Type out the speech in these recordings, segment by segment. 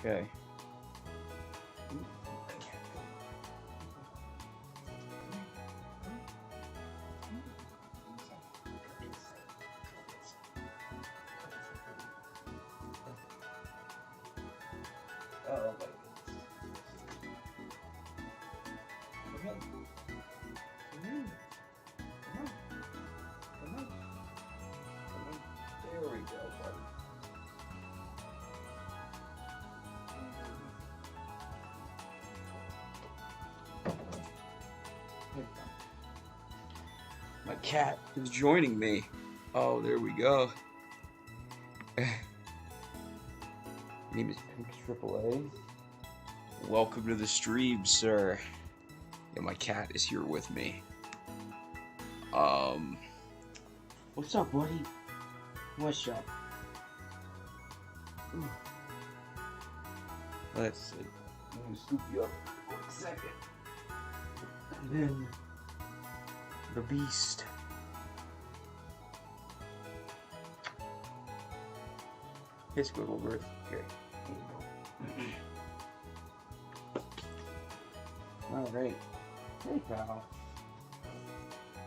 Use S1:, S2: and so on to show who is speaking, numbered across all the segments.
S1: Okay. Oh my goodness. Come in. Come in. Come on. Come on. Come on. There we go, buddy. My cat is joining me. Oh, there we go. My name is Pink AAA. Welcome to the stream, sir. Yeah, my cat is here with me. What's up, buddy? What's up? Ooh. Let's see. I'm gonna scoop you up for 1 second. And then the beast. Hey, Squidward. Here. Here you go. Alright. Hey, pal.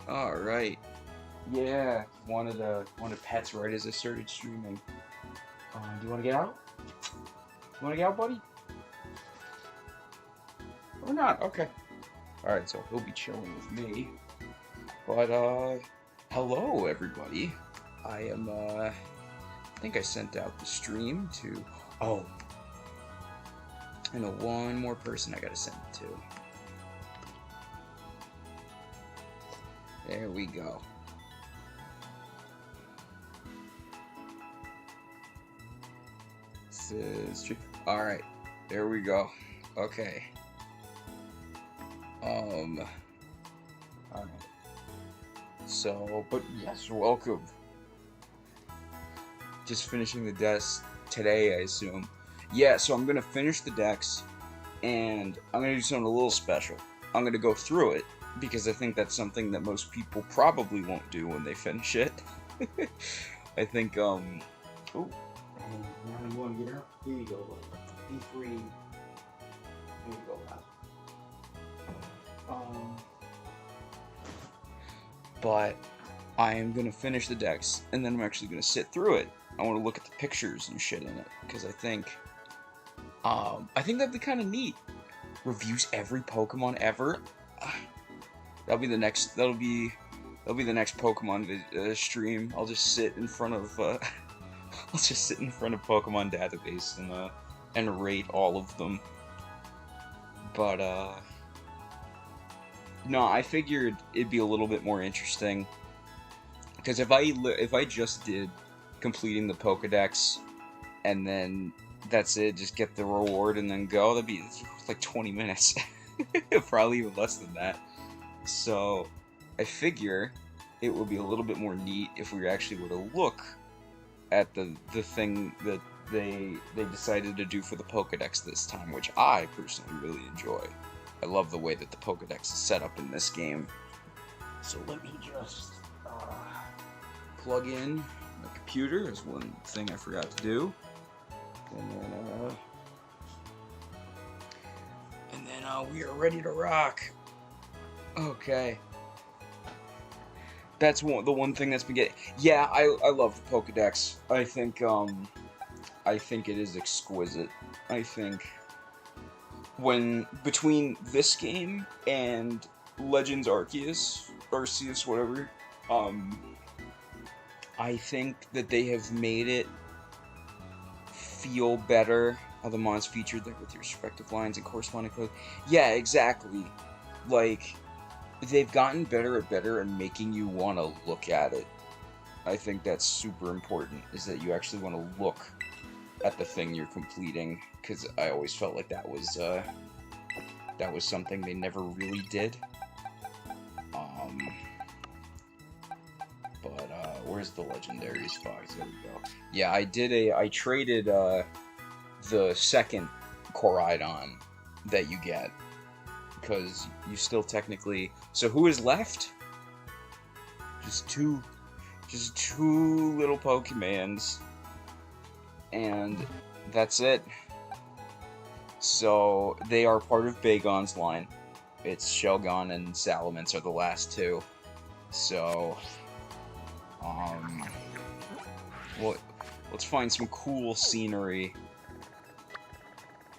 S1: Alright. Yeah. Wanted pets right as I started streaming. Do you want to get out? You want to get out, buddy? Or not? Okay. Alright, so he'll be chilling with me. But, hello, everybody. I am, I think I sent out the stream to... Oh. I know one more person I gotta send it to. There we go. This is... Alright. There we go. Okay. Alright. So, but yes, welcome. Just finishing the decks today, I assume. Yeah, so I'm gonna finish the decks, and I'm gonna do something a little special. I'm gonna go through it, because I think that's something that most people probably won't do when they finish it. I think, Oh. Now you wanna get out? Here you go, be free. Here you go, pal. But I am gonna finish the decks, and then I'm actually gonna sit through it. I want to look at the pictures and shit in it, because I think that'd be kind of neat. Reviews every Pokemon ever. That'll be the next. That'll be the next Pokemon stream. I'll just sit in front of I'll just sit in front of Pokemon database and rate all of them. But no, I figured it'd be a little bit more interesting, because if I just did completing the Pokedex and then that's it, just get the reward and then go, that'd be like 20 minutes. Probably even less than that. So I figure it would be a little bit more neat if we actually were to look at the thing that they decided to do for the Pokedex this time, which I personally really enjoy. I love the way that the Pokedex is set up in this game. So let me just plug in my computer. Is one thing I forgot to do. And then we are ready to rock. Okay. That's the one thing that's been getting... Yeah, I love the Pokedex. I think it is exquisite. I think between this game and Legends Arceus, whatever, I think that they have made it feel better. How the mons featured there with your respective lines and corresponding code. Yeah, exactly. Like, they've gotten better and making you want to look at it. I think that's super important, is that you actually want to look at the thing you're completing, because I always felt like that was something they never really did. But where's the legendary spots? There we go. Yeah, I traded the second Koraidon that you get, because you still technically... So who is left? Just two little Pokemons, and that's it. So they are part of Bagon's line. It's Shelgon and Salamence are the last two. So, well, let's find some cool scenery.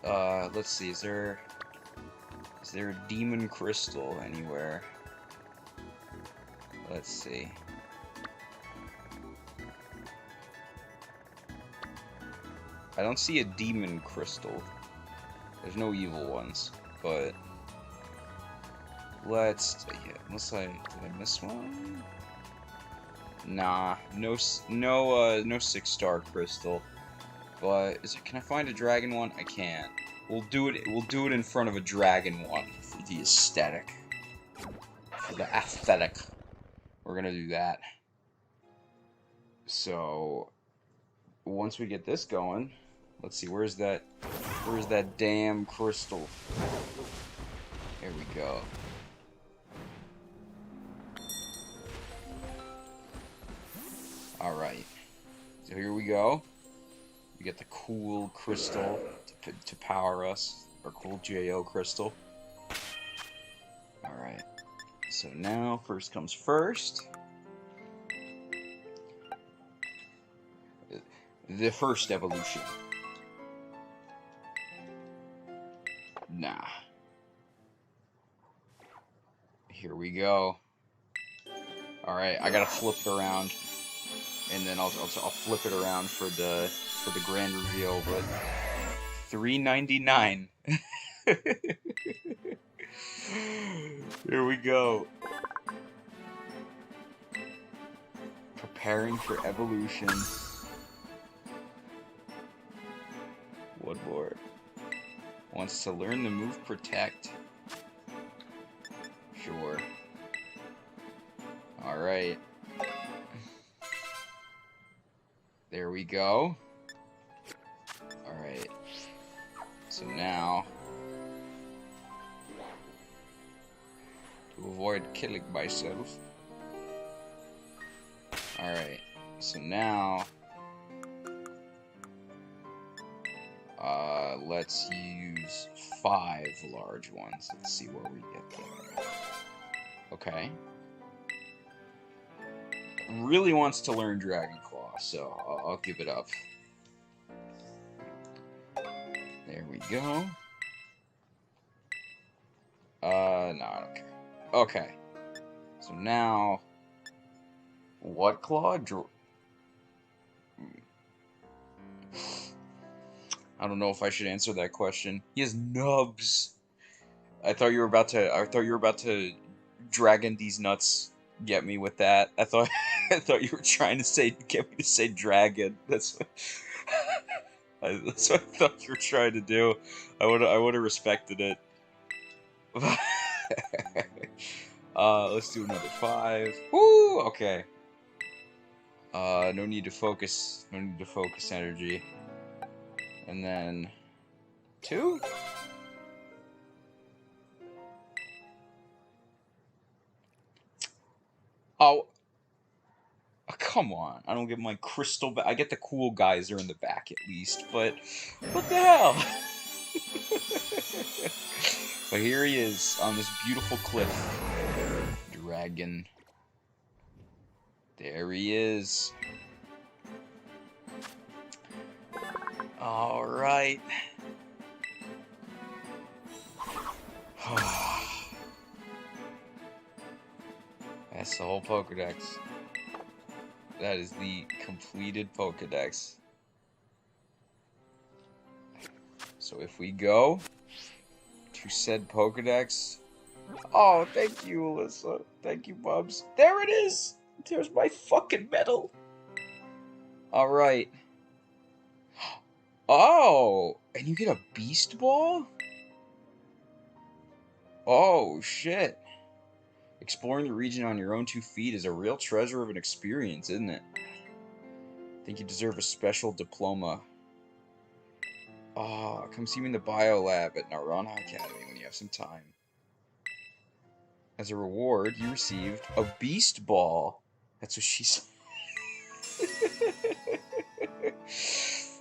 S1: Let's see, is there a demon crystal anywhere? Let's see. I don't see a demon crystal. There's no evil ones, but let's, yeah, unless did I miss one? Nah, no 6-star crystal. But can I find a dragon one? I can't. We'll do it in front of a dragon one for the aesthetic. For the aesthetic. We're gonna do that. So once we get this going, let's see, where's that damn crystal? There we go. Alright. So here we go. We get the cool crystal to power us. Our cool JO crystal. Alright. So now, first comes first. The first evolution. Nah. Here we go. Alright, I gotta flip it around. And then I'll flip it around for the grand reveal, but $3.99. Here we go. Preparing for evolution. One more. Wants to learn the move Protect. Sure. Alright. There we go. Alright. So now, to avoid killing myself. Alright. So now, let's use 5 large ones. Let's see where we get there. Okay. Really wants to learn Dragon Claw, so I'll give it up. There we go. No, I don't care. Okay. So now, what claw? I don't know if I should answer that question. He has nubs. I thought you were about to dragon these nuts. Get me with that. I thought you were trying to get me to say dragon. That's what I thought you were trying to do. I would have respected it. Let's do another 5. Woo! Okay. No need to focus. No need to focus energy. And then 2. Oh, come on. I don't get my crystal back. I get the cool geyser in the back at least, but what the hell? But here he is on this beautiful cliff. Dragon. There he is. Alright. That's the whole Pokedex. That is the completed Pokedex. So if we go to said Pokedex... Oh, thank you, Alyssa. Thank you, Bubs. There it is! There's my fucking medal! Alright. Oh! And you get a Beast Ball? Oh, shit. Exploring the region on your own 2 feet is a real treasure of an experience, isn't it? I think you deserve a special diploma. Oh, come see me in the bio lab at Narana Academy when you have some time. As a reward, you received a Beast Ball. That's what she said.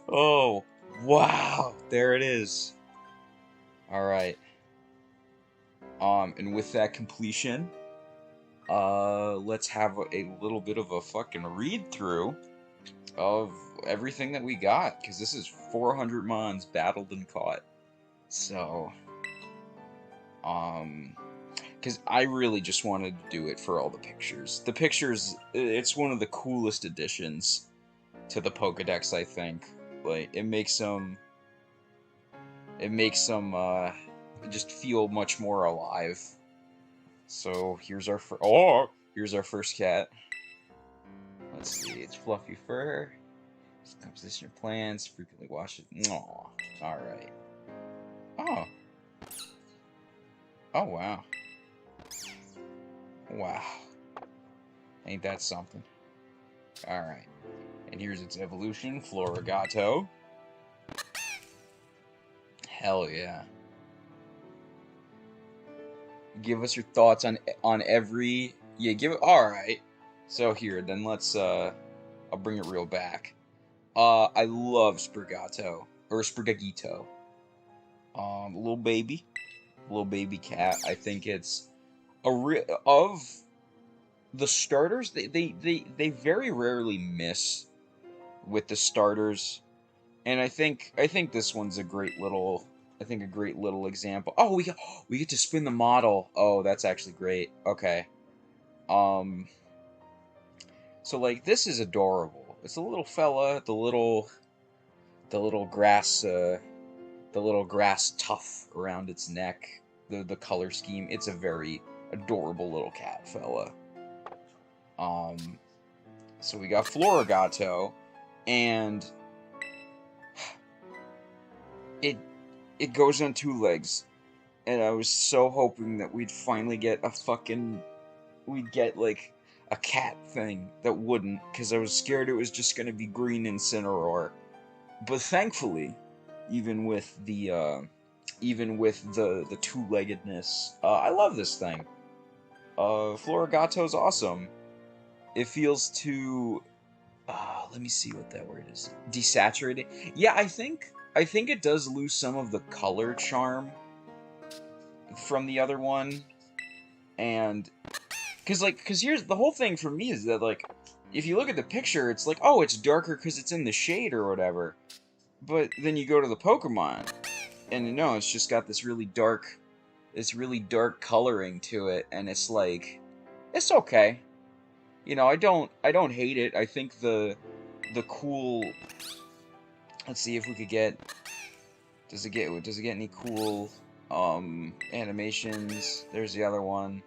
S1: Oh, wow. There it is. Alright. And with that completion, let's have a little bit of a fucking read-through of everything that we got, because this is 400 mons battled and caught. So, because I really just wanted to do it for all the pictures. The pictures, it's one of the coolest additions to the Pokédex, I think. Like, it makes them just feel much more alive. So, here's our here's our first cat. Let's see, it's fluffy fur. Composition of plants, frequently wash it. Aww. Alright. Oh. Oh, wow. Wow. Ain't that something? Alright. And here's its evolution, Florigato. Hell yeah. Give us your thoughts on every... Yeah, give it... Alright. So here, then let's, I'll bring it real back. I love Sprigato. Or Sprigagito. Little baby cat. I think it's of the starters, they very rarely miss with the starters, and I think this one's a great little example. Oh, we get to spin the model. Oh, that's actually great. Okay. So like this is adorable. It's a little fella, the little grass tuft around its neck, the color scheme. It's a very adorable little cat fella. So we got Florigato, and it goes on 2 legs, and I was so hoping that we'd finally get like a cat thing that wouldn't, because I was scared it was just gonna be green Incineroar. But thankfully, even with the 2-leggedness, I love this thing. Florigato's awesome. It feels too... let me see what that word is. Desaturated? Yeah, I think it does lose some of the color charm from the other one. And... Because here's... The whole thing for me is that, like, if you look at the picture, it's like, oh, it's darker because it's in the shade or whatever. But then you go to the Pokemon, and no, it's just got this really dark coloring to it, and it's like... It's okay. You know, I don't hate it. I think the cool... Let's see if we could get... Does it get any cool animations? There's the other one.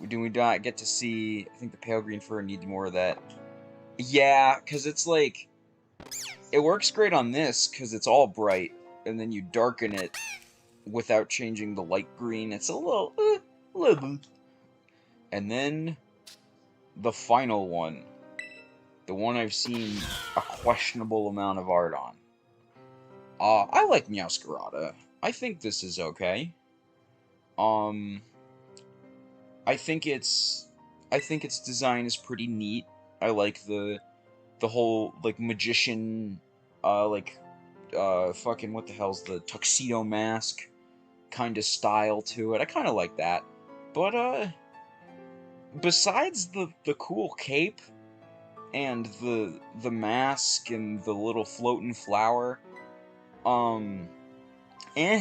S1: Do we not get to see... I think the pale green fur needs more of that. Yeah, because it's like... It works great on this because it's all bright, and then you darken it without changing the light green. It's a little... And then... The final one. The one I've seen a questionable amount of art on. I like Meowscarada. I think this is okay. I think its design is pretty neat. I like the whole, like, magician, fucking, what the hell's the tuxedo mask kind of style to it. I kind of like that. But, besides the cool cape and the mask and the little floating flower, it's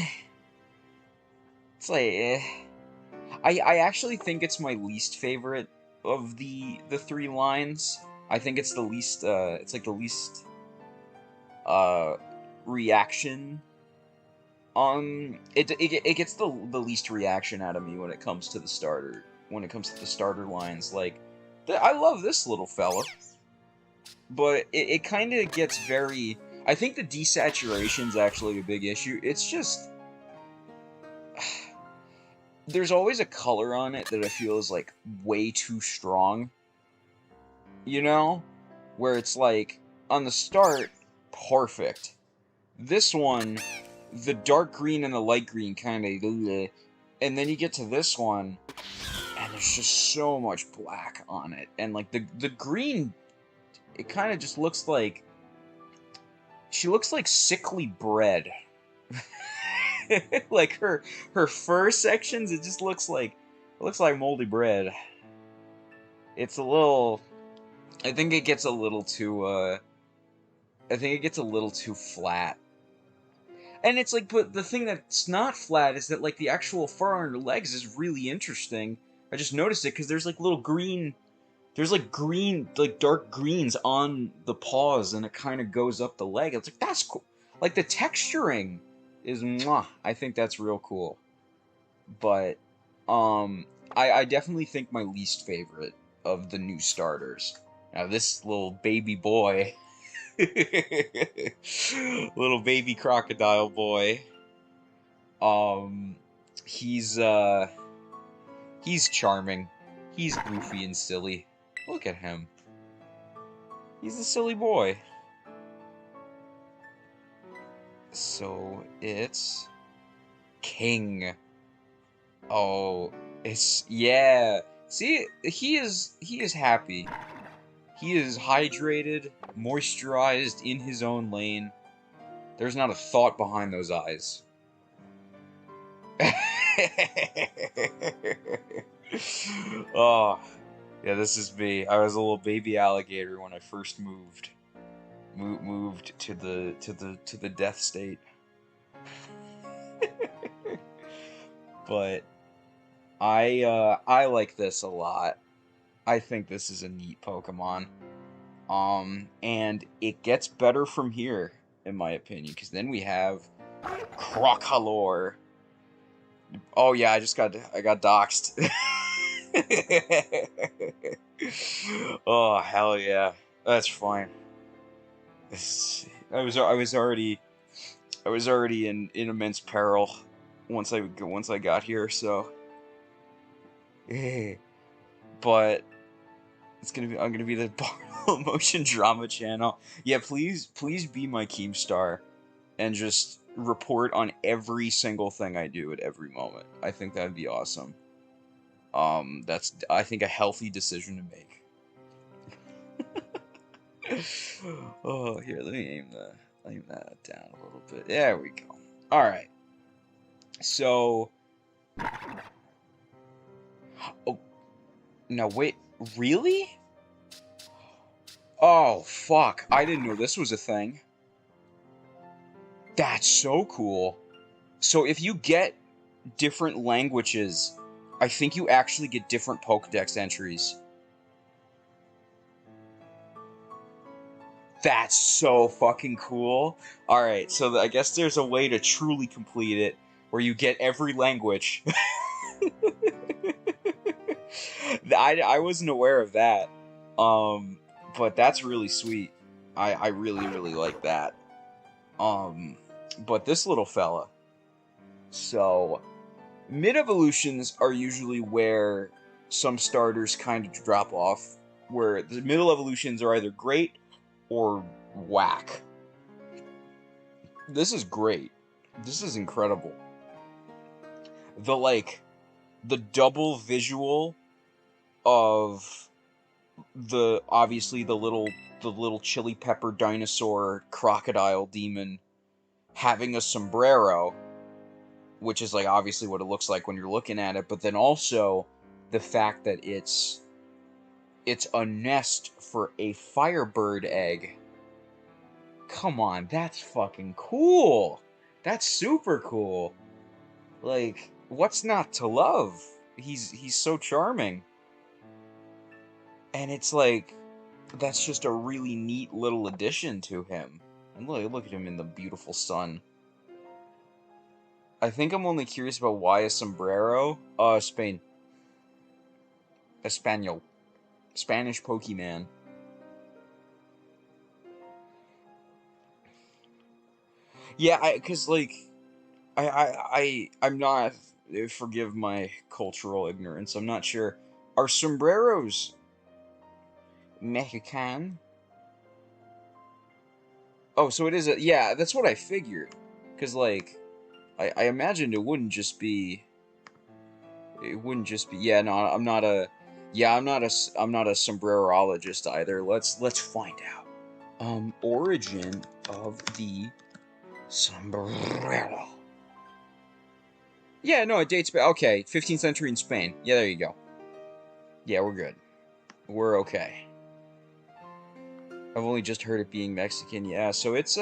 S1: like, I actually think it's my least favorite of the 3 lines. I think it's the least, it's like the least, reaction. It gets the least reaction out of me when it comes to the starter lines. Like, I love this little fella, but it kind of gets very... I think the desaturation's actually a big issue. It's just... There's always a color on it that I feel is, like, way too strong. You know? Where it's like, on the start, perfect. This one, the dark green and the light green kind of... And then you get to this one, and there's just so much black on it. And, like, the green, it kind of just looks like... She looks like sickly bread. Like her fur sections, it just looks like moldy bread. It's a little. I think it gets a little too. I think it gets a little too flat. And it's like, but the thing that's not flat is that, like, the actual fur on her legs is really interesting. I just noticed it because there's like little green. There's like green, like dark greens on the paws, and it kind of goes up the leg. It's like, that's cool. Like, the texturing is mwah. I think that's real cool. But, I definitely think my least favorite of the new starters. Now, this little baby boy. Little baby crocodile boy. He's charming. He's goofy and silly. Look at him. He's a silly boy. So it's King. Oh, it's, yeah. See, he is happy. He is hydrated, moisturized in his own lane. There's not a thought behind those eyes. Oh, yeah, this is me. I was a little baby alligator when I first moved to the death state. But I like this a lot. I think this is a neat Pokemon. And it gets better from here, in my opinion, because then we have Crocalor. Oh yeah, I got doxxed. Oh hell yeah, that's fine. I was already in immense peril once I got here, so. But I'm gonna be the Barlow Motion Drama channel. Yeah, please be my Keemstar, and just report on every single thing I do at every moment. I think that'd be awesome. That's, I think, a healthy decision to make. Oh, here, let me aim that down a little bit. There we go. All right. So, oh, no, wait, really? Oh, fuck. I didn't know this was a thing. That's so cool. So if you get different languages, I think you actually get different Pokedex entries. That's so fucking cool. Alright, so I guess there's a way to truly complete it, where you get every language. I wasn't aware of that. But that's really sweet. I really, really like that. But this little fella. So, mid-evolutions are usually where some starters kind of drop off, where the middle evolutions are either great or whack. This is great. This is incredible. The double visual of obviously the little chili pepper dinosaur crocodile demon having a sombrero, which is, like, obviously what it looks like when you're looking at it, but then also the fact that it's a nest for a firebird egg. Come on, that's fucking cool. That's super cool. Like, what's not to love? He's so charming. And it's like, that's just a really neat little addition to him. And look at him in the beautiful sun. I think I'm only curious about why a sombrero. Spain. Espanol. Spanish Pokemon. Yeah, cause like, I'm not. Forgive my cultural ignorance. I'm not sure. Are sombreros Mexican? Oh, so it is a, yeah. That's what I figured. Cause like, I imagined it wouldn't just be. It wouldn't just be. Yeah, no, I'm not a. Yeah, I'm not a sombrerologist either. Let's find out. Origin of the sombrero. Yeah, no, it dates back. Okay, 15th century in Spain. Yeah, there you go. Yeah, we're good. We're okay. I've only just heard it being Mexican. Yeah, so it's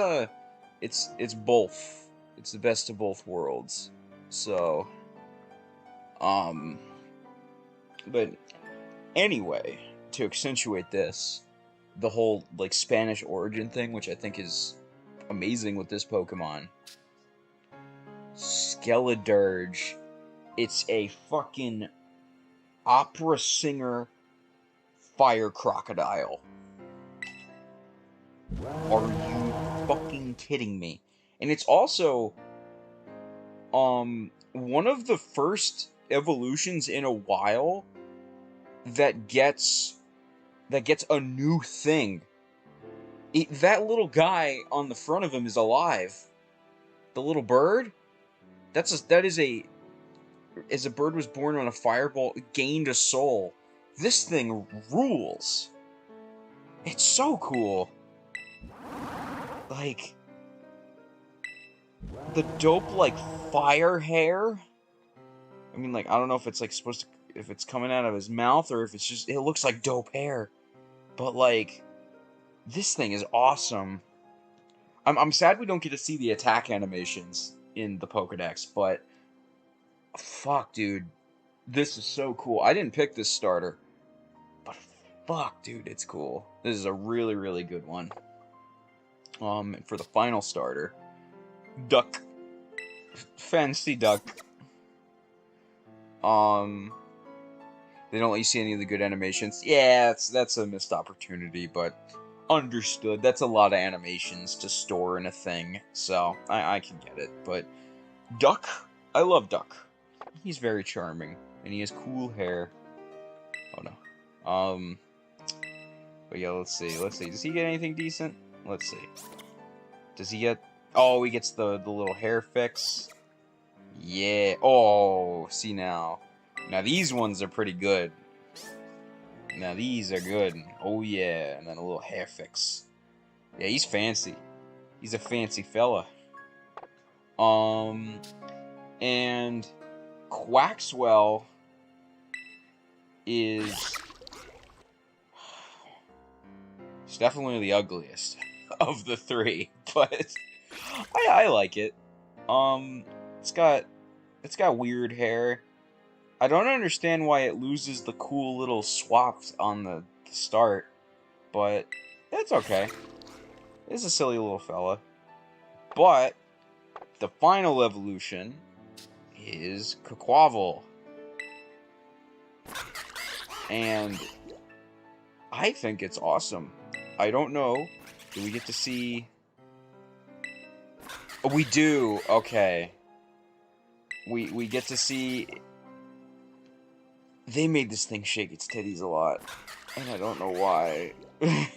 S1: both. It's the best of both worlds. So, um, but anyway, to accentuate this, the whole like Spanish origin thing, which I think is amazing with this Pokemon, Skeledirge. It's a fucking opera singer fire crocodile. Are you fucking kidding me? And it's also one of the first evolutions in a while that gets a new thing. That little guy on the front of him is alive. The little bird? That is a as a bird was born on a fireball, it gained a soul. This thing rules. It's so cool. Like the dope like fire hair. I mean, like, I don't know if it's like supposed to, if it's coming out of his mouth or if it's just, it looks like dope hair. But like, this thing is awesome. I'm sad we don't get to see the attack animations in the Pokedex, but fuck, dude, this is so cool. I didn't pick this starter, but fuck, dude, it's cool. This is a really, really good one. And for the final starter, Duck. Fancy Duck. They don't let you see any of the good animations. Yeah, that's a missed opportunity, but understood. That's a lot of animations to store in a thing, so I can get it. But Duck, I love Duck. He's very charming, and he has cool hair. Oh no. But yeah, let's see. Does he get anything decent? Let's see. Does he get? Oh, he gets the little hair fix. Yeah. Oh, see now. Now these ones are pretty good. Now these are good. Oh yeah, and then a little hair fix. Yeah, he's fancy. He's a fancy fella. And Quaxwell is it's definitely the ugliest of the three, but I like it. It's got weird hair. I don't understand why it loses the cool little swaps on the start, but it's okay. It's a silly little fella. But the final evolution is Quaquaval. And I think it's awesome. I don't know. Do we get to see... Oh, we do. Okay. We get to see... They made this thing shake its titties a lot. And I don't know why. I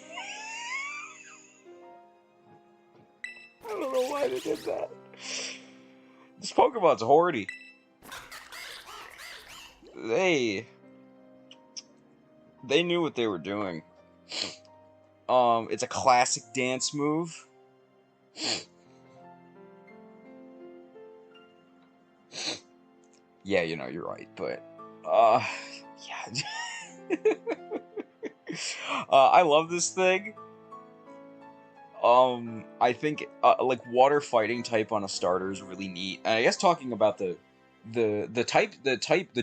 S1: don't know why they did that. This Pokemon's horny. They knew what they were doing. It's a classic dance move. Yeah, you know, you're right, but yeah. I love this thing. I think like water fighting type on a starter is really neat. And I guess talking about the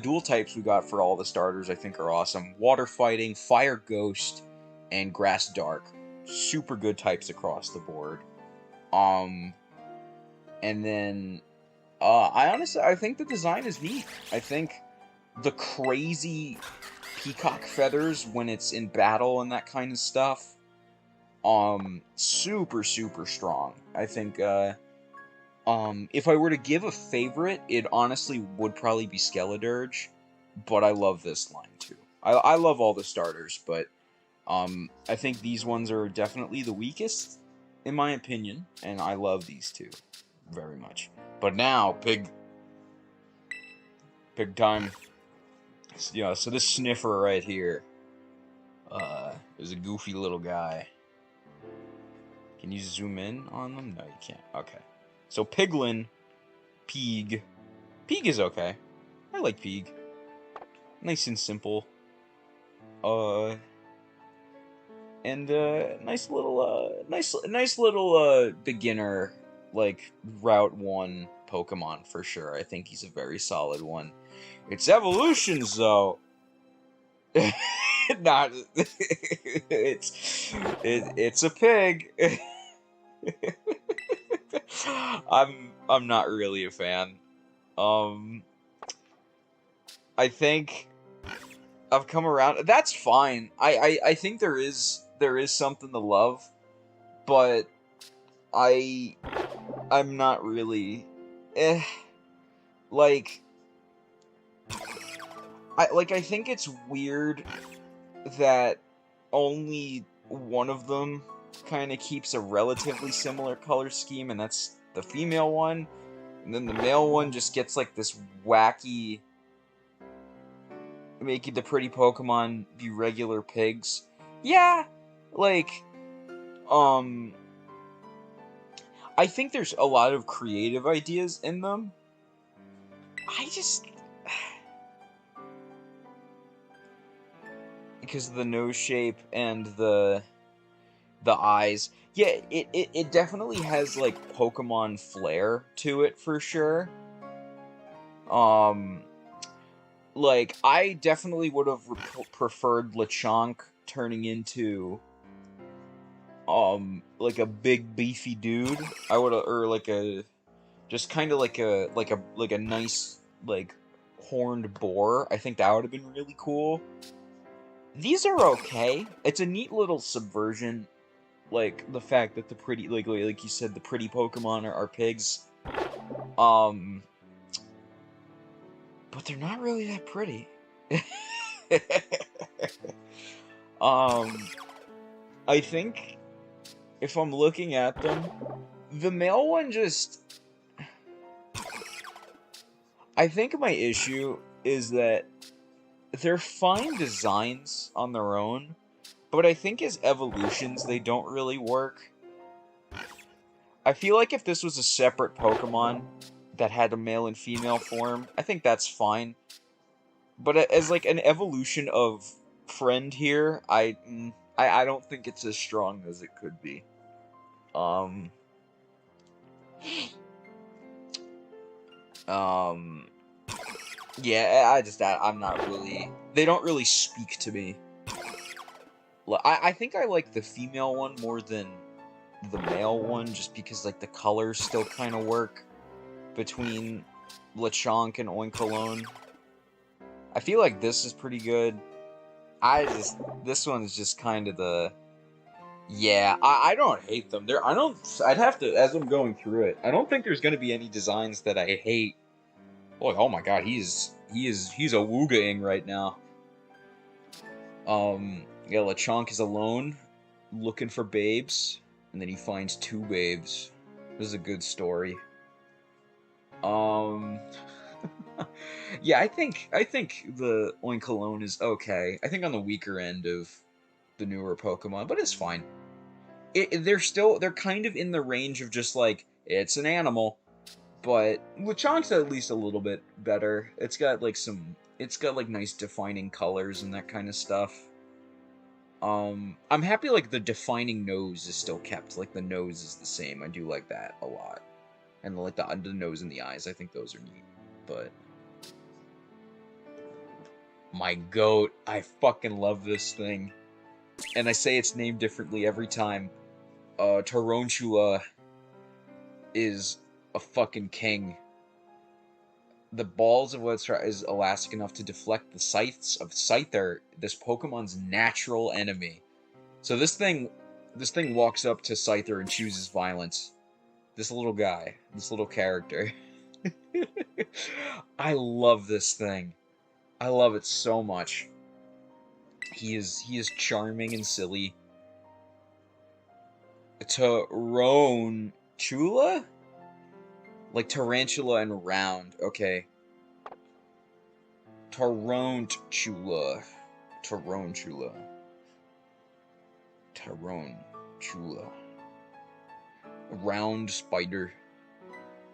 S1: dual types we got for all the starters, I think are awesome. Water fighting, fire ghost, and grass dark. Super good types across the board. And then I think the design is neat. I think the crazy peacock feathers when it's in battle and that kind of stuff. Super strong. I think if I were to give a favorite, it honestly would probably be Skeledirge, but I love this line too. I love all the starters, but I think these ones are definitely the weakest in my opinion, and I love these two very much. But now, pig time. Yeah, so this sniffer right here is a goofy little guy. Can you zoom in on them? No, you can't. Okay. So Piglin, Peeg, Peeg is okay. I like Peeg. Nice and simple. And nice little beginner, like, Route 1 Pokemon for sure. I think he's a very solid one. Its evolutions, though, not it's a pig. I'm not really a fan. Um, I think I've come around. That's fine. I think there is something to love, but I I'm not really eh like I think it's weird that only one of them kind of keeps a relatively similar color scheme, and that's the female one, and then the male one just gets like this wacky, making the pretty Pokemon be regular pigs. Yeah, like, um, I think there's a lot of creative ideas in them. I just, because of the nose shape and the eyes. Yeah, it definitely has, like, Pokemon flair to it, for sure. Um, like, I definitely would have preferred Lechonk turning into, like a big beefy dude. I would have, or like a, just kind of like a nice, like, horned boar. I think that would have been really cool. These are okay. It's a neat little subversion, like the fact that the pretty, like you said, the pretty Pokemon are pigs. Um, but they're not really that pretty. um, I think if I'm looking at them, the male one just. I think my issue is that they're fine designs on their own, but I think as evolutions they don't really work. I feel like if this was a separate Pokemon that had a male and female form, I think that's fine. But as like an evolution of friend here, I don't think it's as strong as it could be. Um, um, yeah, I'm not really. They don't really speak to me. I think I like the female one more than the male one, just because like the colors still kind of work between Lechonk and Oinkologne. I feel like this is pretty good. This one's just kind of the, yeah, I don't hate them. I'd have to, as I'm going through it, I don't think there's going to be any designs that I hate. Boy, oh my god, he's a Woogaing right now. Yeah, Lechonk is alone, looking for babes, and then he finds two babes. This is a good story. Um, yeah, I think the Oinkologne is okay. I think on the weaker end of the newer Pokemon, but it's fine. They're kind of in the range of just like, it's an animal, but Lechonk's at least a little bit better. It's got like nice defining colors and that kind of stuff. I'm happy like the defining nose is still kept. Like the nose is the same. I do like that a lot, and like the nose and the eyes. I think those are neat. But my goat, I fucking love this thing, and I say its name differently every time. Tarantula is a fucking king. The balls of Webster is elastic enough to deflect the scythes of Scyther, this Pokemon's natural enemy. So this thing walks up to Scyther and chooses violence. This little guy, this little character. I love this thing. I love it so much. He is charming and silly. Tarantula? Like tarantula and round. Okay. Tarantula. Tarantula. Tarantula. Round spider.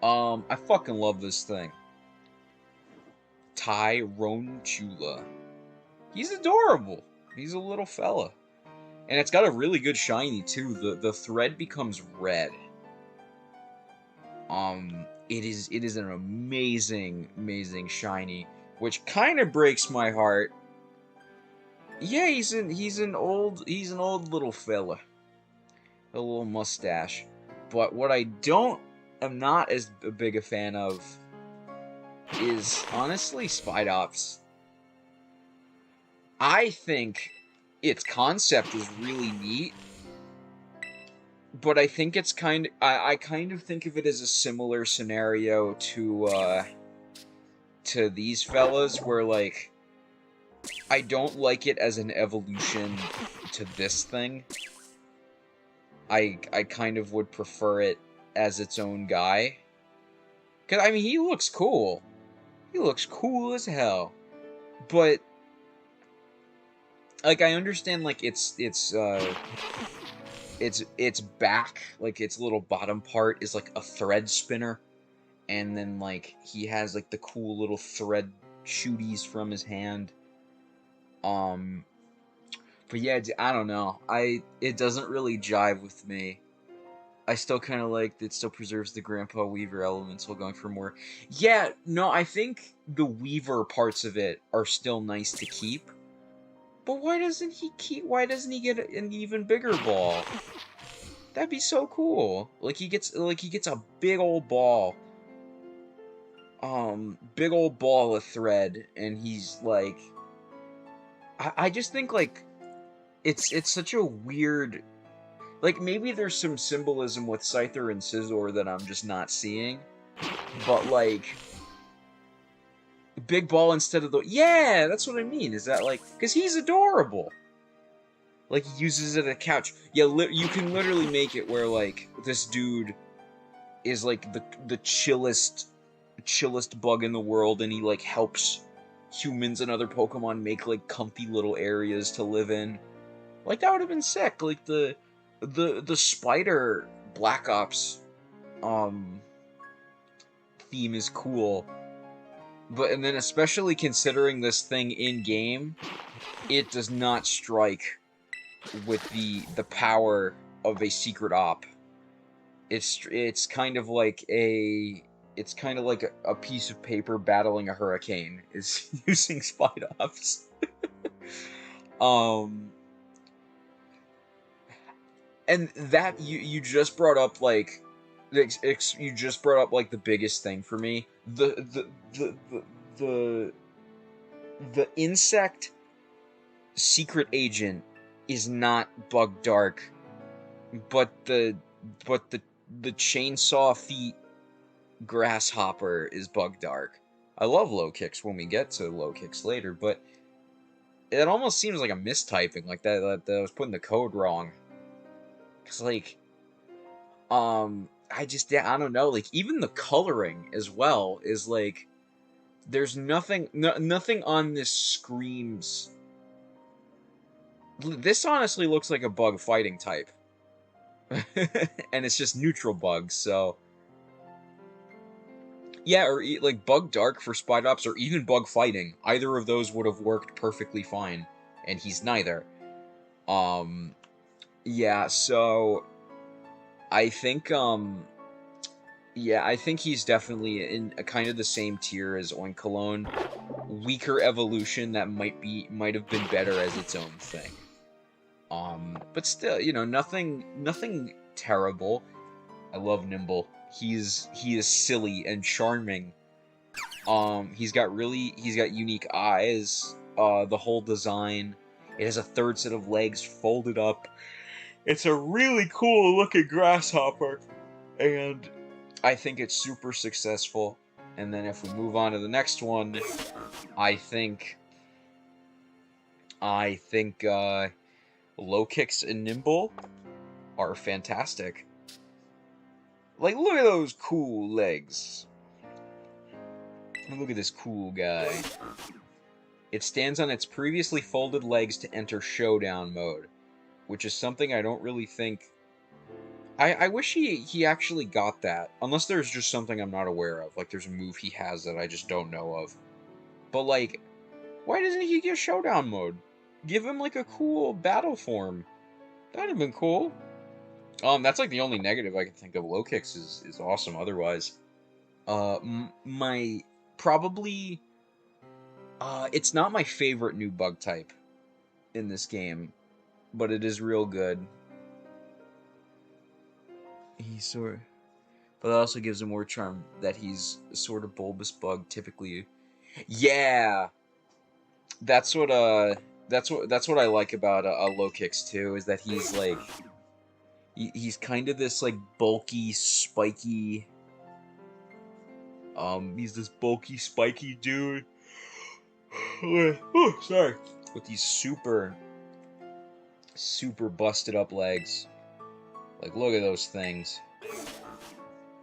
S1: I fucking love this thing. Tyronchula. He's adorable. He's a little fella. And it's got a really good shiny, too. The thread becomes red. It is an amazing shiny, which kind of breaks my heart. Yeah, he's an old little fella. A little mustache. But what I am not as big a fan of is, honestly, Spidops. I think its concept is really neat, but I think it's I kind of think of it as a similar scenario to these fellas, where, like, I don't like it as an evolution to this thing. I kind of would prefer it as its own guy. 'Cause, I mean, he looks cool. He looks cool as hell. But, like, I understand, like, its back, like, its little bottom part is, like, a thread spinner. And then, like, he has, like, the cool little thread shooties from his hand. But yeah, I don't know. It doesn't really jive with me. I still kind of like that it still preserves the Grandpa Weaver elements while going for more. Yeah, no, I think the Weaver parts of it are still nice to keep. But why doesn't he get an even bigger ball? That'd be so cool. Like he gets a big old ball. Big old ball of thread, and he's like, I just think, like, it's such a weird, like, maybe there's some symbolism with Scyther and Scizor that I'm just not seeing, but, like, big ball instead of the, yeah, that's what I mean, is that, like, because he's adorable. Like, he uses it as a couch. Yeah, you can literally make it where, like, this dude is, like, the chillest bug in the world, and he, like, helps humans and other Pokemon make, like, comfy little areas to live in. Like, that would have been sick. Like, the spider Black Ops theme is cool. But, and then especially considering this thing in game, it does not strike with the power of a secret op. It's kind of like a piece of paper battling a hurricane is using Spidops. And that you just brought up, like, you just brought up, like, the biggest thing for me. The insect secret agent is not Bug Dark, but the chainsaw feet grasshopper is Bug Dark. I love low kicks when we get to low kicks later, but it almost seems like a mistyping, like that I was putting the code wrong. Cause, like, I don't know, like, even the coloring as well is, like, there's nothing on this screams. This honestly looks like a bug fighting type. And it's just neutral bugs, so. Yeah, or, like, Bug Dark for Spidops, or even Bug Fighting. Either of those would have worked perfectly fine. And he's neither. Yeah, so I think, yeah, I think he's definitely in a kind of the same tier as Oinkologne. Weaker evolution that might have been better as its own thing. But still, you know, nothing terrible. I love Nimble. He is silly and charming. He's got unique eyes. The whole design. It has a third set of legs folded up. It's a really cool looking grasshopper, and I think it's super successful. And then if we move on to the next one, I think low kicks and Nimble are fantastic. Like, look at those cool legs. Look at this cool guy. It stands on its previously folded legs to enter showdown mode, which is something I don't really think. I wish he actually got that. Unless there's just something I'm not aware of. Like, there's a move he has that I just don't know of. But, like, why doesn't he get showdown mode? Give him, like, a cool battle form. That'd have been cool. That's, like, the only negative I can think of. Low kicks is awesome otherwise. My... Probably... it's not my favorite new bug type in this game, but it is real good. He's sort of... But that also gives him more charm that he's a sort of bulbous bug, typically. Yeah! That's what I like about Low Kicks too, is that he's like he's kind of this like bulky, spiky he's this bulky, spiky dude. Oh, sorry. With these super busted up legs. Like, look at those things.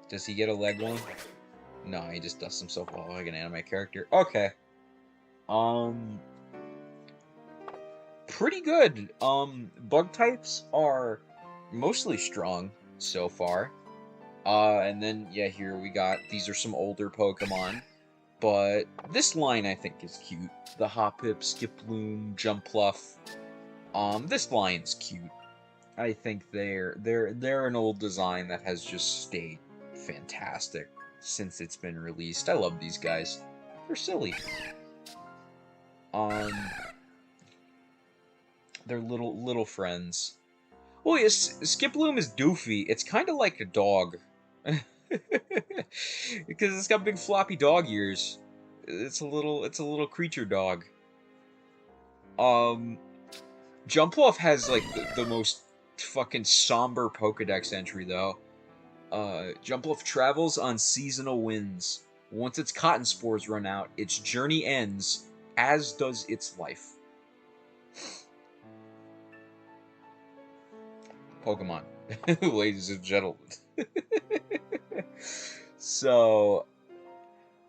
S1: Does he get a leg one? No, he just dusts himself off like an anime character. Okay. Pretty good. Bug types are mostly strong so far. And then, yeah, here we got, these are some older Pokemon. But this line, I think, is cute. The Hoppip, Skiploom, Jumpluff. This line's cute. I think they're an old design that has just stayed fantastic since it's been released. I love these guys. They're silly. They're little friends. Oh yes, Skiploom is doofy. It's kind of like a dog. Because it's got big floppy dog ears. It's a little creature dog. Jumpluff has like the most fucking somber Pokedex entry though. Jumpluff travels on seasonal winds. Once its cotton spores run out, its journey ends, as does its life. Pokemon, ladies and gentlemen. So,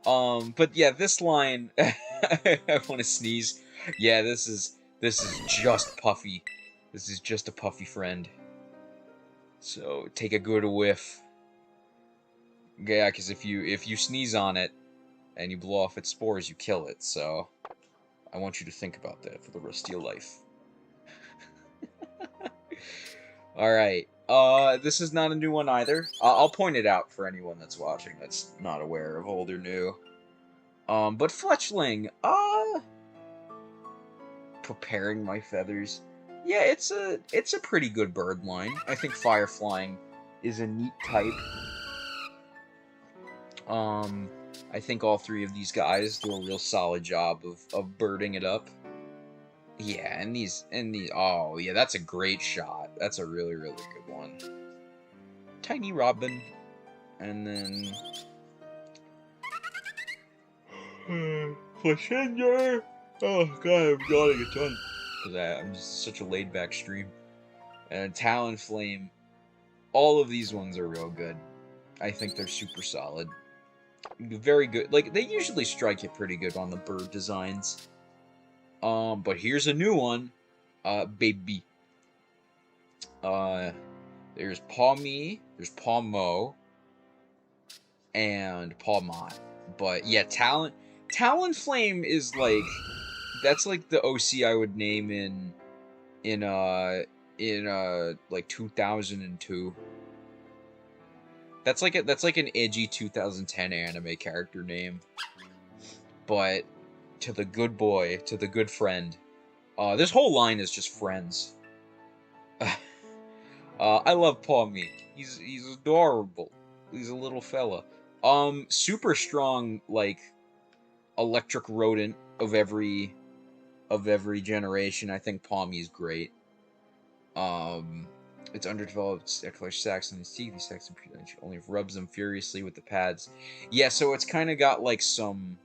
S1: but yeah, this line, I want to sneeze. Yeah, this is just Puffy. This is just a Puffy friend. So take a good whiff. Yeah, because if you sneeze on it and you blow off its spores, you kill it. So I want you to think about that for the rest of your life. All right. This is not a new one either. I'll point it out for anyone that's watching that's not aware of old or new. But Fletchling, preparing my feathers. Yeah, it's a pretty good bird line. I think Fire Flying is a neat type. I think all three of these guys do a real solid job of birding it up. Yeah, and these, oh yeah, that's a great shot. That's a really, really good one. Tiny Robin, and then... Flashenger! Oh god, I'm yawning a ton. Because I'm just such a laid-back stream. And Talonflame. All of these ones are real good. I think they're super solid. Very good. Like, they usually strike it pretty good on the bird designs. But here's a new one. Baby. There's Pawmi, there's Pawmo, and Pawmot. But yeah, Talonflame is like, that's like the OC I would name in like 2002. That's like an edgy 2010 anime character name. But to the good boy, to the good friend. This whole line is just friends. I love Pawmi. He's adorable. He's a little fella. Super strong, like, electric rodent of every generation. I think Pawmi's great. It's underdeveloped flesh sacks on his teeth. These sacks only rubs them furiously with the pads. Yeah, so it's kind of got like some...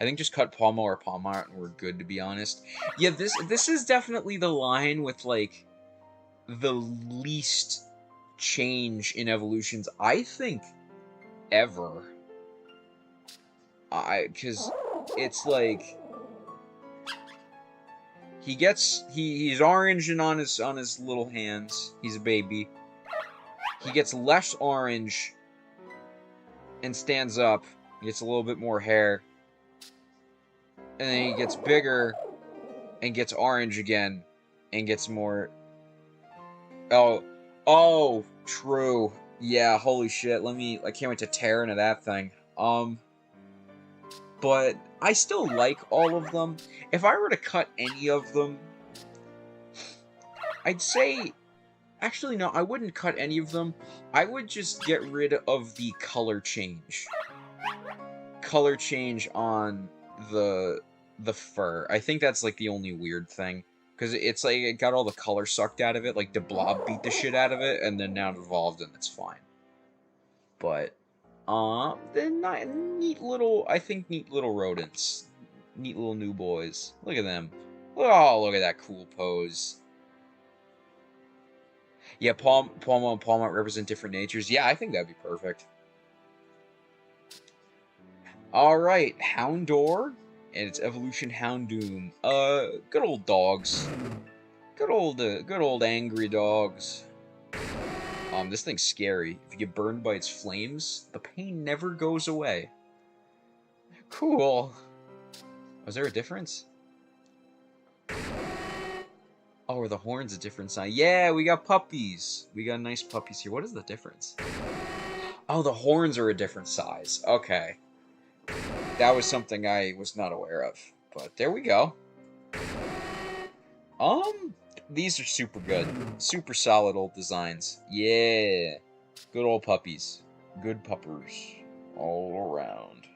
S1: I think just cut Pawmo or Pawmot and we're good, to be honest. Yeah, this is definitely the line with like the least change in evolutions, I think, ever. Because it's like he's orange and on his little hands. He's a baby. He gets less orange and stands up. He gets a little bit more hair. and then he gets bigger, and gets orange again, and gets more... Oh, true. Yeah, holy shit, I can't wait to tear into that thing. But I still like all of them. If I were to cut any of them, I'd say... Actually, no, I wouldn't cut any of them. I would just get rid of the color change. Color change on the fur. I think that's, like, the only weird thing. Because it's, like, it got all the color sucked out of it. Like, the blob beat the shit out of it, and then now it evolved, and it's fine. But, they're not neat little rodents. Neat little new boys. Look at them. Oh, look at that cool pose. Yeah, Palma and Palmont represent different natures. Yeah, I think that'd be perfect. Alright, Houndour, and its evolution Houndoom. Good old dogs. Good old angry dogs. This thing's scary. If you get burned by its flames, the pain never goes away. Cool. Was there a difference? Oh, are the horns a different size? Yeah, we got puppies. We got nice puppies here. What is the difference? Oh, the horns are a different size. Okay. That was something I was not aware of. But there we go. These are super good. Super solid old designs. Yeah. Good old puppies. Good puppers. All around.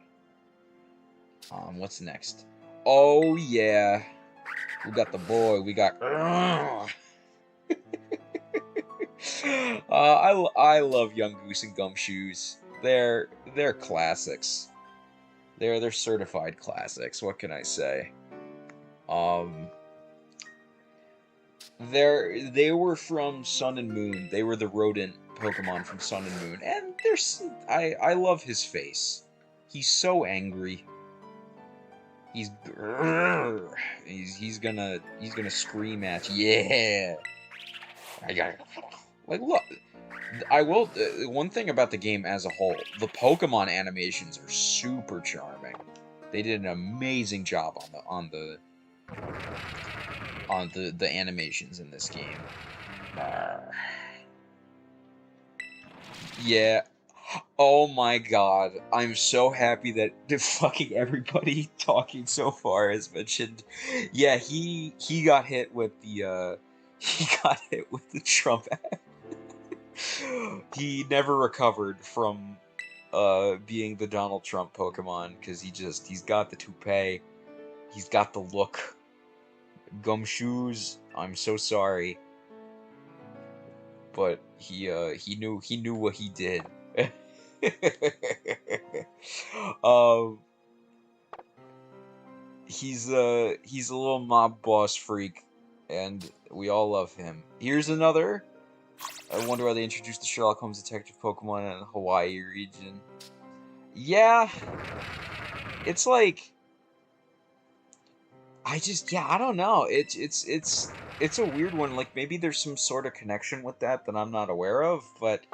S1: What's next? Oh, yeah. We got the boy. We got... I love Young Goose and Gumshoes. They're classics. They're certified classics. What can I say? They were from Sun and Moon. They were the rodent Pokemon from Sun and Moon, and I love his face. He's so angry. He's gonna scream at you. Yeah. Like, look, I will. One thing about the game as a whole, the Pokemon animations are super charming. They did an amazing job on the animations in this game. Yeah. Oh my god. I'm so happy that fucking everybody talking so far has mentioned. Yeah, he got hit with the Trump act. He never recovered from being the Donald Trump Pokemon because he's got the toupee. He's got the look. Gumshoes, I'm so sorry. But he knew what he did. He's a little mob boss freak, and we all love him. Here's another. I wonder why they introduced the Sherlock Holmes detective Pokemon in the Hawaii region. Yeah, it's like I don't know. It's a weird one. Like, maybe there's some sort of connection with that I'm not aware of, but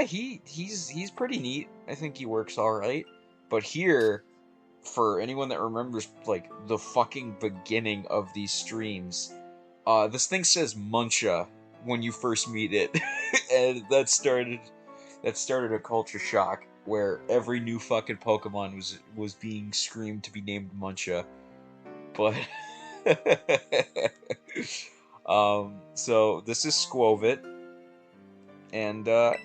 S1: he's pretty neat. I think he works all right. But here, for anyone that remembers, like, the fucking beginning of these streams, this thing says Muncha when you first meet it, and that started a culture shock where every new fucking Pokemon was being screamed to be named Muncha. But so this is Squovit, and yeah,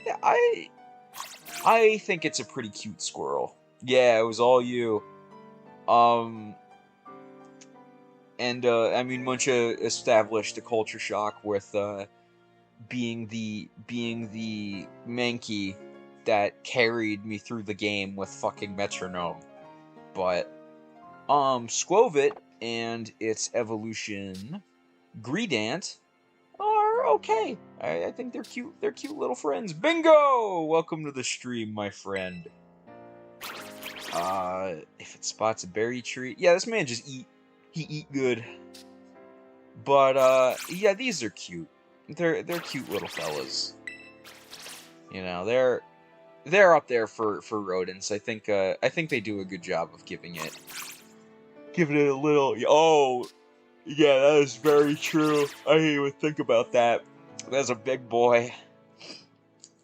S1: I think it's a pretty cute squirrel. Yeah, it was all you. And I mean, Muncha established a culture shock with being the Mankey that carried me through the game with fucking Metronome. But Squovit and its evolution Greedant are okay. I think they're cute. They're cute little friends. Bingo! Welcome to the stream, my friend. If it spots a berry tree, yeah, this man just eat good. But yeah, these are cute. They're cute little fellas. You know, they're up there for rodents. I think they do a good job of giving it Giving it a little... Oh, yeah, that is very true. I didn't even think about that. That's a big boy.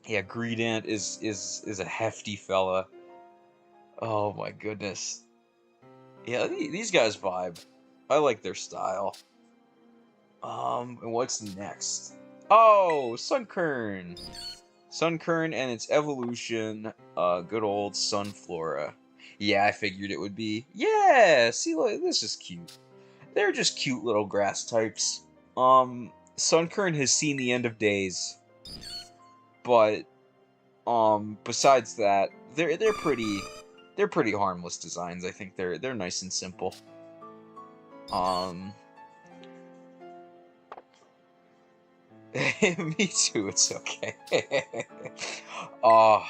S1: Yeah, Greedent is a hefty fella. Oh my goodness. Yeah, these guys vibe. I like their style. And what's next? Oh, Sunkern! Sunkern and its evolution, good old Sunflora. Yeah, I figured it would be. Yeah, see, look, this is cute. They're just cute little grass types. Sunkern has seen the end of days, but besides that, they're pretty harmless designs. I think they're nice and simple. Me too. It's okay. Ah,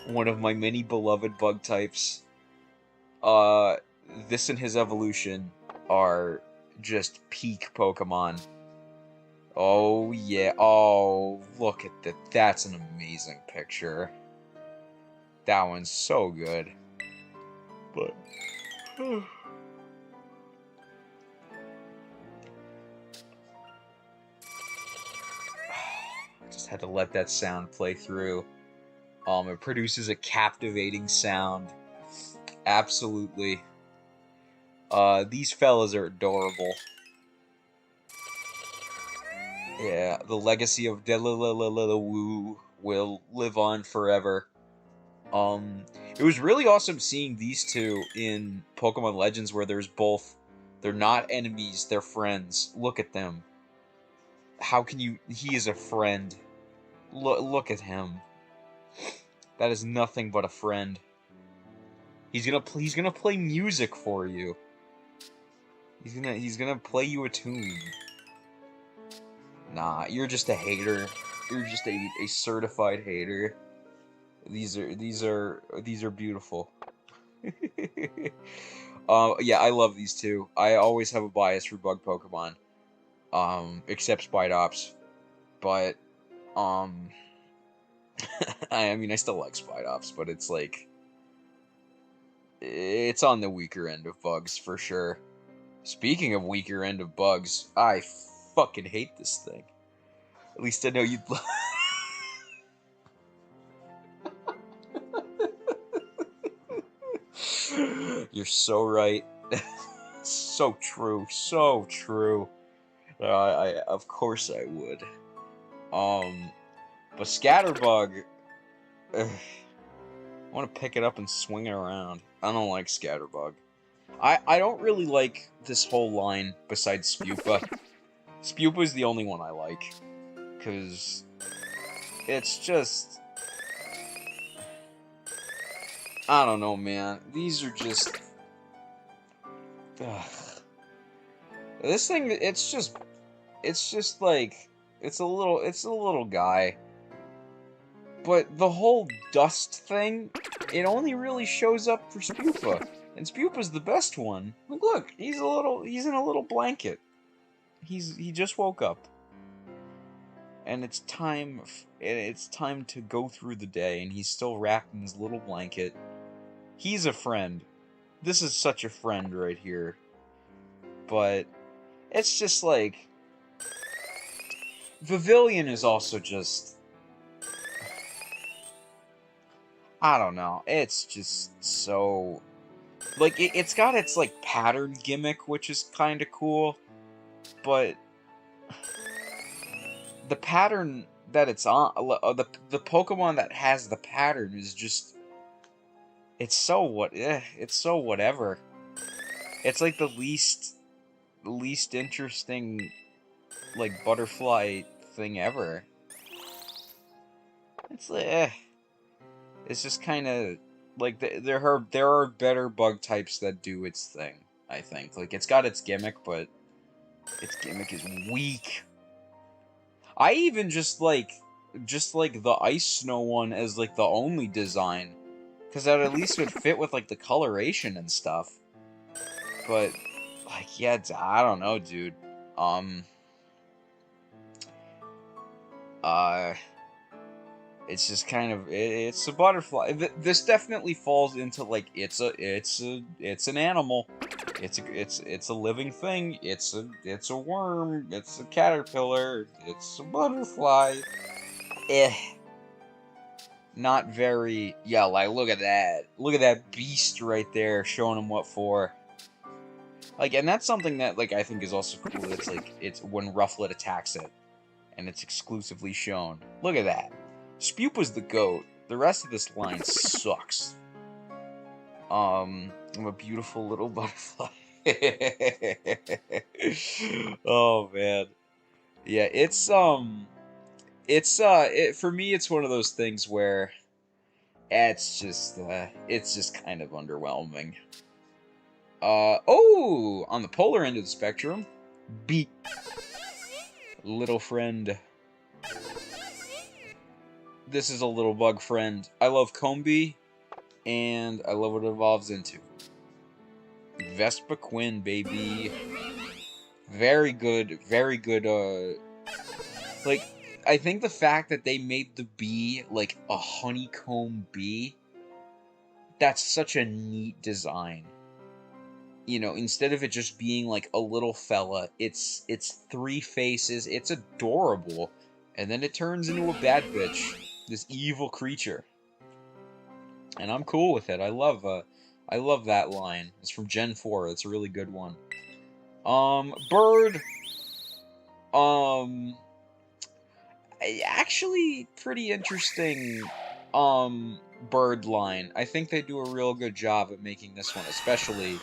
S1: one of my many beloved bug types. This and his evolution are just peak Pokemon. Oh, yeah. Oh, look at that. That's an amazing picture. That one's so good. But... just had to let that sound play through. It produces a captivating sound. Absolutely. These fellas are adorable. Yeah, the legacy of Delililililoo will live on forever. It was really awesome seeing these two in Pokemon Legends where there's both... They're not enemies, they're friends. Look at them. How can you... He is a friend. Look at him. That is nothing but a friend. He's gonna play music for you. He's gonna play you a tune. Nah, you're just a hater. You're just a certified hater. These are beautiful. Yeah, I love these two. I always have a bias for bug Pokemon. Except Spidops. But, I mean, I still like Spidops, but it's like... It's on the weaker end of bugs, for sure. Speaking of weaker end of bugs, I fucking hate this thing. At least I know you'd... You're so right. So true. So true. Of course I would. But Scatterbug... I want to pick it up and swing it around. I don't like Scatterbug. I don't really like this whole line besides Spupa. Spupa is the only one I like. Because it's just... I don't know, man. These are just... Ugh. This thing, it's just like... It's a little guy. But the whole dust thing, it only really shows up for Spupa. And Spupa's the best one. Like, look, he's in a little blanket. He just woke up. And it's time to go through the day, and he's still wrapped in his little blanket. He's a friend. This is such a friend right here. But it's just like... Pavilion is also just... I don't know. It's just so... Like, it's got its, like, pattern gimmick, which is kind of cool. But... the pattern that it's on... the Pokemon that has the pattern is just... It's so it's so whatever. It's like the least interesting, like, butterfly thing ever. It's like, It's just kind of like there are better bug types that do its thing. I think like it's got its gimmick, but its gimmick is weak. I even just like the Ice Snow one as like the only design, because that at least would fit with like the coloration and stuff. But like, yeah, I don't know, dude. It's just kind of it's a butterfly. This definitely falls into like it's an animal. It's a living thing. It's a worm. It's a caterpillar. It's a butterfly. Eh, not very. Yeah, like look at that. Look at that beast right there, showing him what for. Like, and that's something that like I think is also cool. It's like it's when Rufflet attacks it, and it's exclusively shown. Look at that. Spupa's the GOAT. The rest of this line sucks. I'm a beautiful little butterfly. Oh man. Yeah, for me it's one of those things where it's just kind of underwhelming. Oh, on the polar end of the spectrum, B. Little friend. This is a little bug friend. I love Combi, and I love what it evolves into. Vespa Quinn, baby. Very good, like, I think the fact that they made the bee, like, a honeycomb bee, that's such a neat design. You know, instead of it just being, like, a little fella, it's three faces, it's adorable, and then it turns into a bad bitch. This evil creature. And I'm cool with it. I love that line. It's from Gen 4. It's a really good one. Bird. Actually pretty interesting bird line. I think they do a real good job at making this one, especially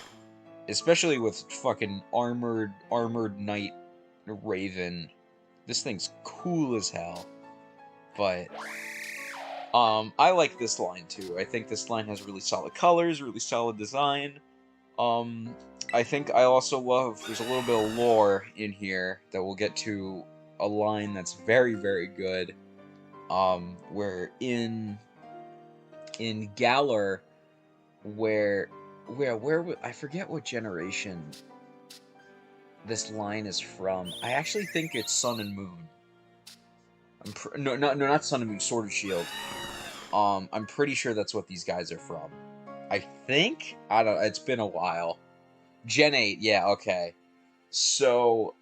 S1: with fucking armored knight raven. This thing's cool as hell. But I like this line too. I think this line has really solid colors, really solid design. I think I also love, there's a little bit of lore in here that we'll get to a line that's very, very good. Where in Galar, where I forget what generation this line is from. I actually think it's Sun and Moon. No, not Sun and Moon, Sword and Shield. I'm pretty sure that's what these guys are from. I think? I don't, it's been a while. Gen 8, yeah, okay. So,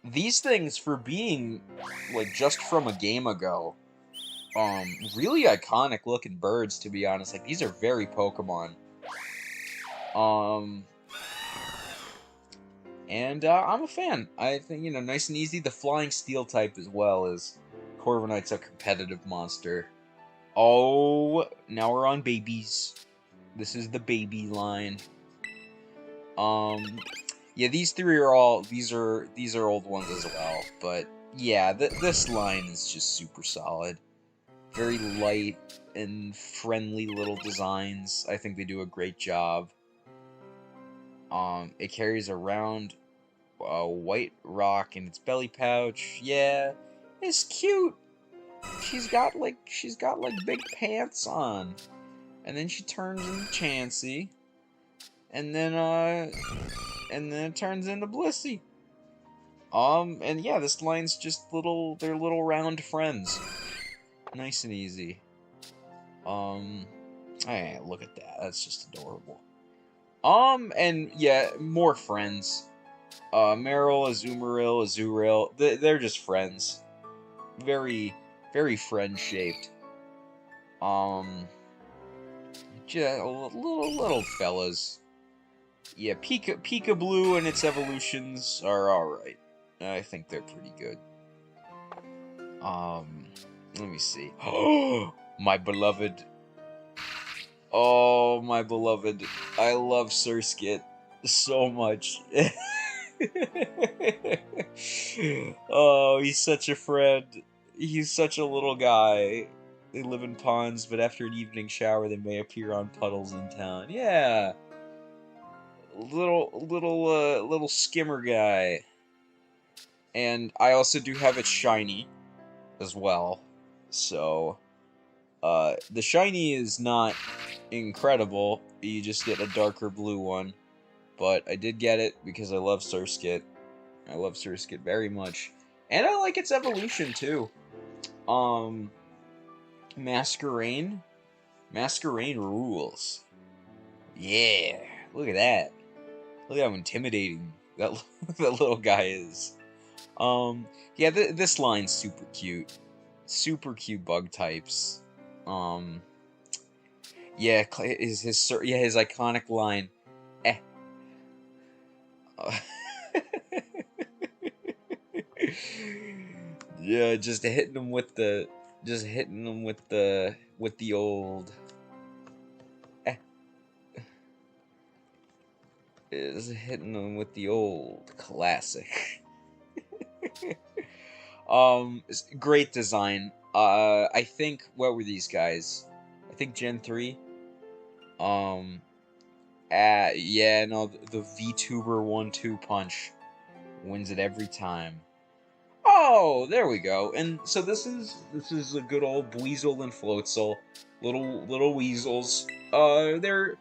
S1: these things, for being, like, just from a game ago, really iconic looking birds, to be honest. Like, these are very Pokemon. And I'm a fan. I think, you know, nice and easy. The Flying Steel type as well is Corviknight's a competitive monster. Oh, now we're on babies. This is the baby line. Yeah, these three are these are old ones as well, but yeah, this line is just super solid. Very light and friendly little designs. I think they do a great job. It carries around a white rock in its belly pouch. Yeah, it's cute. She's got like big pants on, and then she turns into Chansey, and then it turns into Blissey. And yeah, this line's just they're little round friends. Nice and easy. Hey, look at that. That's just adorable. And yeah, more friends. Meryl, Azumarill, they're just friends. Very, very friend-shaped. Just little fellas. Yeah, Pika Blue and its evolutions are alright. I think they're pretty good. Let me see. Oh, my beloved. Oh, my beloved. I love Surskit so much. Oh, he's such a friend. He's such a little guy. They live in ponds, but after an evening shower, they may appear on puddles in town. Yeah. Little skimmer guy. And I also do have it shiny as well. So, the shiny is not incredible. You just get a darker blue one. But I did get it because I love Surskit. I love Surskit very much. And I like its evolution, too. Masquerain? Masquerain rules. Yeah, look at that. Look at how intimidating that, that little guy is. Yeah, this line's super cute. Super cute bug types. Yeah, his iconic line. Eh. Yeah, just hitting him with the old. Eh. Is hitting him with the old classic. Great design. I think, what were these guys? I think Gen 3. Yeah, no, the VTuber 1-2 punch wins it every time. Oh, there we go. And so this is a good old Weasel and Floatzel, little weasels. They're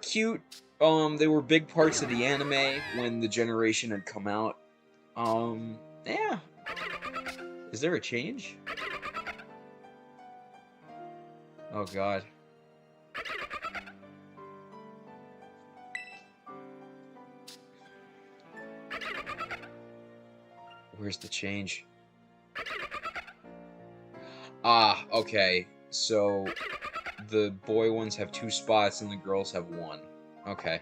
S1: cute. They were big parts of the anime when the generation had come out. Yeah. Is there a change? Oh God. Where's the change? Ah, okay. So the boy ones have 2 spots and the girls have 1. Okay.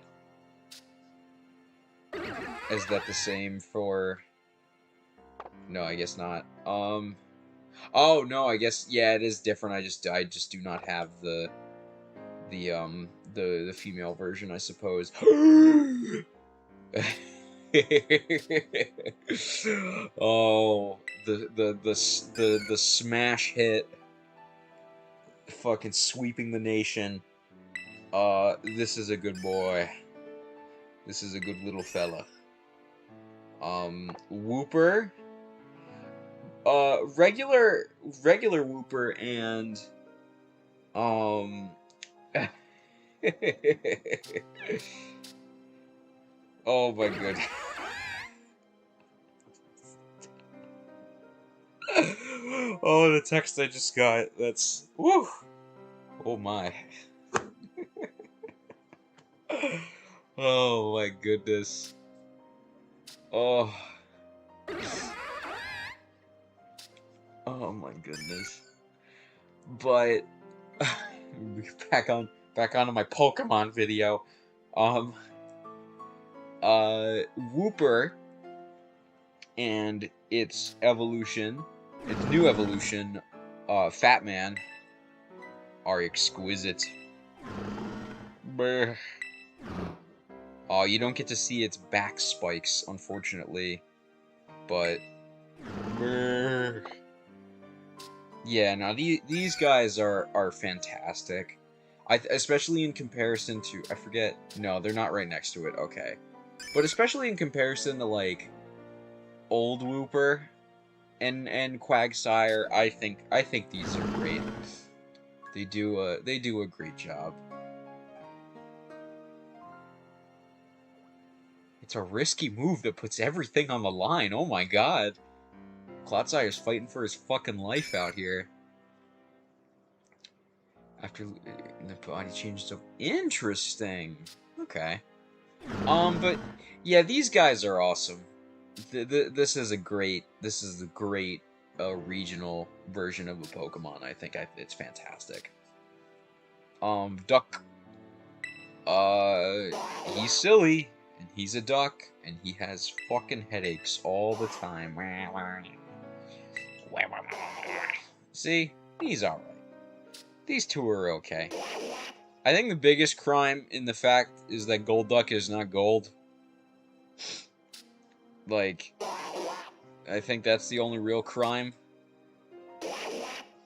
S1: Is that the same for... No, I guess not. Oh no, I guess yeah, it is different. I just do not have the female version, I suppose. Oh, the smash hit, fucking sweeping the nation. This is a good boy. This is a good little fella. Wooper. Regular Wooper and oh my god. Oh, the text I just got. That's woo. Oh my. Oh my goodness. Oh. Oh my goodness. But back onto my Pokemon video. Wooper and its new evolution, Fat Man, are exquisite. Brr. Oh, you don't get to see its back spikes, unfortunately, but brr. Yeah, no, these guys are fantastic. Especially in comparison to, I forget. No, they're not right next to it. Okay, but especially in comparison to like old Wooper and Quagsire, I think these are great. They do a great job. It's a risky move that puts everything on the line. Oh my god. Clotsire's fighting for his fucking life out here. After the body changes to... Interesting. Okay. But yeah, these guys are awesome. This is a great regional version of a Pokemon. I think it's fantastic. Duck. He's silly, and he's a duck, and he has fucking headaches all the time. See? He's alright. These two are okay. I think the biggest crime in the fact is that Golduck is not gold. Like, I think that's the only real crime.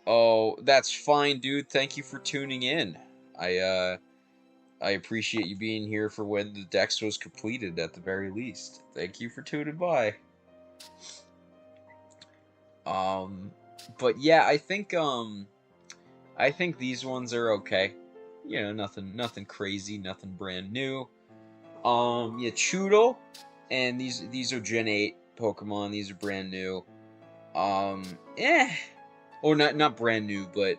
S1: Oh, that's fine, dude. Thank you for tuning in. I appreciate you being here for when the Dex was completed, at the very least. Thank you for tuning by. But yeah, I think these ones are okay. You know, nothing crazy, nothing brand new. Yeah, Chudo, and these are Gen 8 Pokemon. These are brand new. Eh. Oh, not brand new, but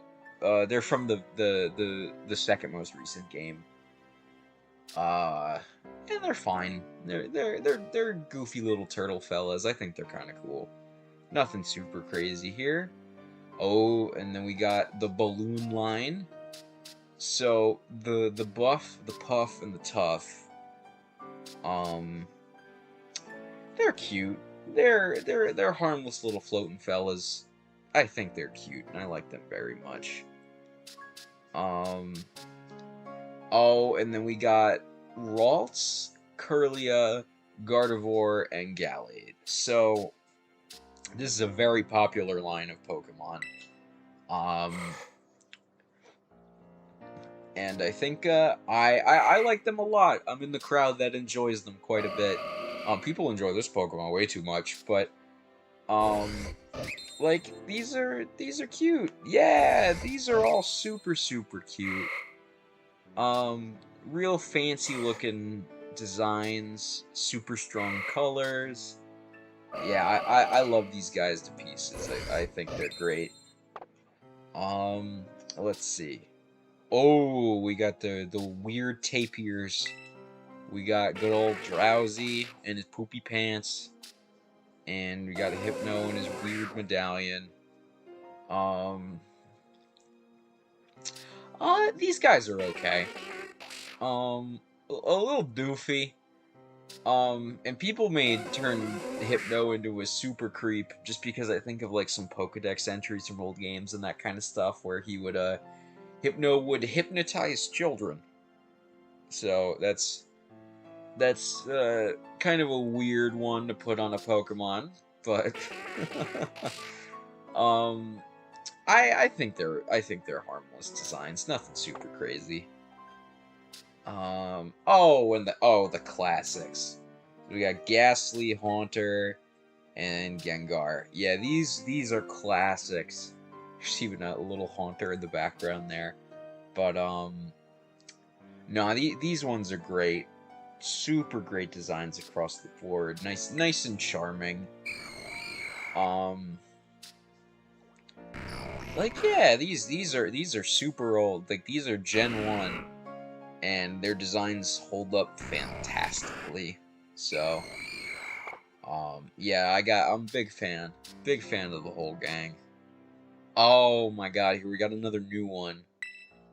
S1: they're from the second most recent game. Uh, yeah, they're fine. They're goofy little turtle fellas. I think they're kind of cool. Nothing super crazy here. Oh, and then we got the balloon line. So the buff, the puff, and the tough. Um, they're cute. They're harmless little floating fellas. I think they're cute, and I like them very much. Um, oh, and then we got Ralts, Curlia, Gardevoir, and Gallade. So this is a very popular line of Pokemon. Um, and I think I like them a lot. I'm in the crowd that enjoys them quite a bit. People enjoy this Pokemon way too much, but um, like these are cute. Yeah, these are all super cute. Um, real fancy looking designs, super strong colors. Yeah, I love these guys to pieces. I think they're great. Um, let's see. Oh, we got the weird tapirs. We got good old Drowsy and his poopy pants. And we got a Hypno and his weird medallion. Um, these guys are okay. A little doofy. And people may turn Hypno into a super creep just because I think of like some Pokedex entries from old games and that kind of stuff where he would Hypno would hypnotize children. So that's kind of a weird one to put on a Pokemon, but um I think they're harmless designs, nothing super crazy. Oh, and the classics. We got Ghastly, Haunter, and Gengar. Yeah, these are classics. There's even a little Haunter in the background there. But no, these ones are great. Super great designs across the board. Nice and charming. Like yeah, these are super old. Like these are Gen 1 and their designs hold up fantastically. So yeah, I'm a big fan. Big fan of the whole gang. Oh my god, here we got another new one.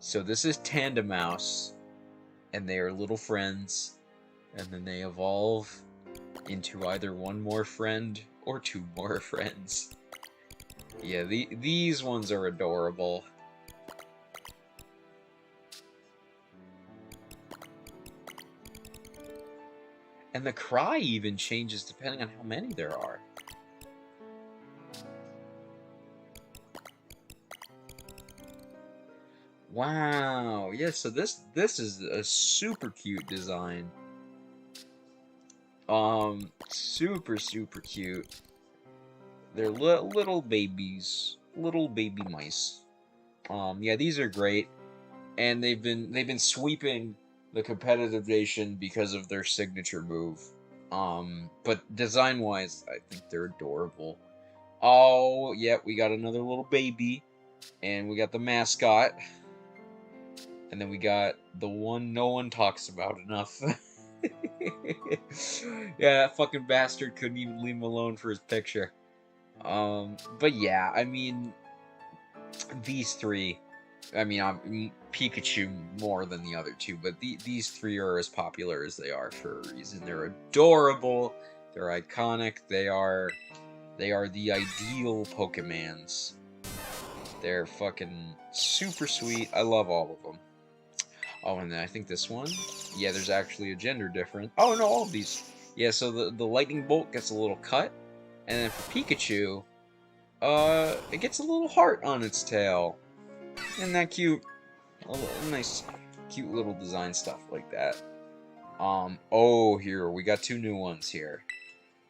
S1: So this is Tandemouse and they are little friends and then they evolve into either one more friend or two more friends. Yeah, these ones are adorable. And the cry even changes depending on how many there are. Wow, yeah, so this is a super cute design. Super cute. They're little babies, little baby mice. Yeah, these are great, and they've been sweeping the competitive nation because of their signature move. But design-wise, I think they're adorable. Oh, yeah, we got another little baby, and we got the mascot, and then we got the one no one talks about enough. Yeah, that fucking bastard couldn't even leave him alone for his picture. But yeah, I mean, these three, I mean, Pikachu more than the other two, but these three are as popular as they are for a reason. They're adorable, they're iconic, they are the ideal Pokemans. They're fucking super sweet. I love all of them. Oh, and then I think this one, yeah, there's actually a gender difference. Oh no, all of these. Yeah, so the lightning bolt gets a little cut, and then for Pikachu, it gets a little heart on its tail. Isn't that cute? A nice, cute little design stuff like that. Oh, here, we got two new ones here.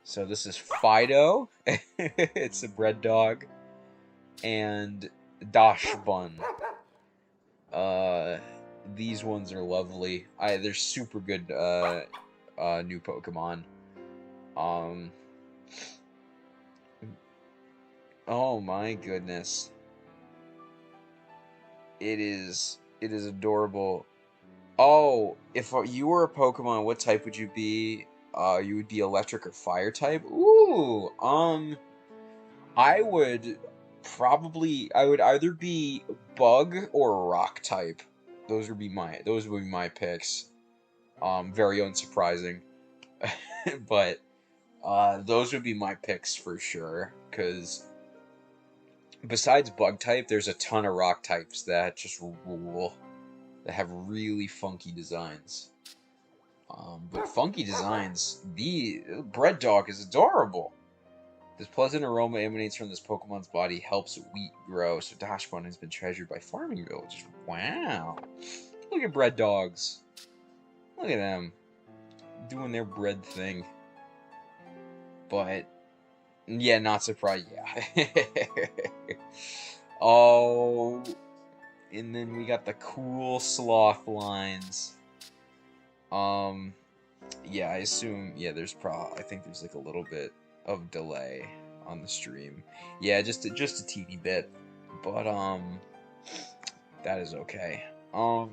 S1: So this is Fido. It's a bread dog. And Dash Bun. These ones are lovely. They're super good, new Pokemon. Um, oh my goodness. It is adorable. Oh, if you were a Pokemon, what type would you be? You would be electric or fire type? Ooh, I would either be bug or rock type. Those would be my picks. Very unsurprising. But those would be my picks for sure, cuz besides bug type, there's a ton of rock types that just rule, that have really funky designs. But funky designs, the bread dog is adorable. This pleasant aroma emanates from this Pokemon's body, helps wheat grow, so Dashbun has been treasured by farming villagers. Wow. Look at bread dogs. Look at them. Doing their bread thing. But, yeah, not surprised. Yeah. Oh, and then we got the cool sloth lines. Yeah, I assume, yeah, I think there's like a little bit of delay on the stream. Yeah, just a teeny bit. But, that is okay. Let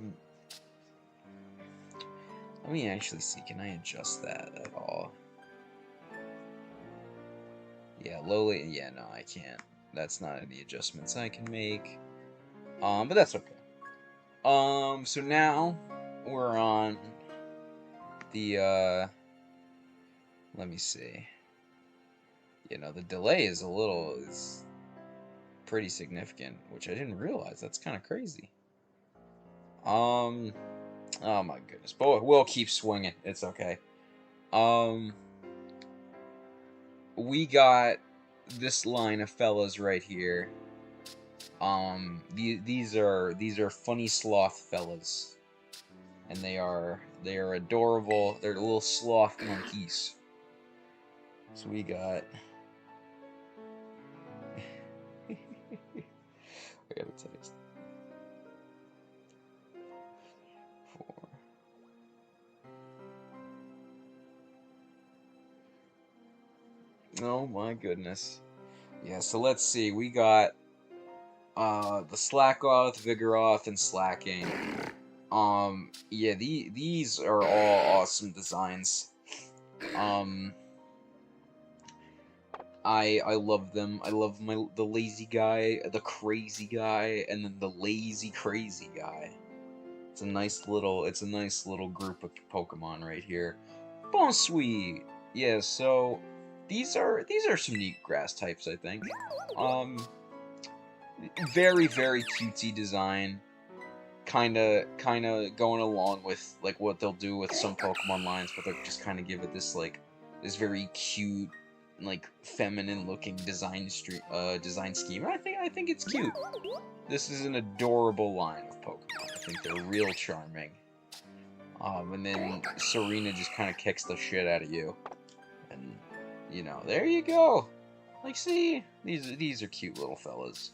S1: me actually see, can I adjust that at all? Yeah, yeah, no, I can't. That's not any adjustments I can make. But that's okay. So now we're on the, let me see. You know, the delay is pretty significant, which I didn't realize. That's kind of crazy. Oh my goodness. But we'll keep swinging. It's okay. We got this line of fellas right here. These are funny sloth fellas, and they are adorable. They're little sloth monkeys. So we got. I gotta text. 4. Oh my goodness. Yeah, so let's see. We got the Slackoth, Vigoroth, and Slacking. Yeah, these are all awesome designs. I love them. I love the lazy guy, the crazy guy, and then the lazy crazy guy. It's a nice little group of Pokemon right here. Bonsweet. Yeah, so these are some neat grass types, I think. Very cutesy design. Kinda going along with like what they'll do with some Pokemon lines, but they'll just kind of give it this this very cute, like feminine looking design scheme. I think it's cute. This is an adorable line of Pokemon. I think they're real charming. And then Serena just kind of kicks the shit out of you, and you know, there you go. Like, see, these are cute little fellas.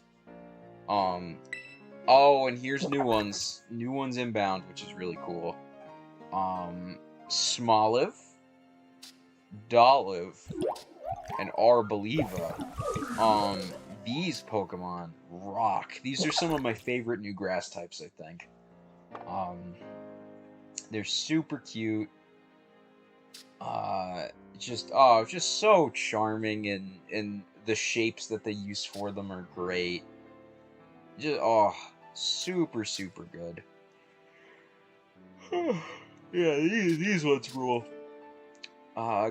S1: Oh, and here's new ones. New ones inbound, which is really cool. Smoliv, Doliv, and Arboliva. These Pokemon rock. These are some of my favorite new grass types, I think. They're super cute. Just so charming, and the shapes that they use for them are great. Just, super good. Yeah, these ones rule.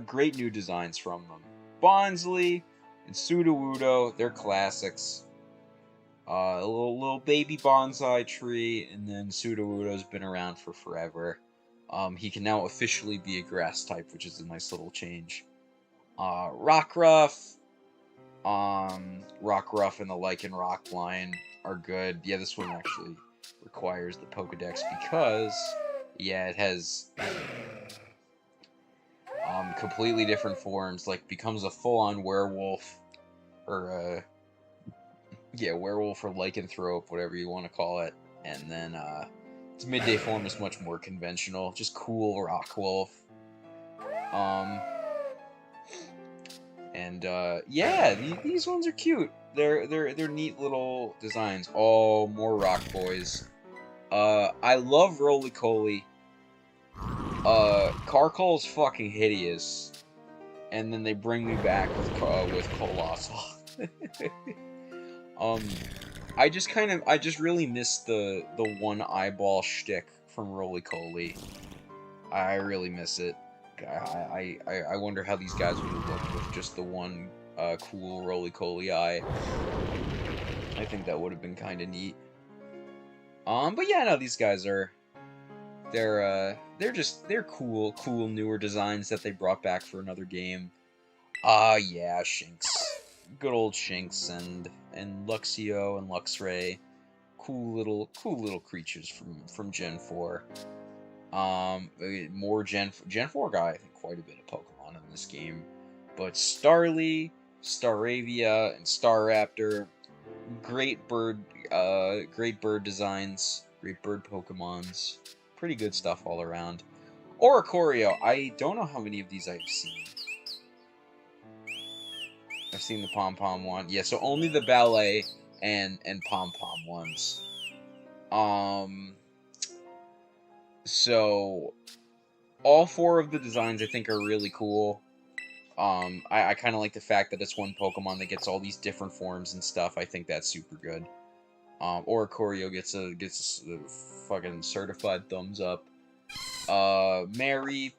S1: Great new designs from them. Bonsly and Sudowoodo, they're classics. A little baby bonsai tree, and then Sudowoodo's been around for forever. He can now officially be a grass type, which is a nice little change. Rockruff, Rockruff and the Lycanroc line are good. Yeah, this one actually requires the Pokedex because, yeah, it has completely different forms. Like, becomes a full-on werewolf, or werewolf or lycanthrope, whatever you want to call it. And then its midday form is much more conventional, just cool rock wolf. And yeah, these ones are cute. they're neat little designs. Oh, more Rock Boys. I love Roly Coly. Carcol's fucking hideous, and then they bring me back with Colossal. um, I just really miss the one eyeball shtick from Roly Coly. I really miss it. I wonder how these guys would have looked with just the one cool Roly Coly eye. I think that would have been kind of neat. But yeah, no, these guys are they're cool newer designs that they brought back for another game. Yeah, Shinx, good old Shinx and Luxio and Luxray, cool little creatures from Gen 4. More Gen 4 got, I think, quite a bit of Pokemon in this game, but Starly, Staravia, and Staraptor, great bird designs, great bird Pokemons, pretty good stuff all around. Oricorio, I don't know how many of these I've seen. I've seen the Pom-Pom one. Yeah, so only the Ballet and Pom-Pom ones. So all four of the designs I think are really cool. I kind of like the fact that it's one Pokemon that gets all these different forms and stuff. I think that's super good. Oricorio gets a fucking certified thumbs up. Mareep,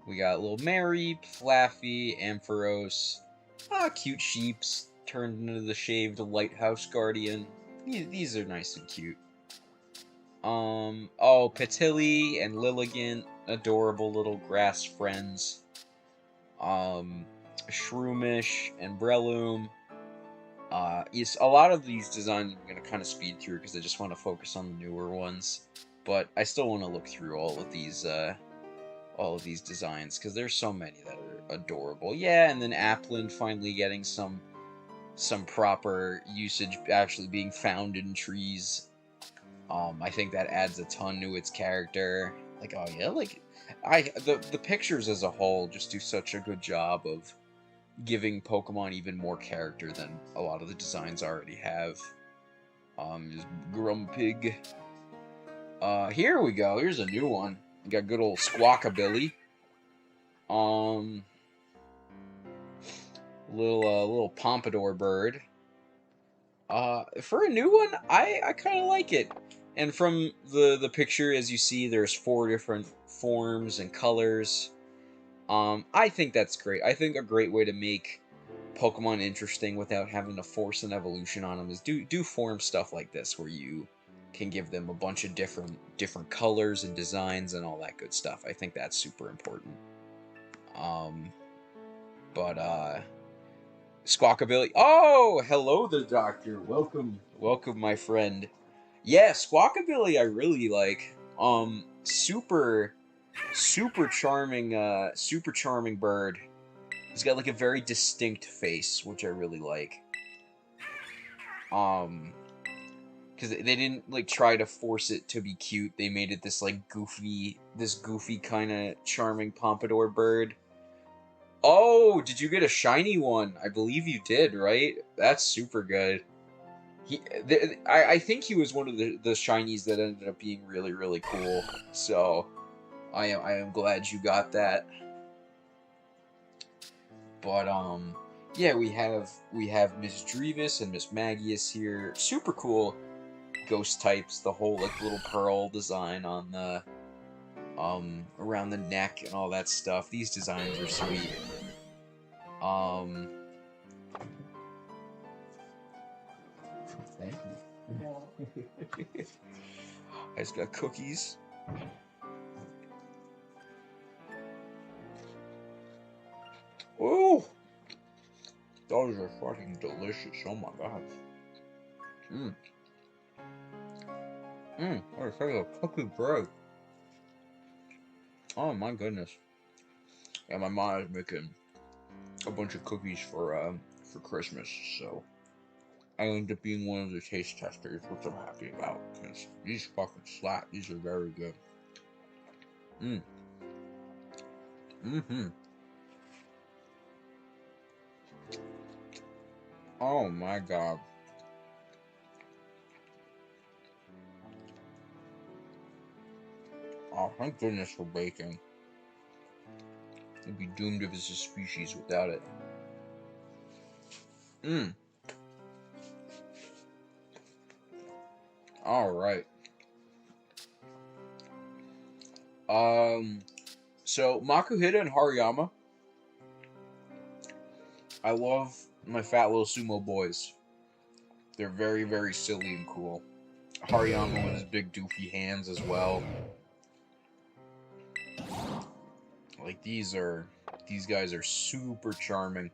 S1: we got little Mareep, Flaffy, Ampharos, cute sheeps turned into the shaved Lighthouse Guardian. These are nice and cute. Oh, Petilli and Lilligant, adorable little grass friends. Shroomish and Breloom. Yes, a lot of these designs I'm gonna kind of speed through because I just want to focus on the newer ones. But I still want to look through all of these designs because there's so many that are adorable. Yeah, and then Applin finally getting some proper usage, actually being found in trees. I think that adds a ton to its character. Like, oh yeah, like the pictures as a whole just do such a good job of giving Pokemon even more character than a lot of the designs already have. Just Grumpig. Here we go. Here's a new one. We got good old Squawkabilly. Little Pompadour bird. For a new one, I kind of like it. And from the picture, as you see, there's 4 different forms and colors. I think that's great. I think a great way to make Pokemon interesting without having to force an evolution on them is do form stuff like this, where you can give them a bunch of different colors and designs and all that good stuff. I think that's super important. Squawkabilly. Oh, hello there, Doctor. Welcome, my friend. Yeah, Squawkabilly I really like. Super charming bird. He's got like a very distinct face, which I really like. Because they didn't like try to force it to be cute. They made it this like goofy kind of charming pompadour bird. Oh, did you get a shiny one? I believe you did, right? That's super good. I think he was one of the shinies that ended up being really, really cool. So, I am glad you got that. But yeah, we have Miss Drevis and Miss Magius here. Super cool ghost types. The whole like little pearl design on the around the neck and all that stuff. These designs are sweet. Thank you. I just got cookies. Oh, those are fucking delicious. Oh my god. What a like a cookie bread. Oh my goodness. Yeah, my mom is making a bunch of cookies for Christmas, so I ended up being one of the taste testers, which I'm happy about, because these fucking slap. These are very good. Oh my god. Oh, thank goodness for bacon. It'd be doomed if it's a species without it. Mmm. Alright. So, Makuhita and Hariyama. I love my fat little sumo boys. They're very, very silly and cool. Hariyama with his big doofy hands as well. Like, these guys are super charming.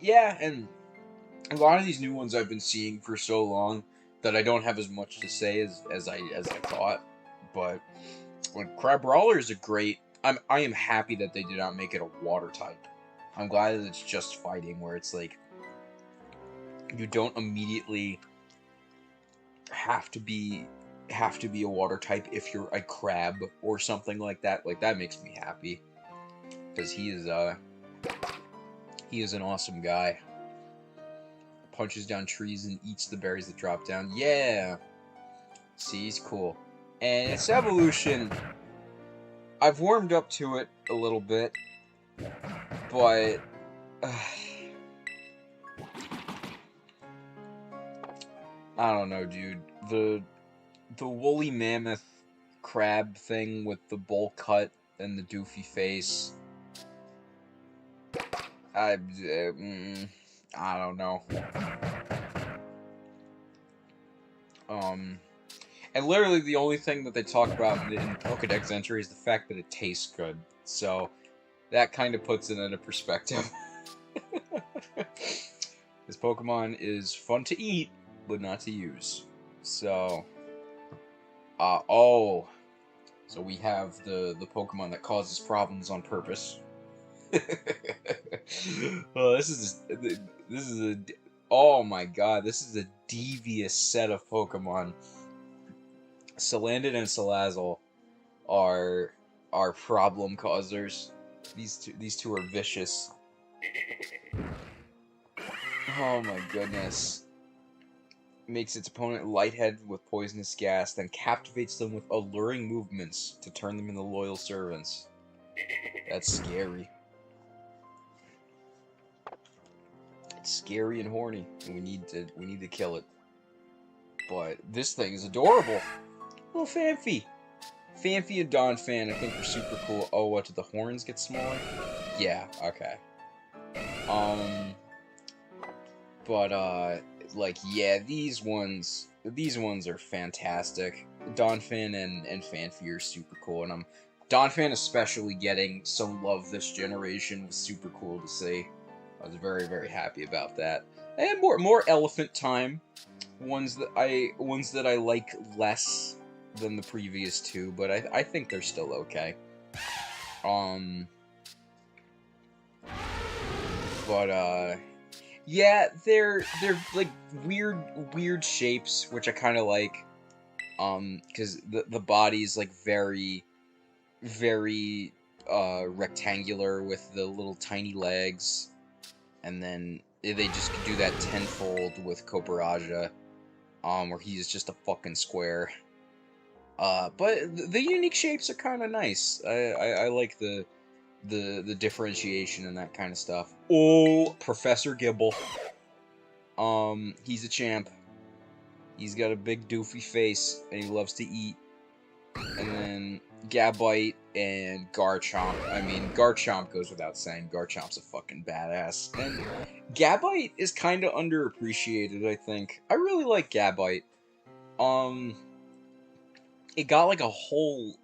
S1: Yeah, and a lot of these new ones I've been seeing for so long that I don't have as much to say as I thought. But when Crab Brawler is a great, I am happy that they did not make it a water type. I'm glad that it's just fighting, where it's like you don't immediately have to be a water type if you're a crab or something like that. Like, that makes me happy, because he is an awesome guy. Punches down trees and eats the berries that drop down. Yeah! See, he's cool. And its evolution, I've warmed up to it a little bit, but I don't know, dude. The woolly mammoth crab thing with the bowl cut and the doofy face. I don't know. And literally the only thing that they talk about in Pokédex entry is the fact that it tastes good. So that kind of puts it into perspective. This Pokemon is fun to eat, but not to use. So, so we have the Pokemon that causes problems on purpose. Oh, oh my god, this is a devious set of Pokemon. Salandit and Salazzle are problem causers. These two are vicious. Oh my goodness. Makes its opponent lightheaded with poisonous gas, then captivates them with alluring movements to turn them into loyal servants. That's scary. It's scary and horny, and we need to kill it. But this thing is adorable. Little Fanphy. Fanphy and Donphan, I think, are super cool. Oh, what, did the horns get smaller? Yeah, okay. Like, yeah, these ones are fantastic. Donphan and Fanphy are super cool, and Donphan especially getting some love this generation was super cool to see. I was very, very happy about that. And more Elephant Time. Ones that I like less than the previous two, but I think they're still okay. Yeah, they're like weird shapes, which I kind of like. Because the body is like very rectangular with the little tiny legs, and then they just do that tenfold with Copperajah, where he's just a fucking square. But the unique shapes are kind of nice. I like the differentiation and that kind of stuff. Oh, Professor Gibble. He's a champ. He's got a big doofy face, and he loves to eat. And then Gabite and Garchomp. I mean, Garchomp goes without saying. Garchomp's a fucking badass. And Gabite is kind of underappreciated, I think. I really like Gabite. It got like a whole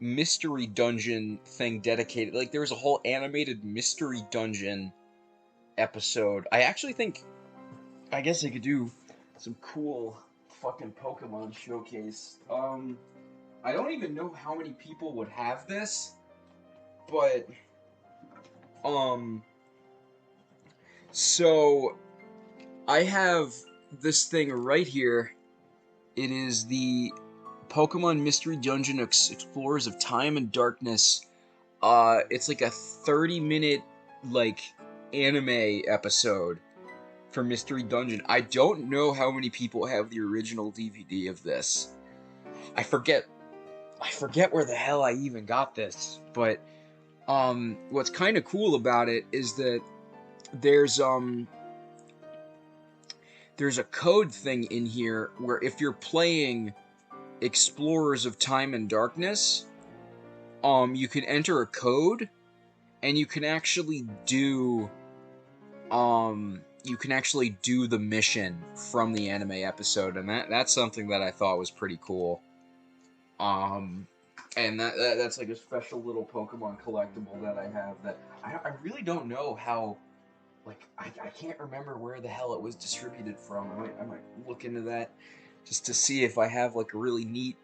S1: mystery dungeon thing dedicated. Like, there was a whole animated mystery dungeon episode. I actually think, I guess I could do some cool fucking Pokemon showcase. I don't even know how many people would have this, but, so, I have this thing right here. It is the Pokemon Mystery Dungeon Explorers of Time and Darkness It's like a 30-minute, like, anime episode for Mystery Dungeon. I don't know how many people have the original DVD of this. I forget where the hell I even got this, but what's kind of cool about it is that there's a code thing in here where if you're playing Explorers of Time and Darkness, you can enter a code and you can actually do the mission from the anime episode, and that's something that I thought was pretty cool. And that's like a special little Pokemon collectible that I have that I really don't know how, like, I can't remember where the hell it was distributed from. I might look into that just to see if I have like a really neat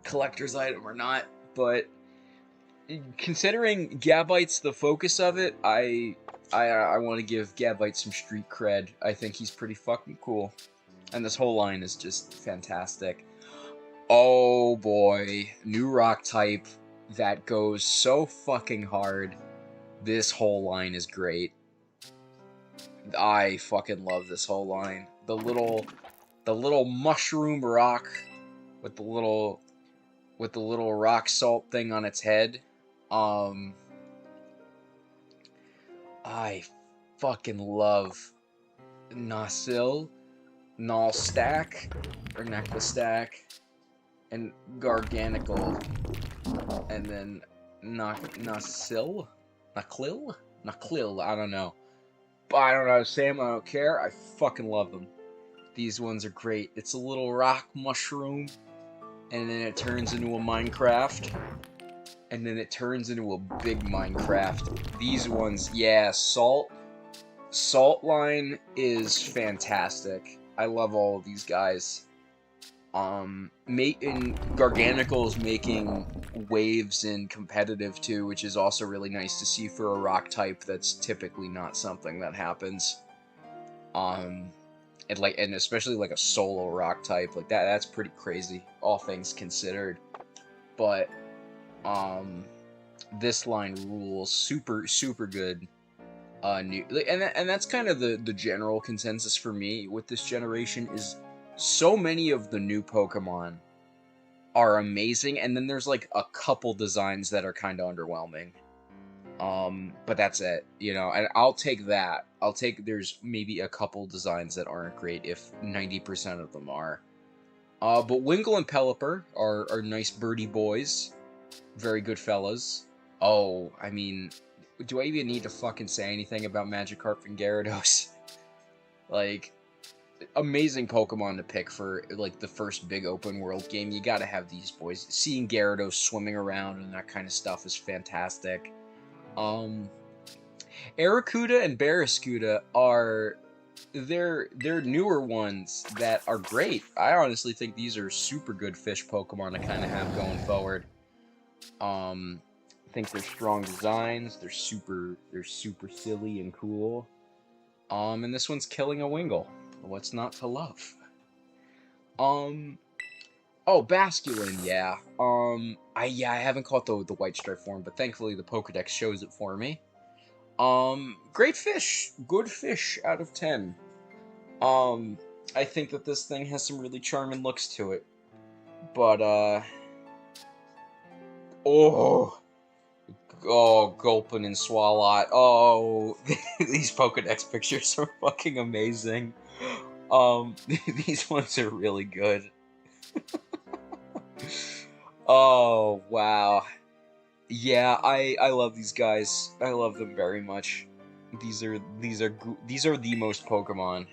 S1: collector's item or not, but considering Gabite's the focus of it, I want to give Gabite some street cred. I think he's pretty fucking cool. And this whole line is just fantastic. Oh boy, new rock type that goes so fucking hard. This whole line is great. I fucking love this whole line. The little mushroom rock with the little rock salt thing on its head. I fucking love Nasil, Nalstack, or Necklastack, and Garganical, and then Nasil, Naklil, I don't know. But I don't know how to say them, I don't care, I fucking love them. These ones are great. It's a little rock mushroom, and then it turns into a Minecraft, and then it turns into a big Minecraft. These ones, yeah, Salt line is fantastic. I love all of these guys. Garganical is making waves in competitive too, which is also really nice to see for a rock type that's typically not something that happens. And especially like a solo rock type like that's pretty crazy, all things considered. But this line rules. Super good. And that's kind of the general consensus for me with this generation is so many of the new Pokemon are amazing, and then there's like a couple designs that are kind of underwhelming. But that's it, you know, and I'll take that. There's maybe a couple designs that aren't great if 90% of them are. But Wingull and Pelipper are nice birdie boys. Very good fellas. Oh, I mean, do I even need to fucking say anything about Magikarp and Gyarados? Like, amazing Pokemon to pick for, like, the first big open world game. You gotta have these boys. Seeing Gyarados swimming around and that kind of stuff is fantastic. Arrokuda and Barraskewda are... They're newer ones that are great. I honestly think these are super good fish Pokemon to kind of have going forward. I think they're strong designs. They're super silly and cool. And this one's killing a Wingull. What's not to love? Oh, Basculin, yeah. I haven't caught the White Stripe form, but thankfully the Pokedex shows it for me. Great fish. Good fish out of 10. I think that this thing has some really charming looks to it. But, oh, Gulpin and Swalot. Oh, these Pokedex pictures are fucking amazing. These ones are really good. Oh, wow. Yeah, I love these guys. I love them very much. These are the most Pokemon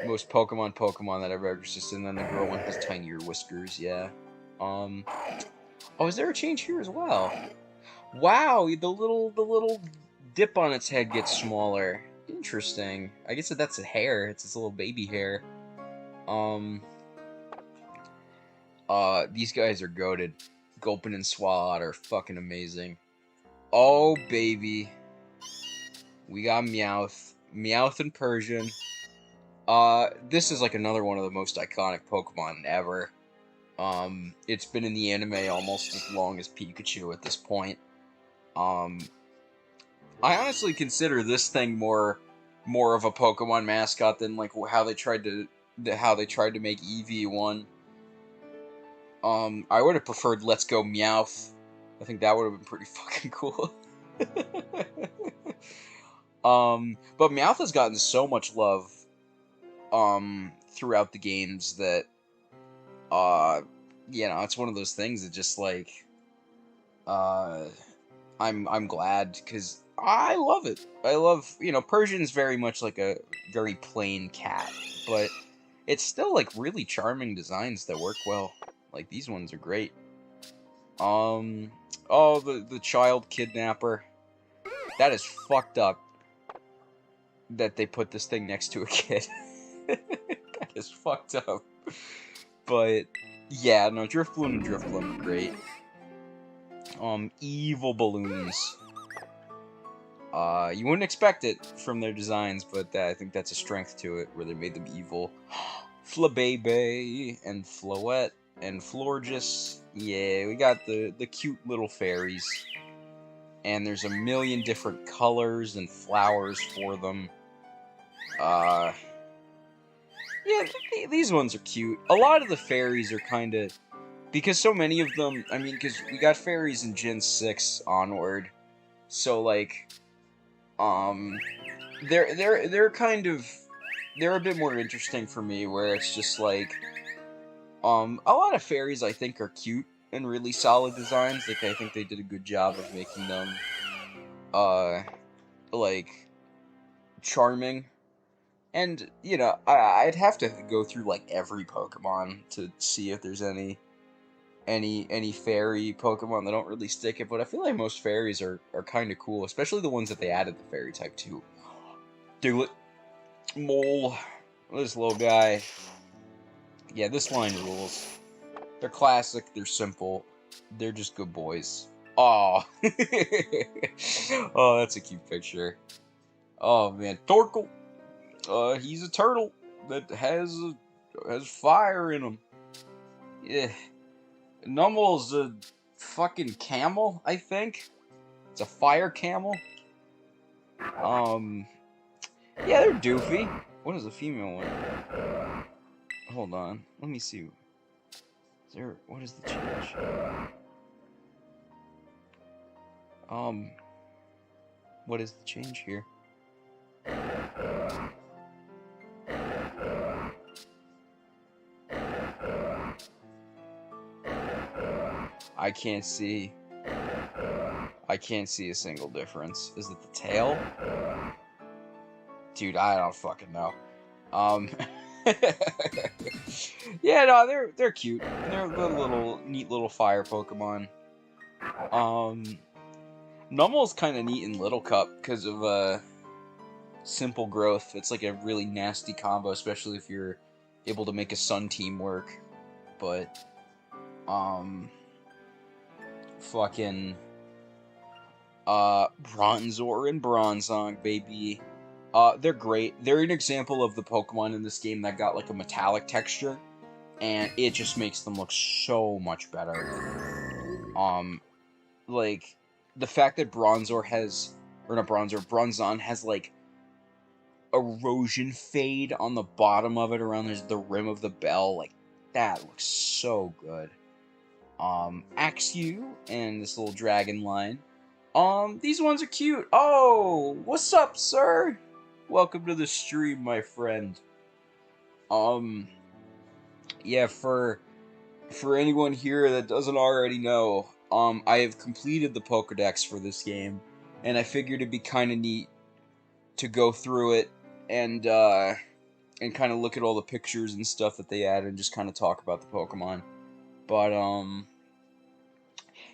S1: that I've ever existed. And then the girl one has tinier whiskers. Yeah. Oh, is there a change here as well? Wow, the little dip on its head gets smaller. Interesting. I guess that's a hair. It's its little baby hair. These guys are goated. Gulpin and Swalot are fucking amazing. Oh, baby. We got Meowth. Meowth in Persian. This is like another one of the most iconic Pokemon ever. It's been in the anime almost as long as Pikachu at this point. Um, I honestly consider this thing more of a Pokemon mascot than like how they tried to make Eevee one. I would have preferred Let's Go Meowth. I think that would have been pretty fucking cool. But Meowth has gotten so much love throughout the games that it's one of those things that just like uh I'm glad because I love it. I love, Persian's very much like a very plain cat, but it's still like really charming designs that work well. Like these ones are great. Oh, the child kidnapper. That is fucked up that they put this thing next to a kid. That is fucked up. But yeah, no, Drifloon and Drifloon are great. Evil balloons. You wouldn't expect it from their designs, but I think that's a strength to it, where they made them evil. Flabébé and Floette and Florges. Yeah, we got the cute little fairies. And there's a million different colors and flowers for them. Yeah, these ones are cute. A lot of the fairies are kind of... Because so many of them... I mean, because we got fairies in Gen 6 onward. So, like... They're kind of... They're a bit more interesting for me, where it's just like... a lot of fairies, I think, are cute and really solid designs. Like, I think they did a good job of making them... like... charming. And, I'd have to go through, like, every Pokemon to see if there's any fairy Pokemon that don't really stick it, but I feel like most fairies are kind of cool, especially the ones that they added the fairy type to. Diglett, Mole, this little guy. Yeah, this line rules. They're classic, they're simple, they're just good boys. Oh, oh, that's a cute picture. Oh man, Torkoal. He's a turtle that has fire in him. Yeah. Nummel's a fucking camel, I think. It's a fire camel. Yeah, they're doofy. What is the female one? Hold on, let me see. What is the change? What is the change here? I can't see a single difference. Is it the tail? Dude, I don't fucking know. Yeah, no, they're cute. They're the neat little fire Pokemon. Nummel's kind of neat in Little Cup because of simple growth. It's like a really nasty combo, especially if you're able to make a Sun team work. But fucking Bronzor and Bronzong, baby. They're great. They're an example of the Pokemon in this game that got like a metallic texture, and it just makes them look so much better. Like the fact that Bronzor has, or not Bronzor, Bronzong has like erosion fade on the bottom of it around the rim of the bell, like that looks so good. Axew and this little dragon line. These ones are cute. Oh, what's up, sir? Welcome to the stream, my friend. Yeah, for anyone here that doesn't already know, I have completed the Pokédex for this game, and I figured it'd be kind of neat to go through it and kind of look at all the pictures and stuff that they added and just kind of talk about the Pokemon. But,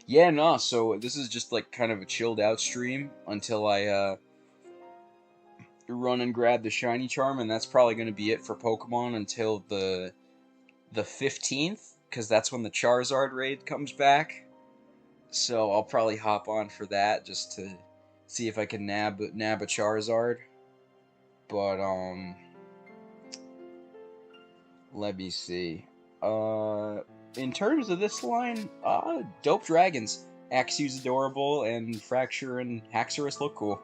S1: yeah, no, so this is just like kind of a chilled out stream until I, run and grab the shiny charm, and that's probably going to be it for Pokemon until the 15th, because that's when the Charizard raid comes back. So I'll probably hop on for that just to see if I can nab a Charizard. But let me see. In terms of this line, Dope Dragons. Axew's adorable, and Fracture and Haxorus look cool.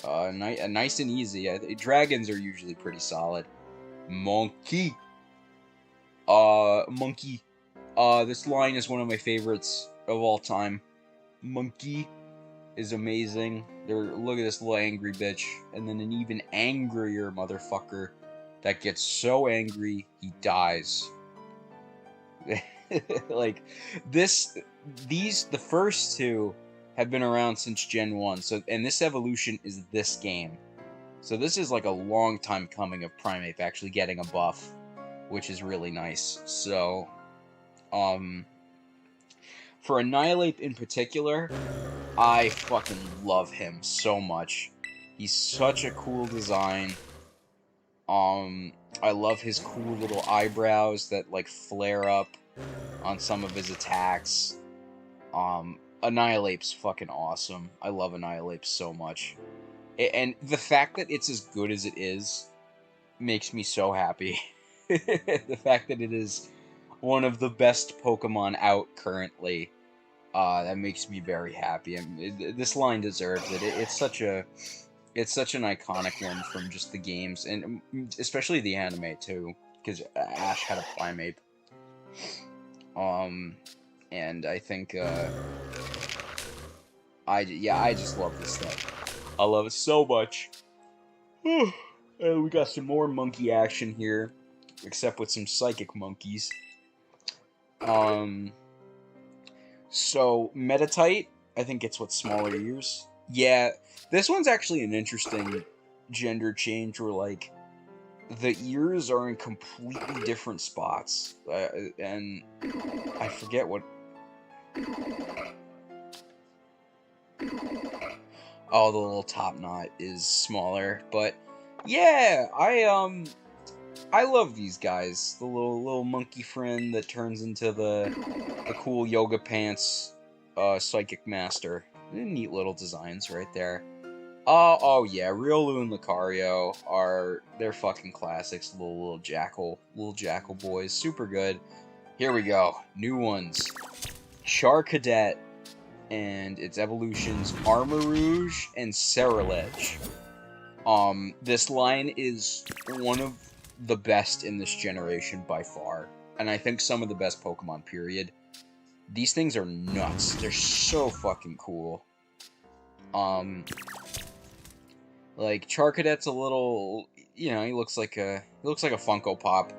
S1: Nice and easy. Dragons are usually pretty solid. Monkey. Monkey. This line is one of my favorites of all time. Monkey is amazing. Look at this little angry bitch. And then an even angrier motherfucker that gets so angry, he dies. Like, the first two have been around since Gen 1, and this evolution is this game. So this is like a long time coming of Primeape actually getting a buff, which is really nice. So, for Annihilate in particular, I fucking love him so much. He's such a cool design. I love his cool little eyebrows that, like, flare up on some of his attacks. Annihilape's fucking awesome. I love Annihilape so much. And the fact that it's as good as it is makes me so happy. The fact that it is one of the best Pokemon out currently, that makes me very happy. This line deserves it. It's such an iconic one from just the games, and especially the anime too, because Ash had a Primeape. And I think, I just love this thing. I love it so much. And we got some more monkey action here, except with some psychic monkeys. So, Metatite, I think it's what, smaller ears? Yeah, this one's actually an interesting gender change where, like, the ears are in completely different spots. And I forget what... Oh, the little top knot is smaller, but yeah, I love these guys. The little monkey friend that turns into the cool yoga pants psychic master. Neat little designs right there. Oh yeah, Riolu and Lucario they're fucking classics. Little jackal boys, super good. Here we go, new ones. Charcadet and its evolutions, Armarouge and Cerulege. This line is one of the best in this generation by far, and I think some of the best Pokemon, period. These things are nuts. They're so fucking cool. Like, Charcadet's a little, he looks like a Funko Pop,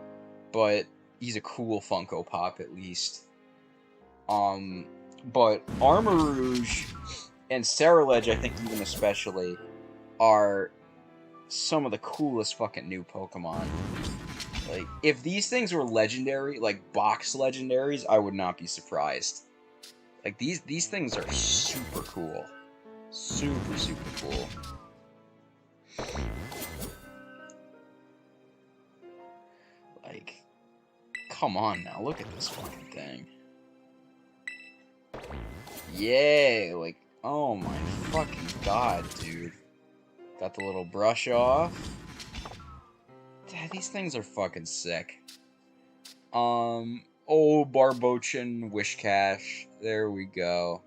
S1: but he's a cool Funko Pop at least. But Armarouge and Cerulege, I think even especially, are some of the coolest fucking new Pokemon. Like, if these things were legendary, like box legendaries, I would not be surprised. Like, these things are super cool. Super, super cool. Like, come on now, look at this fucking thing. Yeah, like, oh my fucking god, dude. Got the little brush off. These things are fucking sick. Oh, Barbochan, Wishcash. There we go.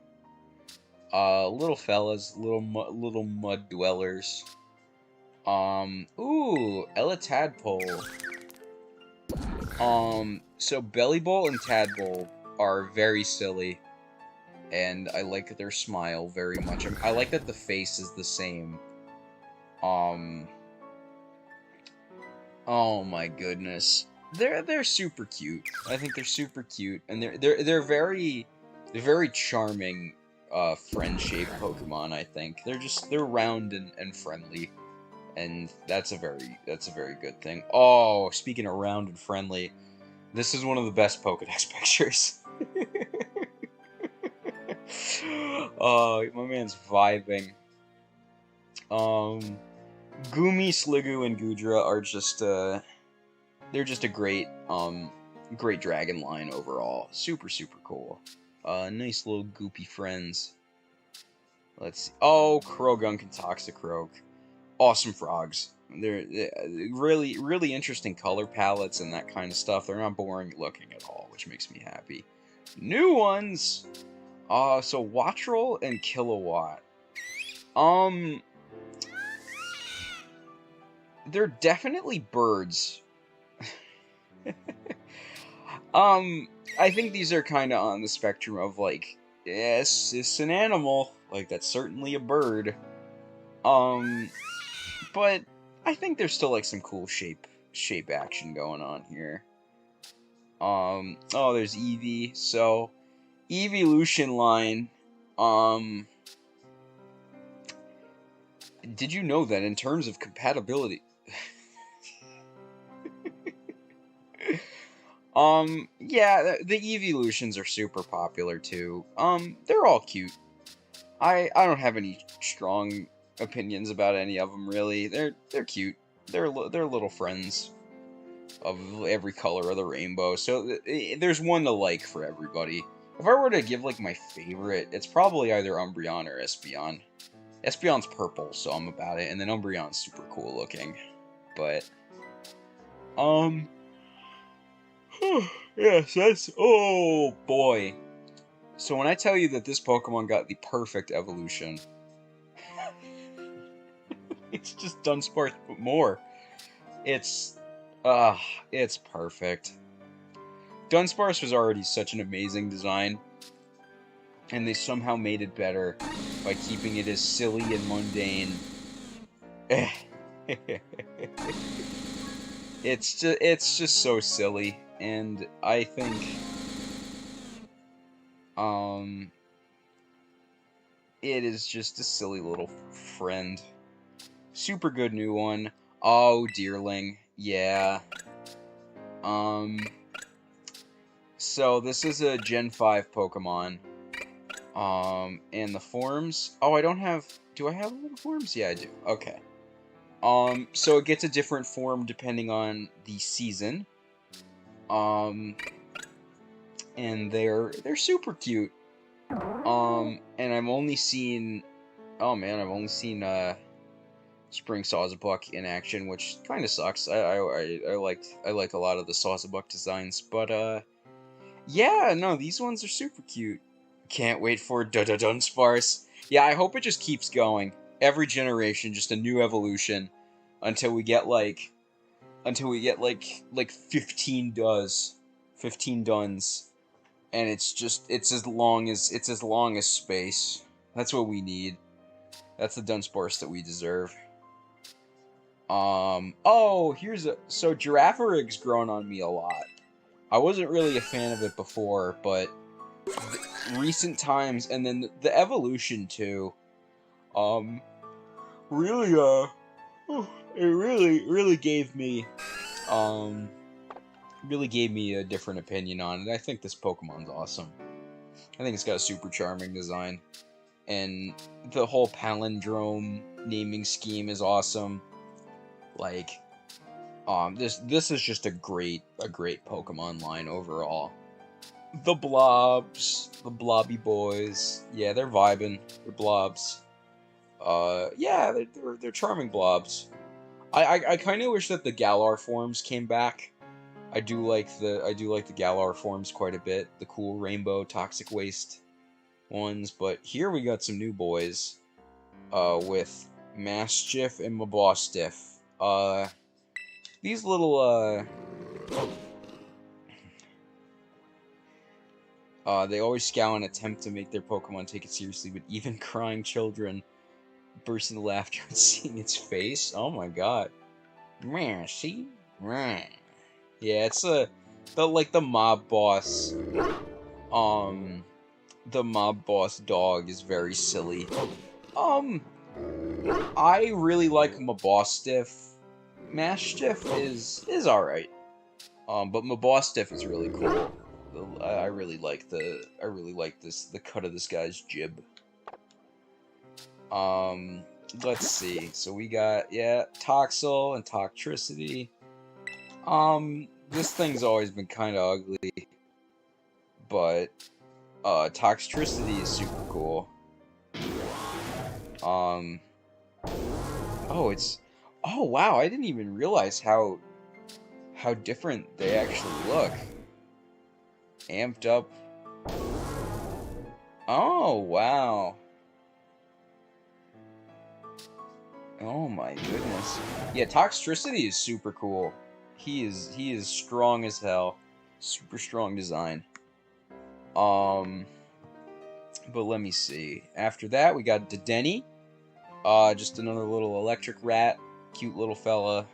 S1: Little fellas, little mud dwellers. Ooh, Ella Tadpole. So Bellibolt and Tadpole are very silly. And I like their smile very much. I like that the face is the same. Oh my goodness. They're super cute. I think they're super cute. And they're very charming friend-shaped Pokemon, I think. They're round and friendly. And that's a very good thing. Oh, speaking of round and friendly, this is one of the best Pokedex pictures. Oh, my man's vibing. Gumi, Sliggoo, and Goodra are just they're just a great dragon line overall. Super, super cool. Nice little goopy friends. Let's see. Oh, Croagunk and Toxicroak. Awesome frogs. They're really, really interesting color palettes and that kind of stuff. They're not boring looking at all, which makes me happy. New ones! So Wattrel and Kilowatt. Um, they're definitely birds. I think these are kind of on the spectrum of like, yes, it's an animal, like that's certainly a bird. But I think there's still like some cool shape action going on here. Oh, there's Eevee. So, Evolution line. Did you know that in terms of compatibility? Yeah, the Evolutions are super popular too. They're all cute. I don't have any strong opinions about any of them really. They're cute. They're little friends of every color of the rainbow. So there's one to like for everybody. If I were to give like my favorite, it's probably either Umbreon or Espeon. Espeon's purple, so I'm about it, and then Umbreon's super cool looking. But yes, that's oh boy. So when I tell you that this Pokemon got the perfect evolution, it's just Dunsparce but more. It's perfect. Dunsparce was already such an amazing design, and they somehow made it better by keeping it as silly and mundane. It's just so silly, and I think it is just a silly little friend. Super good new one. Oh, Deerling. Yeah. So this is a Gen 5 Pokemon. And the forms. Oh, I don't have. Do I have little forms? Yeah, I do. Okay. So it gets a different form depending on the season. And they're super cute. And I've only seen. Oh man, I've only seen Spring Sawsbuck in action, which kind of sucks. I like a lot of the Sawsbuck designs, but yeah, no, these ones are super cute. Can't wait for Dunsparce. Yeah, I hope it just keeps going. Every generation, just a new evolution, until we get like 15 Duns, and it's as long as space. That's what we need. That's the Dunsparce that we deserve. Oh, so Girafarig's grown on me a lot. I wasn't really a fan of it before, but recent times, and then the evolution too, really, it really gave me, a different opinion on it. I think this Pokemon's awesome. I think it's got a super charming design, and the whole palindrome naming scheme is awesome. Like, this is just a great Pokemon line overall. The blobs, the blobby boys, yeah, they're vibing. They're blobs. Yeah, they're charming blobs. I kind of wish that the Galar forms came back. I do like the Galar forms quite a bit. The cool rainbow toxic waste ones, but here we got some new boys. With Mastiff and Mabostiff. These little they always scowl and attempt to make their Pokemon take it seriously, but even crying children burst into laughter at seeing its face. Oh my god. Man, see? Man. Yeah, it's the mob boss. The mob boss dog is very silly. I really like Mabostiff. Mastiff is alright. But Mabostiff is really cool. I really like the cut of this guy's jib. Let's see. So we got, yeah, Toxel and Toxtricity. This thing's always been kind of ugly, but Toxtricity is super cool. Oh, wow, I didn't even realize how different they actually look. Amped up. Oh, wow. Oh my goodness. Yeah, Toxtricity is super cool. He is strong as hell. Super strong design. Um, but let me see. After that, we got Dedenne. Just another little electric rat. Cute little fella.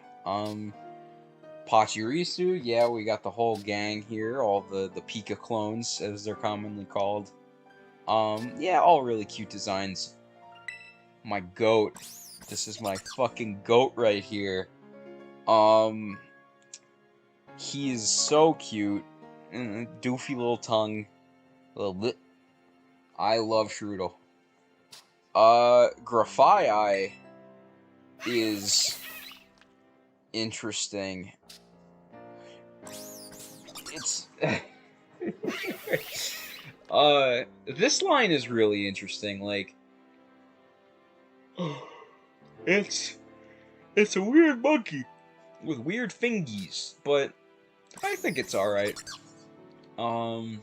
S1: Pachirisu, yeah, we got the whole gang here, all the Pika clones, as they're commonly called. Yeah, all really cute designs. My goat. This is my fucking goat right here. Um, he is so cute. Doofy little tongue. Little bit. I love Strudel. Grafii is interesting. It's this line is really interesting. Like, it's it's a weird monkey with weird fingies, but I think it's all right. Um.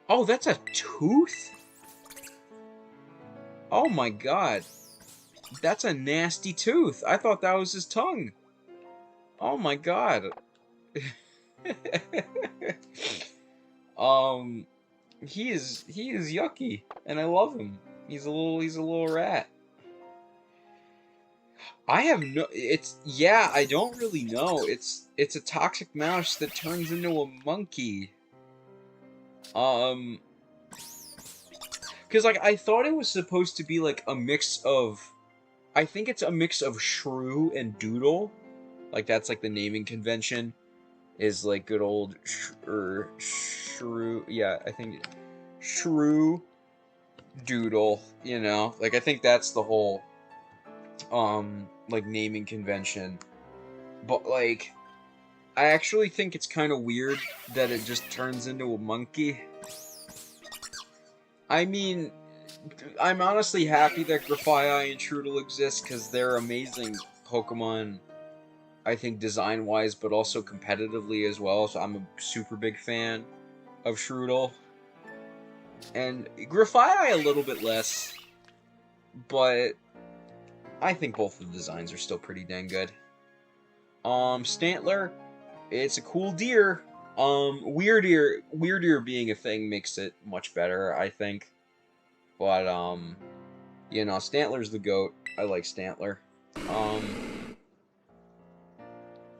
S1: Oh, that's a tooth? Oh my god. That's a nasty tooth. I thought that was his tongue. Oh my god. um he is yucky and I love him. He's a little rat. I have no it's yeah, I don't really know. It's a toxic mouse that turns into a monkey. Um cuz like I thought it was supposed to be like a mix of I think it's a mix of shrew and doodle. Like that's like the naming convention is like good old shrew. Yeah, I think shrew doodle. You know, like I think that's the whole like naming convention. But like I actually think it's kind of weird that it just turns into a monkey. I mean, I'm honestly happy that Grafii and Trudel exist because they're amazing Pokemon. I think design-wise, but also competitively as well. So I'm a super big fan of Strudel. And Grafii a little bit less, but I think both of the designs are still pretty dang good. Stantler, it's a cool deer. Weird ear being a thing makes it much better, I think. But you know, Stantler's the goat. I like Stantler.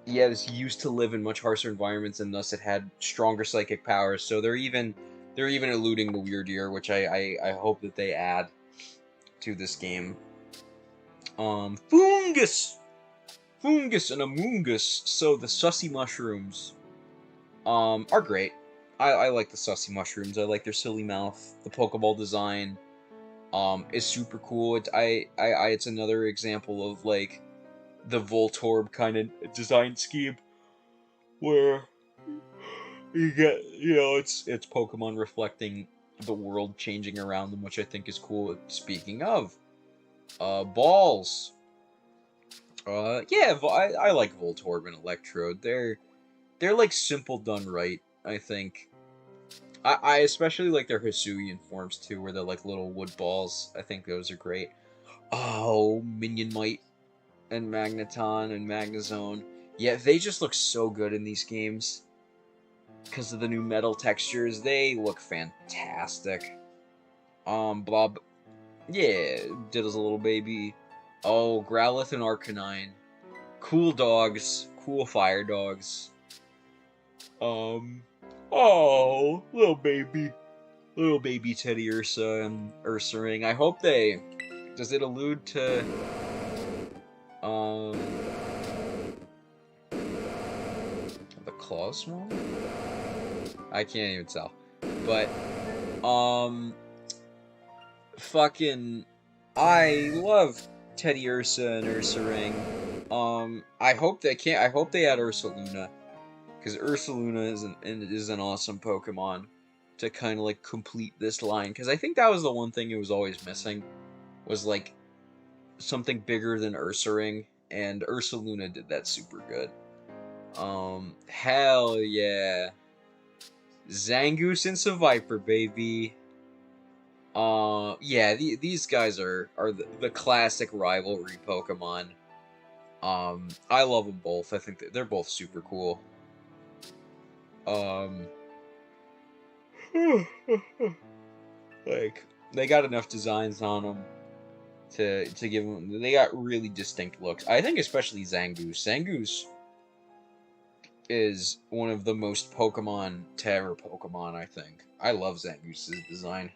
S1: Yeah, this used to live in much harsher environments, and thus it had stronger psychic powers. So they're even eluding the weird ear, which I hope that they add to this game. Fungus, fungus, and amoongus. So the sussy mushrooms, are great. I like the sussy mushrooms. I like their silly mouth. The Pokeball design, is super cool. It's another example of like the Voltorb kind of design scheme where you get, it's Pokemon reflecting the world changing around them, which I think is cool. Speaking of, balls. Yeah, I like Voltorb and Electrode. They're like simple done right, I think. I especially like their Hisuian forms too, where they're like little wood balls. I think those are great. Oh, Minion Might and Magneton and Magnezone. Yeah, they just look so good in these games. Because of the new metal textures, they look fantastic. Blob. Yeah, Diddle's a little baby. Oh, Growlithe and Arcanine. Cool dogs. Cool fire dogs. Oh, little baby. Little baby Teddy Ursa and Ursaring. I hope they... Does it allude to... Um... The Claws one? I can't even tell. But, fucking... I love Teddy Ursa and Ursaring. I hope they can't... I hope they add Ursaluna. Because Ursaluna is an awesome Pokemon to kind of like complete this line. Because I think that was the one thing it was always missing. Was like something bigger than Ursaring. And Ursaluna did that super good. Hell yeah. Zangoose and Seviper, baby. Yeah, these guys are the classic rivalry Pokemon. I love them both. I think they're both super cool. Um, like they got enough designs on them to give them. They got really distinct looks. I think especially Zangoose. Zangoose is one of the most Pokemon terror Pokemon. I think I love Zangoose's design.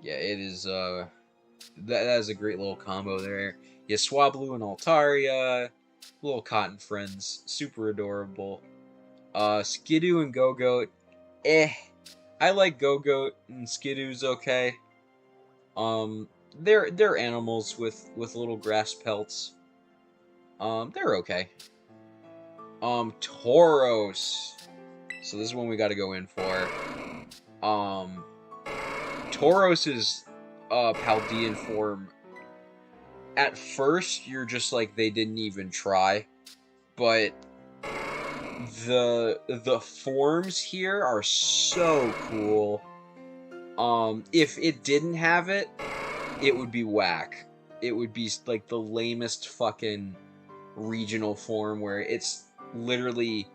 S1: Yeah, it is. That is a great little combo there. Yeah, Swablu and Altaria, little cotton friends, super adorable. Skidoo and Go-Goat, eh. I like Go-Goat and Skidoo's okay. They're animals with little grass pelts. They're okay. Tauros. So this is one we got to go in for. Tauros's Paldean form. At first, you're just like they didn't even try, but the forms here are so cool. If it didn't have it, it would be whack. It would be like the lamest fucking regional form where it's literally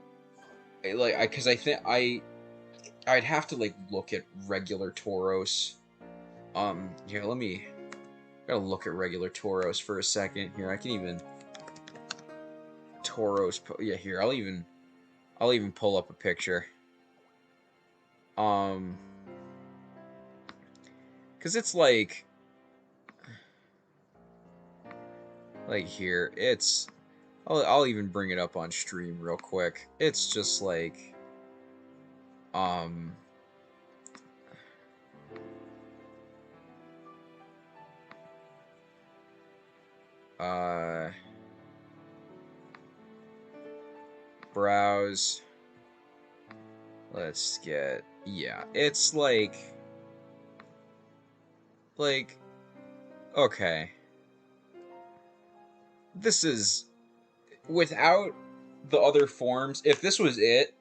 S1: like because I think I'd have to like look at regular Tauros. Here, gotta look at regular Tauros for a second. Here, I can even Tauros. Yeah, here, I'll even pull up a picture. Cause it's like here, it's. I'll even bring it up on stream real quick. It's just like, browse. Let's get, yeah, it's like, okay. This is, without the other forms, if this was it,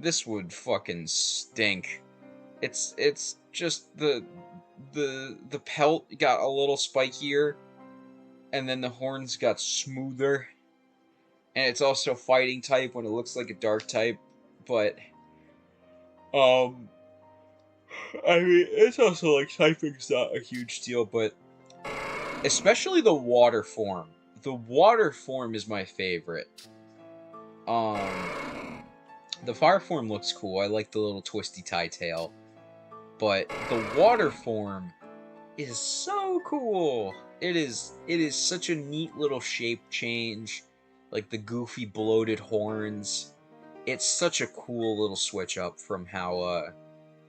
S1: this would fucking stink. It's just the pelt got a little spikier, and then the horns got smoother. And it's also fighting type when it looks like a dark type, but I mean, it's also like typing's not a huge deal, but especially the water form. The water form is my favorite. The fire form looks cool. I like the little twisty tie tail. But the water form is so cool. It is such a neat little shape change. Like the goofy bloated horns. It's such a cool little switch up from how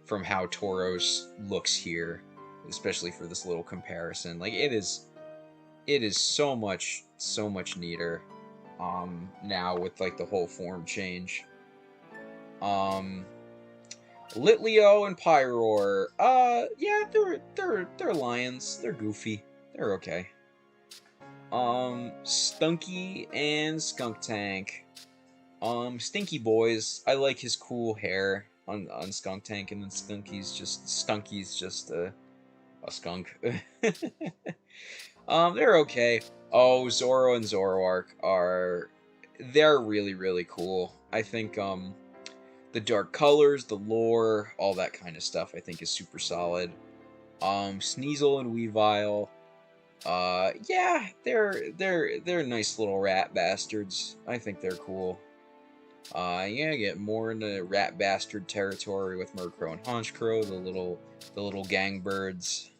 S1: Tauros looks here, especially for this little comparison. Like it is so much neater now with like the whole form change. Litleo and Pyroar. Yeah, they're lions. They're goofy. They're okay. Stunky and Skunktank. Stinky Boys. I like his cool hair on Skunktank, and then Stunky's just a skunk. They're okay. Oh, Zoro and Zoroark they're really, really cool. I think, the dark colors, the lore, all that kind of stuff I think is super solid. Sneasel and Weavile. Yeah, they're nice little rat bastards. I think they're cool. Yeah, get more into rat bastard territory with Murkrow and Honchkrow, the little gang birds.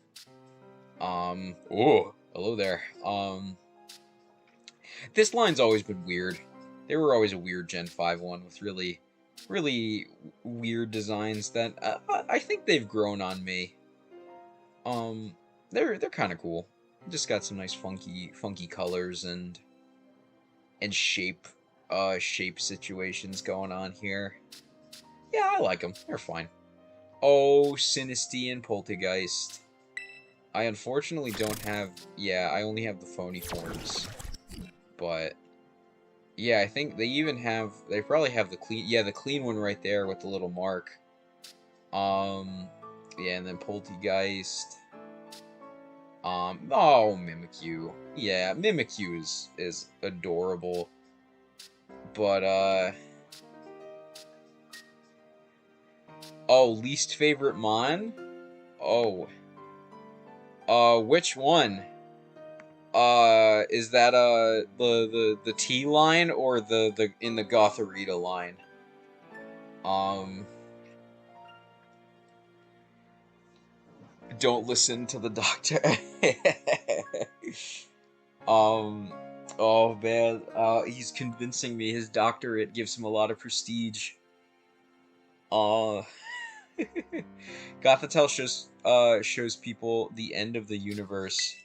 S1: Oh, hello there. This line's always been weird. They were always a weird Gen 5 one with really weird designs that I think they've grown on me. They're kind of cool. Just got some nice funky colors and shape situations going on here. Yeah, I like them. They're fine. Oh, Sinistea and Poltergeist. I unfortunately don't have... Yeah, I only have the phony forms. But Yeah, I think they even have, they probably have the clean, yeah, the clean one right there with the little mark. Yeah, and then Poltegeist. Oh, Mimikyu. Yeah, Mimikyu is adorable. But, oh, least favorite Mon? Oh. Which one? Is that, the T line or the in the Gotharita line? Um, don't listen to the doctor. Um, oh man, he's convincing me his doctorate gives him a lot of prestige. Uh, Gothitelle shows people the end of the universe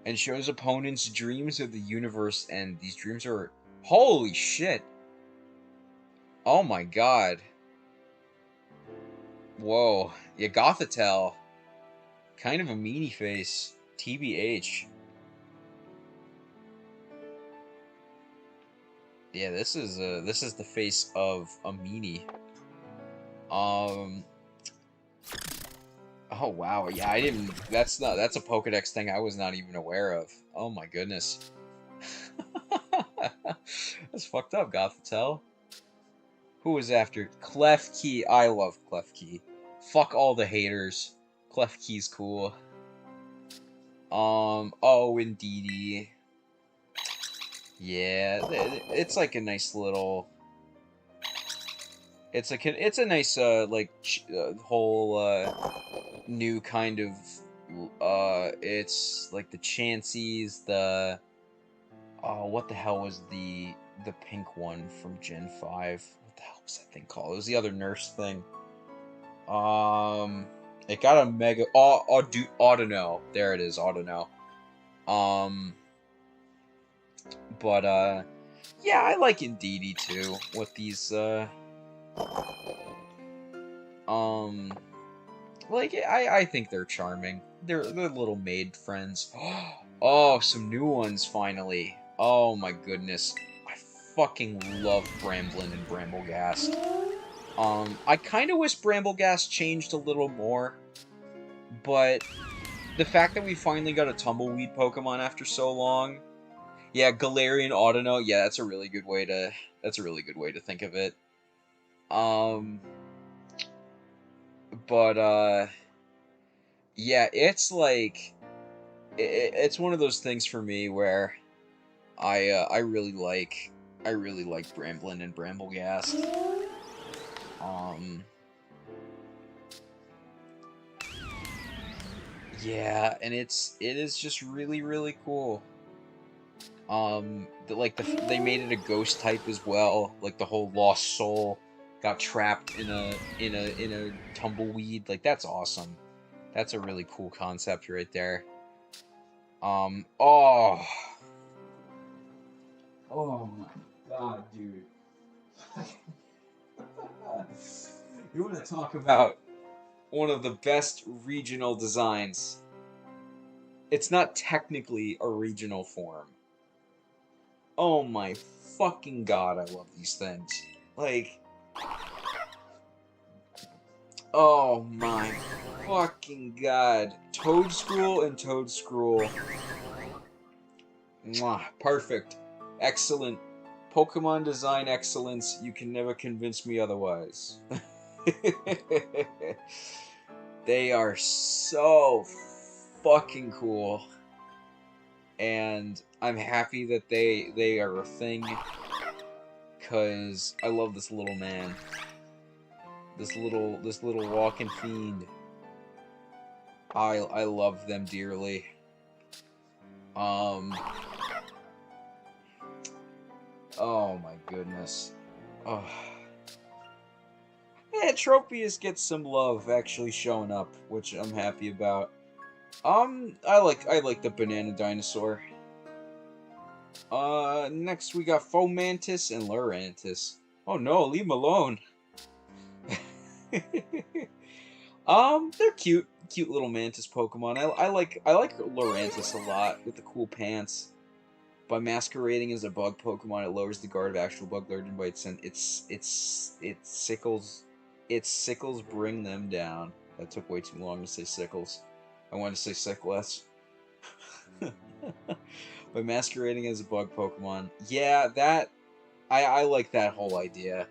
S1: and shows opponents dreams of the universe end. These dreams are holy shit. Oh my god. Whoa. Yeah, Gothitelle. Kind of a meanie face. TBH. Yeah, this is the face of a meanie. Um. Oh wow, yeah, I didn't. That's a Pokedex thing I was not even aware of. Oh my goodness. That's fucked up, Gothitelle. Who was after Klefki? I love Klefki. Fuck all the haters. Klefki's cool. Oh, indeedy. Yeah, it's like a nice little. It's a nice like whole new kind of it's like the Chanseys, the oh, what the hell was the pink one from Gen 5? What the hell was that thing called? It was the other nurse thing. It got a mega Autono. There it is, Autono. Um but yeah, I like Indeedee too. What these um like I think they're charming. They're little maid friends. Oh, some new ones finally. Oh my goodness. I fucking love Bramblin and Bramblegast. I kind of wish Bramblegast changed a little more, but the fact that we finally got a Tumbleweed Pokemon after so long. Yeah, Galarian Autono. Yeah, that's a really good way to think of it. Um but yeah, it's like it's one of those things for me where I really like Bramblin and Bramblegast. Um yeah, and it is just really cool. They made it a ghost type as well. Like the whole lost soul got trapped in a tumbleweed. Like that's awesome. That's a really cool concept right there. Oh. Oh my god, dude. You want to talk about one of the best regional designs? It's not technically a regional form. Oh my fucking god, I love these things. Like, oh my fucking god. Toadstool and Toadstool. Mwah, perfect. Excellent. Pokemon design excellence. You can never convince me otherwise. They are so fucking cool. And I'm happy that they are a thing. Cause I love this little man. This little walking fiend. I love them dearly. Oh my goodness. Oh. Yeah, Tropius gets some love actually showing up, which I'm happy about. I like the banana dinosaur. Next we got Fomantis and Lurantis. Oh no, leave him alone. They're cute little mantis Pokemon. I like Lurantis a lot with the cool pants. By masquerading as a bug Pokemon, it lowers the guard of actual bug learned by its sickles bring them down. That took way too long to say sickles. I wanted to say sickless. By masquerading as a bug Pokemon. Yeah, I like that whole idea.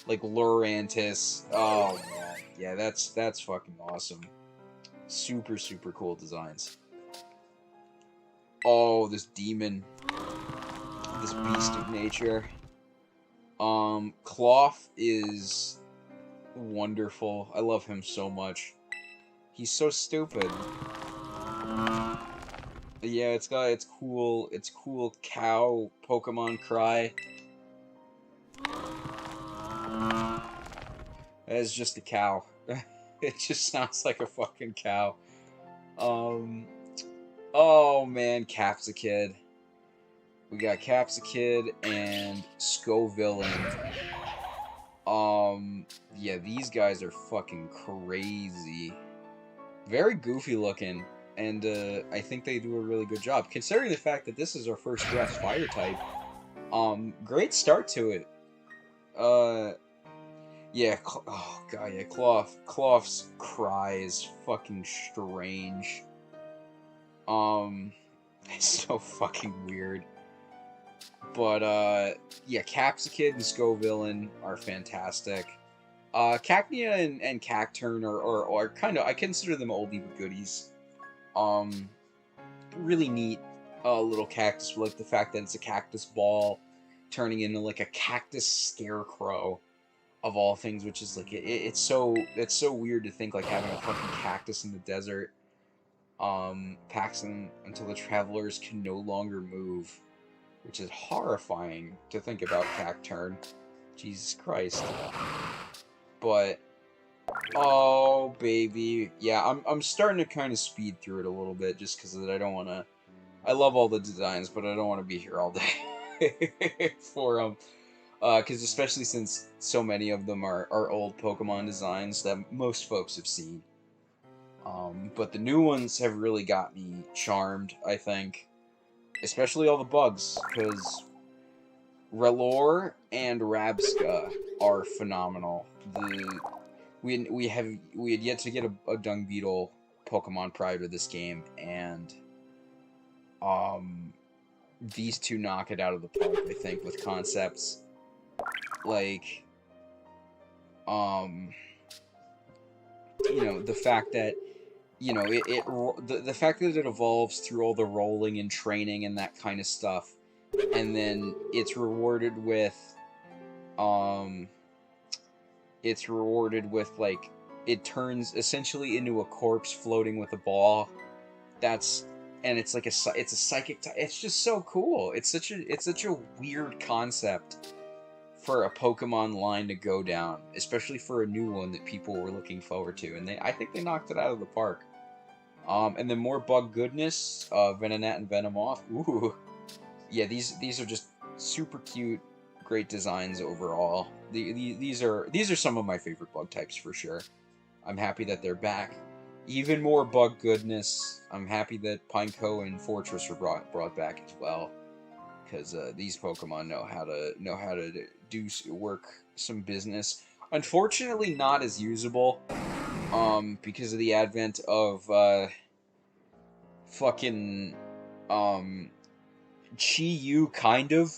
S1: Like Lurantis. Oh man. Yeah, that's fucking awesome. Super, super cool designs. Oh, this demon. This beast of nature. Cloth is wonderful. I love him so much. He's so stupid. Yeah, it's cool cow Pokemon cry. It's just a cow. It just sounds like a fucking cow. Oh man, Capsakid. We got Capsakid and Scovillain. Yeah, these guys are fucking crazy. Very goofy looking, and I think they do a really good job. Considering the fact that this is our first grass fire type, great start to it. Yeah, oh god, yeah, Cloth's cry is fucking strange. It's so fucking weird. But, yeah, Capsakid and Scovillain are fantastic. Cacnea and Cacturn are kind of, I consider them oldie but goodies. Really neat, little cactus, like the fact that it's a cactus ball turning into, like, a cactus scarecrow, of all things, which is, like, it's so weird to think, like, having a fucking cactus in the desert, packs them until the travelers can no longer move. Which is horrifying to think about, Cacturn. Jesus Christ. But, oh, baby. Yeah, I'm starting to kind of speed through it a little bit, just because I don't want to... I love all the designs, but I don't want to be here all day for them. Because especially since so many of them are old Pokemon designs that most folks have seen. But the new ones have really got me charmed, I think. Especially all the bugs, because Rellor and Rabska are phenomenal. We had yet to get a Dung Beetle Pokemon prior to this game, and these two knock it out of the park, I think, with concepts like you know, the fact that the fact that it evolves through all the rolling and training and that kind of stuff, and then it's rewarded with like, it turns essentially into a corpse floating with a ball. And it's like it's a psychic it's just so cool. It's such a weird concept for a Pokemon line to go down, especially for a new one that people were looking forward to, and I think they knocked it out of the park. And then more bug goodness, Venonat and Venomoth. Ooh, yeah, these are just super cute, great designs overall. These are some of my favorite bug types for sure. I'm happy that they're back. Even more bug goodness. I'm happy that Pineco and Fortress were brought back as well, because these Pokemon know how to work some business. Unfortunately, not as usable. Because of the advent of, fucking, Chi-Yu, kind of.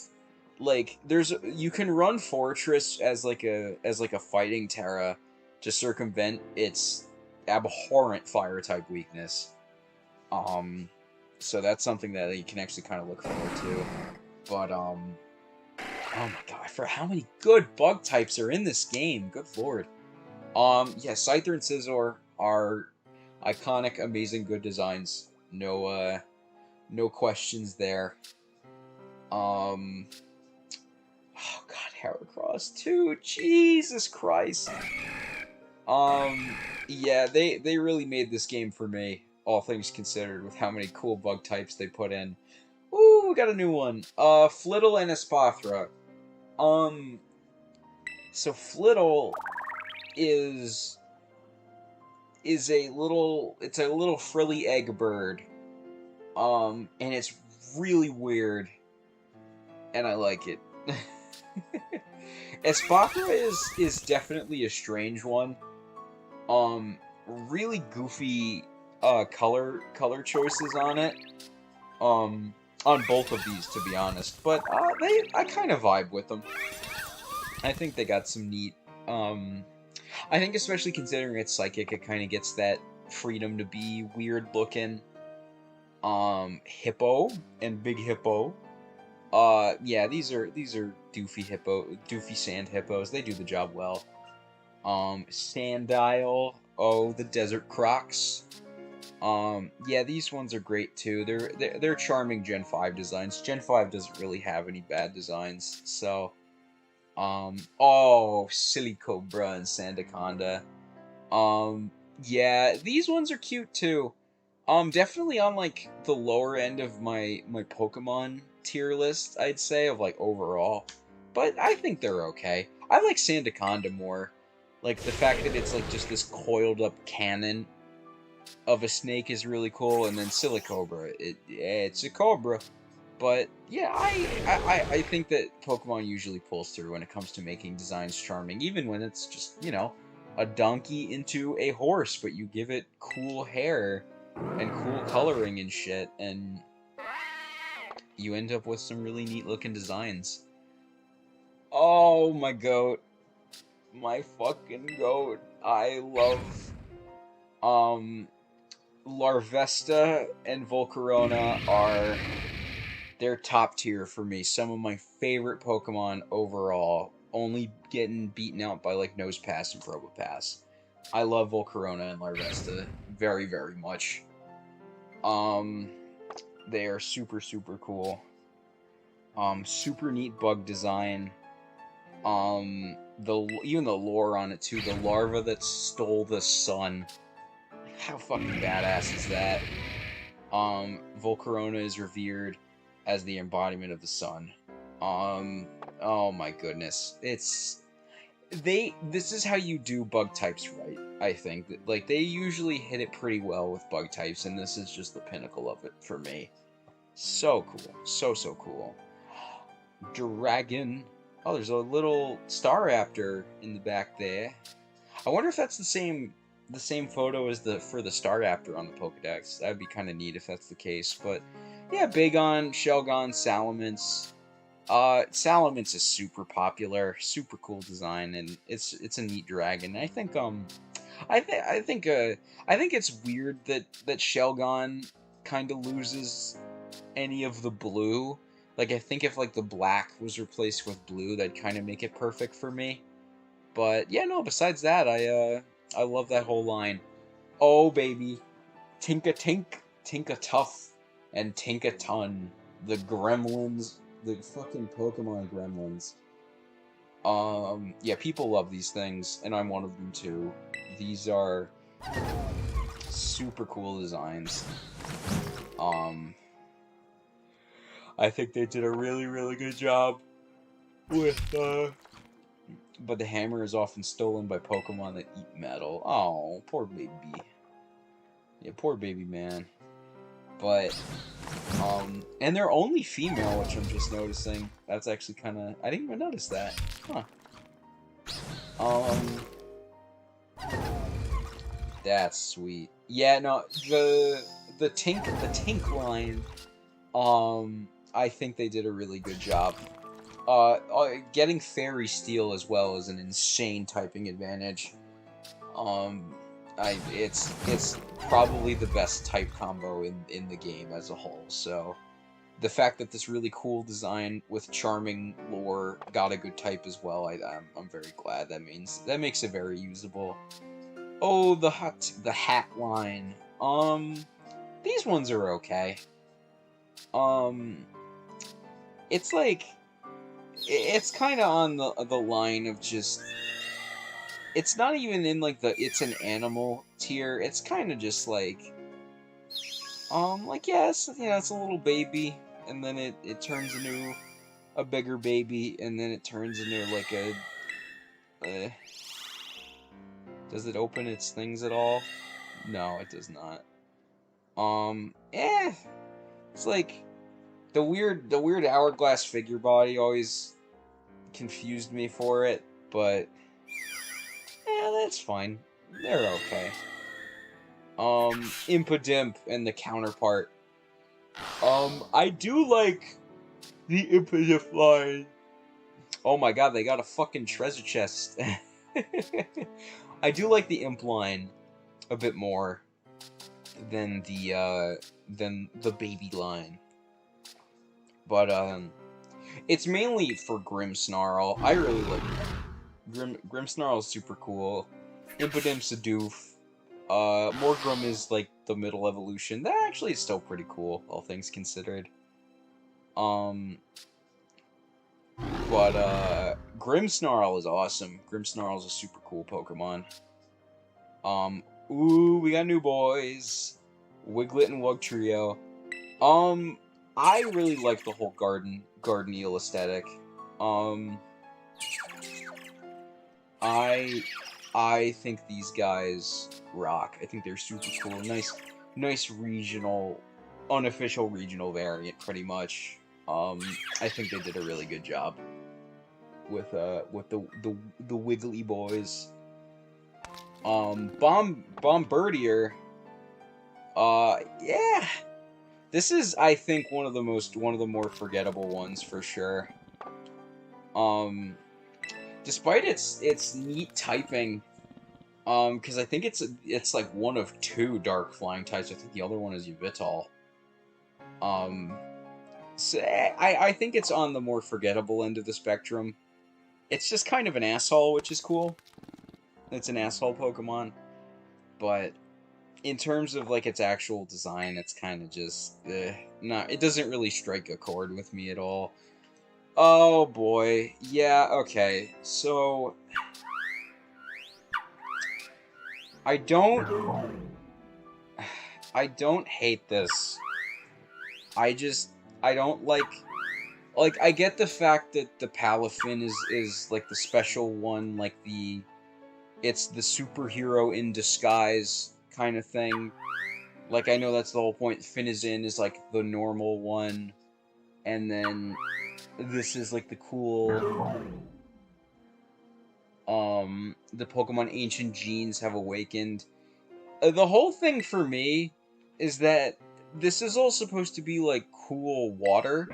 S1: Like, you can run Fortress as like a fighting Terra to circumvent its abhorrent Fire-type weakness. So that's something that you can actually kind of look forward to. But, oh my god, for how many good bug types are in this game, good lord. Yeah, Scyther and Scizor are iconic, amazing, good designs. No questions there. Oh god, Heracross too, Jesus Christ. Yeah, they really made this game for me, all things considered, with how many cool bug types they put in. Ooh, we got a new one. Flittle and Espathra. So Flittle is a little frilly egg bird. And it's really weird. and I like it. Espakra is definitely a strange one. Really goofy color choices on it. On both of these, to be honest. But I kind of vibe with them. I think they got some neat. I think especially considering it's psychic, it kind of gets that freedom to be weird looking. Hippo and Big Hippo. Yeah, these are doofy sand hippos. They do the job well. Sandile. Oh, the desert crocs. Yeah, these ones are great too. They're charming Gen 5 designs. Gen 5 doesn't really have any bad designs, so oh, Silly Cobra and Sandaconda. Yeah, these ones are cute too. Definitely on like the lower end of my Pokemon tier list, I'd say, of like overall. But I think they're okay. I like Sandaconda more. Like the fact that it's like just this coiled up cannon of a snake is really cool, and then Silicobra, it's a cobra. But yeah, I think that Pokemon usually pulls through when it comes to making designs charming, even when it's just, a donkey into a horse, but you give it cool hair and cool coloring and shit, and you end up with some really neat looking designs. Oh, my goat. My fucking goat. I love, Larvesta and Volcarona are... they're top tier for me. Some of my favorite Pokemon overall, only getting beaten out by like Nosepass and Probopass. I love Volcarona and Larvesta very, very much. They are super, super cool. Super neat bug design. Even the lore on it too. The larva that stole the sun. How fucking badass is that? Volcarona is revered as the embodiment of the sun. Oh my goodness. This is how you do bug types right, I think. Like, they usually hit it pretty well with bug types, and this is just the pinnacle of it for me. So cool. So, so cool. Dragon. Oh, there's a little Staraptor in the back there. I wonder if that's the same photo as for the Staraptor on the Pokedex. That would be kind of neat if that's the case. But yeah, Bagon, Shelgon, Salamence. Salamence is super popular, super cool design, and it's a neat dragon. I think I think it's weird that Shelgon kind of loses any of the blue. Like, I think if like the black was replaced with blue, that'd kind of make it perfect for me. But yeah, no. Besides that, I love that whole line. Oh baby, Tinka Tink, Tinka Tough, and Tinka Ton. The gremlins, the fucking Pokemon gremlins. Yeah, people love these things, and I'm one of them too. These are super cool designs. I think they did a really, really good job with, but the hammer is often stolen by Pokemon that eat metal. Oh, poor baby. Yeah, poor baby man. But, and they're only female, which I'm just noticing. That's actually kind of... I didn't even notice that. Huh. That's sweet. Yeah, no, the Tink line, I think they did a really good job. Getting Fairy Steel as well is an insane typing advantage. It's probably the best type combo in the game as a whole. So the fact that this really cool design with charming lore got a good type as well, I'm very glad. That makes it very usable. Oh, the hat line. These ones are okay. It's like, it's kind of on the line of just, it's not even in like it's an animal tier. It's kind of just like yeah, it's a little baby, and then it turns into a bigger baby, and then it turns into like a does it open its things at all? No, it does not. It's like, The weird hourglass figure body always confused me for it, but yeah, that's fine. They're okay. Impidimp and the counterpart. I do like the Impidimp line. Oh my god, they got a fucking treasure chest. I do like the Imp line a bit more than the baby line. But it's mainly for Grimmsnarl. I really like Grimmsnarl is super cool. Impidimp's a doof. Morgrim is like the middle evolution. That actually is still pretty cool, all things considered. But Grimmsnarl is awesome. Grimmsnarl is a super cool Pokemon. Ooh, we got new boys. Wiglet and Wugtrio. I really like the whole Garden-eel aesthetic. I think these guys rock. I think they're super cool. Nice regional, unofficial regional variant, pretty much. I think they did a really good job with the Wiggly boys. Bombardier. Yeah. This is, I think, one of the more forgettable ones for sure. Despite its neat typing, because I think it's like one of two dark flying types. I think the other one is Yveltal. So I think it's on the more forgettable end of the spectrum. It's just kind of an asshole, which is cool. It's an asshole Pokemon, but in terms of like its actual design, it's kind of just it doesn't really strike a chord with me at all. Oh boy, yeah, okay. So I don't hate this. I don't like I get the fact that the Palafin is like the special one, like it's the superhero in disguise kind of thing. Like, I know that's the whole point. Finizen is like the normal one, and then this is like the cool the Pokemon Ancient Genes have awakened. The whole thing for me is that this is all supposed to be like cool water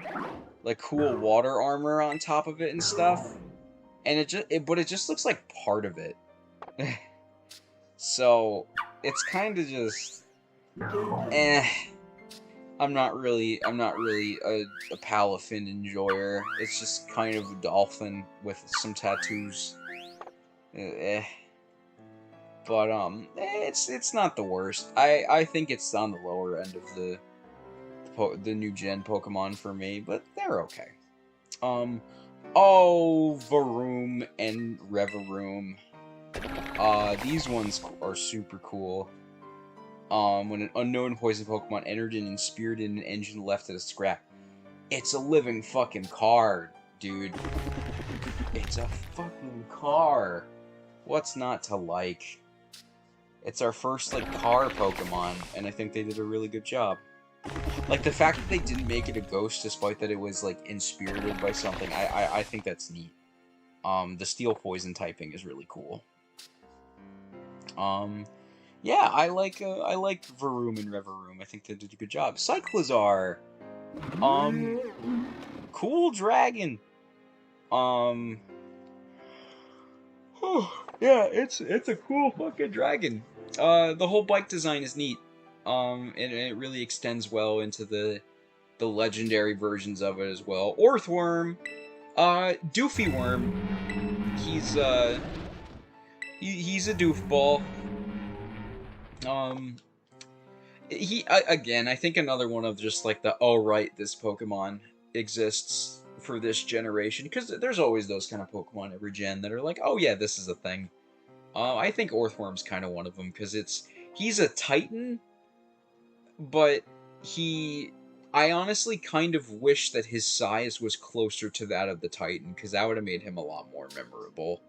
S1: armor on top of it and stuff, and but it just looks like part of it. So it's kind of just I'm not really a Palafin enjoyer. It's just kind of a dolphin with some tattoos. But it's not the worst. I think it's on the lower end of the new gen Pokemon for me, but they're okay. Oh, Varoom and Reveroom. These ones are super cool. When an unknown poison Pokemon entered in and speared in an engine left at a scrap. It's a living fucking car, dude. It's a fucking car. What's not to like? It's our first, like, car Pokemon, and I think they did a really good job. Like, the fact that they didn't make it a ghost despite that it was, like, inspirited by something, I think that's neat. The steel poison typing is really cool. Yeah, I like Varoom and Reveroom. I think they did a good job. Cyclizar! Cool dragon! Yeah, it's a cool fucking dragon. The whole bike design is neat. And it really extends well into the legendary versions of it as well. Orthworm, Doofy Worm. He's a doofball. Again, I think another one of just like oh right, this Pokemon exists for this generation, because there's always those kind of Pokemon every gen that are like, oh yeah, this is a thing. I think Orthworm's kind of one of them, because he's a Titan, but I honestly kind of wish that his size was closer to that of the Titan, because that would have made him a lot more memorable.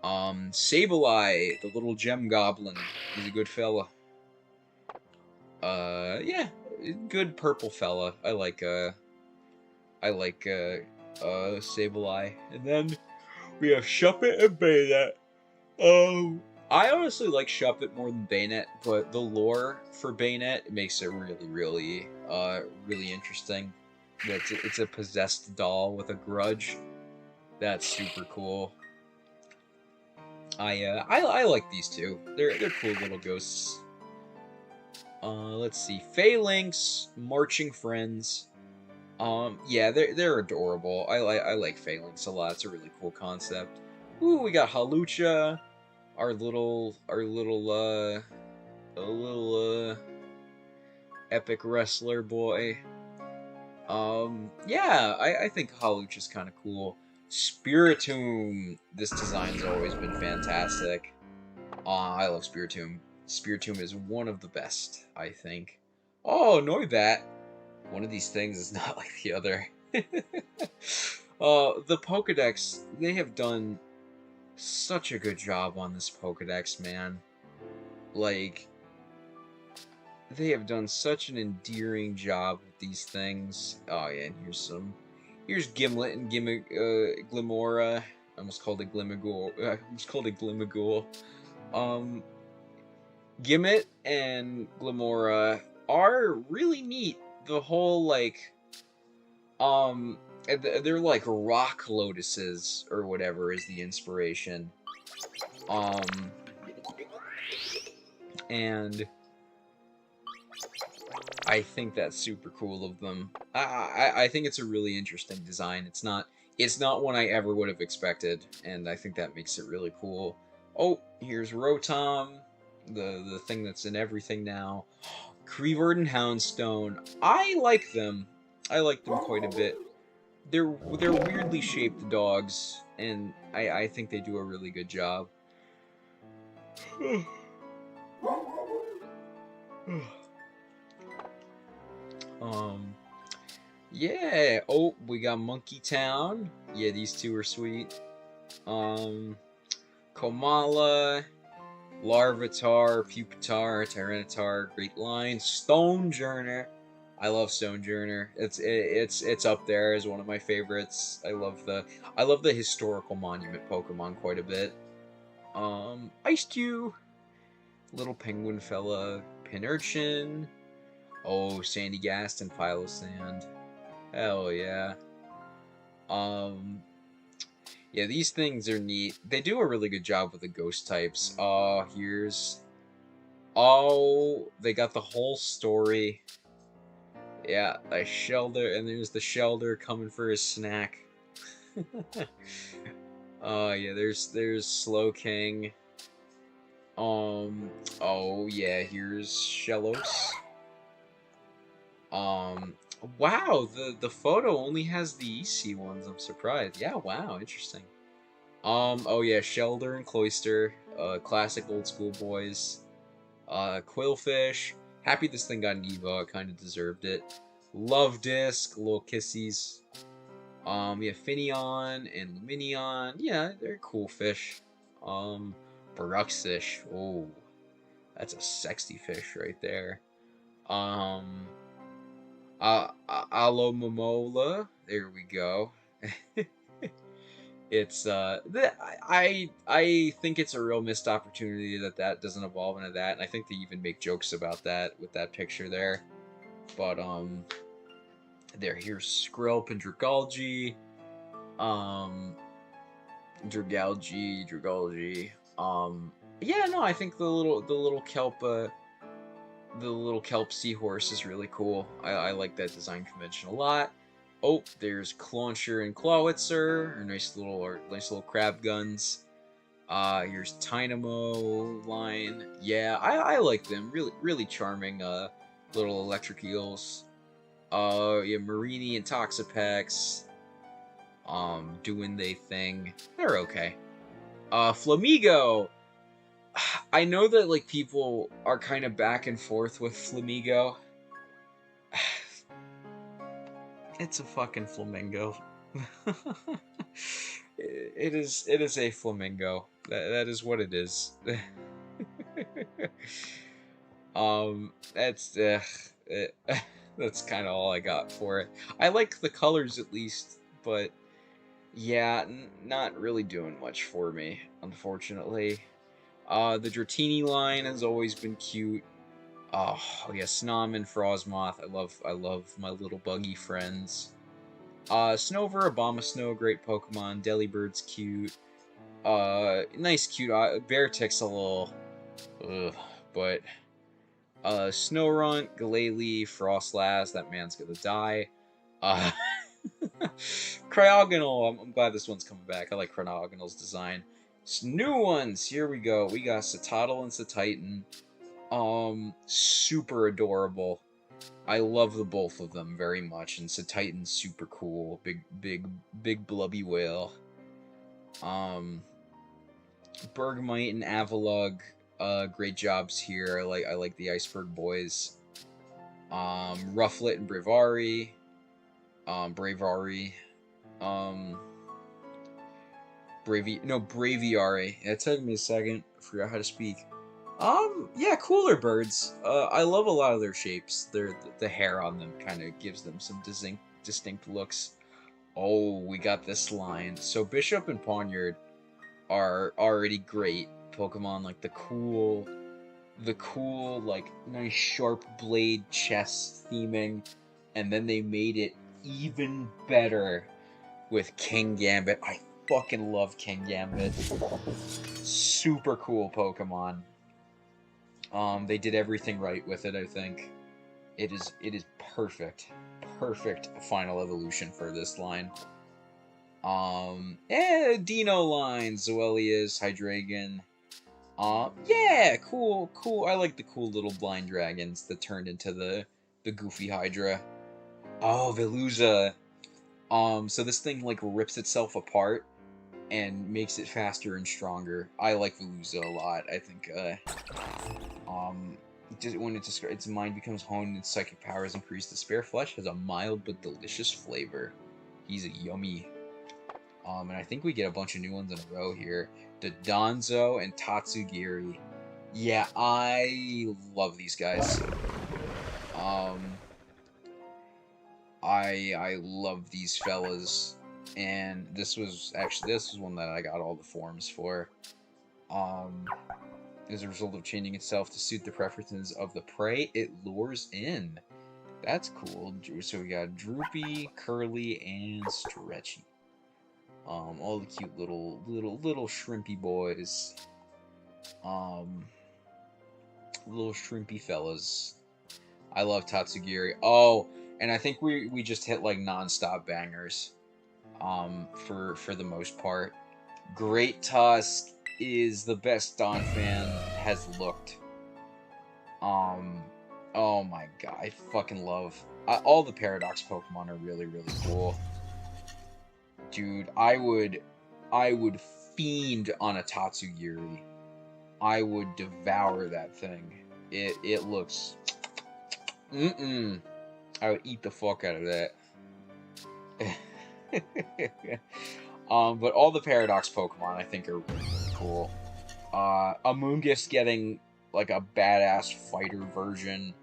S1: Sableye, the little gem goblin, he's a good fella. Yeah, good purple fella. I like Sableye. And then we have Shuppet and Bayonet. I honestly like Shuppet more than Bayonet, but the lore for Bayonet makes it really interesting. It's a possessed doll with a grudge. That's super cool. I like these two. They're cool little ghosts. Let's see. Phalanx, Marching Friends. Yeah, they're adorable. I like Phalanx a lot. It's a really cool concept. Ooh, we got Halucha, our little epic wrestler boy. Yeah, I think Halucha's kind of cool. Spiritomb. This design's always been fantastic. I love Spiritomb. Spiritomb is one of the best, I think. Oh, Noibat. One of these things is not like the other. The Pokédex, they have done such a good job on this Pokédex, man. Like, they have done such an endearing job with these things. Oh yeah, and here's Gimlet and Glimora. I almost called it Glimmagool. I almost called it Glimmagool. Gimmet and Glimora are really neat. The whole they're like rock lotuses or whatever is the inspiration. And I think that's super cool of them. I think it's a really interesting design. It's not one I ever would have expected, and I think that makes it really cool. Oh, here's Rotom, the thing that's in everything now. Creevert and Houndstone. I like them. I like them quite a bit. They're weirdly shaped dogs, and I think they do a really good job. Yeah. Oh, we got Monkey Town. Yeah, these two are sweet. Komala, Larvitar, Pupitar, Tyranitar, Great Line, Stonejourner. I love Stonejourner. It's up there as one of my favorites. I love the historical monument Pokemon quite a bit. Ice-Dew, little penguin fella, Pinurchin. Oh, Sandygast and Phylosand. Hell yeah. Yeah, these things are neat. They do a really good job with the ghost types. Oh, they got the whole story. Yeah, a Shelder, and there's the Shelder coming for his snack. Oh yeah, there's Slowking. Oh yeah, here's Shellos. Wow, the photo only has the EC ones. I'm surprised. Yeah, wow, interesting. Oh yeah, Shelder and Cloyster, classic old school boys. Quillfish. Happy this thing got an Evo. It kind of deserved it. Love Disc, little kissies. Yeah, Finneon and Luminion. Yeah, they're cool fish. Baruxish. Oh, that's a sexy fish right there. Um, Alomomola. There we go. It's I think it's a real missed opportunity that doesn't evolve into that, and I think they even make jokes about that with that picture there. But here's Skrelp and Dragalge. Dragalge. Yeah, no, I think the little kelp seahorse is really cool. I like that design convention a lot. Oh, there's Clauncher and Clawitzer, nice little crab guns. Here's Tynamo line. Yeah, I like them. Really charming little electric eels. Yeah, Marini and Toxapex. Doing they thing. They're okay. Flamigo. I know that like people are kind of back and forth with Flamigo. It's a fucking flamingo. It is a flamingo. That is what it is. That's That's kind of all I got for it. I like the colors at least, but yeah, not really doing much for me, unfortunately. The Dratini line has always been cute. Oh yeah, Snom and Frostmoth. I love my little buggy friends. Snover, Abomasnow, great Pokemon. Delibird's cute. Nice, cute. Beartic's a little, ugh, but Snorunt, Glalie, Frostlass. That man's gonna die. Uh, Cryogonal. I'm glad this one's coming back. I like Cryogonal's design. New ones. Here we go. We got Citadel and Cetitan. Super adorable. I love the both of them very much, and Cetitan's super cool. Big blubby whale. Bergmite and Avalugg, great jobs here. I like the Iceberg boys. Rufflet and Bravari. Bravari. Braviary. It took me a second. I forgot how to speak. Yeah, cooler birds. I love a lot of their shapes. The hair on them kind of gives them some distinct looks. Oh, we got this line. So Bishop and Poniard are already great Pokemon, like the cool, like nice sharp blade chest theming, and then they made it even better with King Gambit. I fucking love King Gambit. Super cool Pokemon. They did everything right with it, I think. It is perfect. Perfect final evolution for this line. Dino line, Zoelius, Hydreigon. Yeah, cool. I like the cool little blind dragons that turned into the goofy Hydra. Oh, Veluza. So this thing like rips itself apart and makes it faster and stronger. I like Veluza a lot. I think, when its mind becomes honed and its psychic powers increase, the spare flesh has a mild but delicious flavor. He's a yummy. And I think we get a bunch of new ones in a row here. The Donzo and Tatsugiri. Yeah, I love these guys. I love these fellas. And this was one that I got all the forms for. As a result of changing itself to suit the preferences of the prey, it lures in. That's cool. So we got Droopy, Curly, and Stretchy. All the cute little shrimpy boys. Little shrimpy fellas. I love Tatsugiri. Oh, and I think we just hit like non-stop bangers. For the most part. Great Tusk is the best Donphan has looked. Oh my god, I fucking love all the Paradox Pokemon are really cool. Dude, I would fiend on a Tatsugiri. I would devour that thing. It looks I would eat the fuck out of that. But all the Paradox Pokemon I think are really cool. Amoonguss getting like a badass fighter version.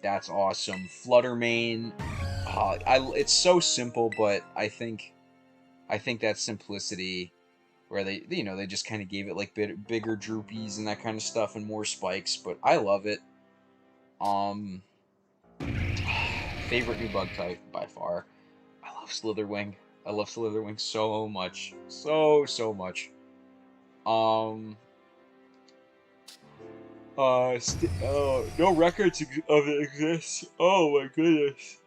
S1: That's awesome. Fluttermane. It's so simple, but I think that simplicity, where they just kind of gave it like bigger droopies and that kind of stuff and more spikes, but I love it. Favorite new bug type by far. I love Slitherwing. I love Slitherwing so much, so much. No records of it exist. Oh my goodness.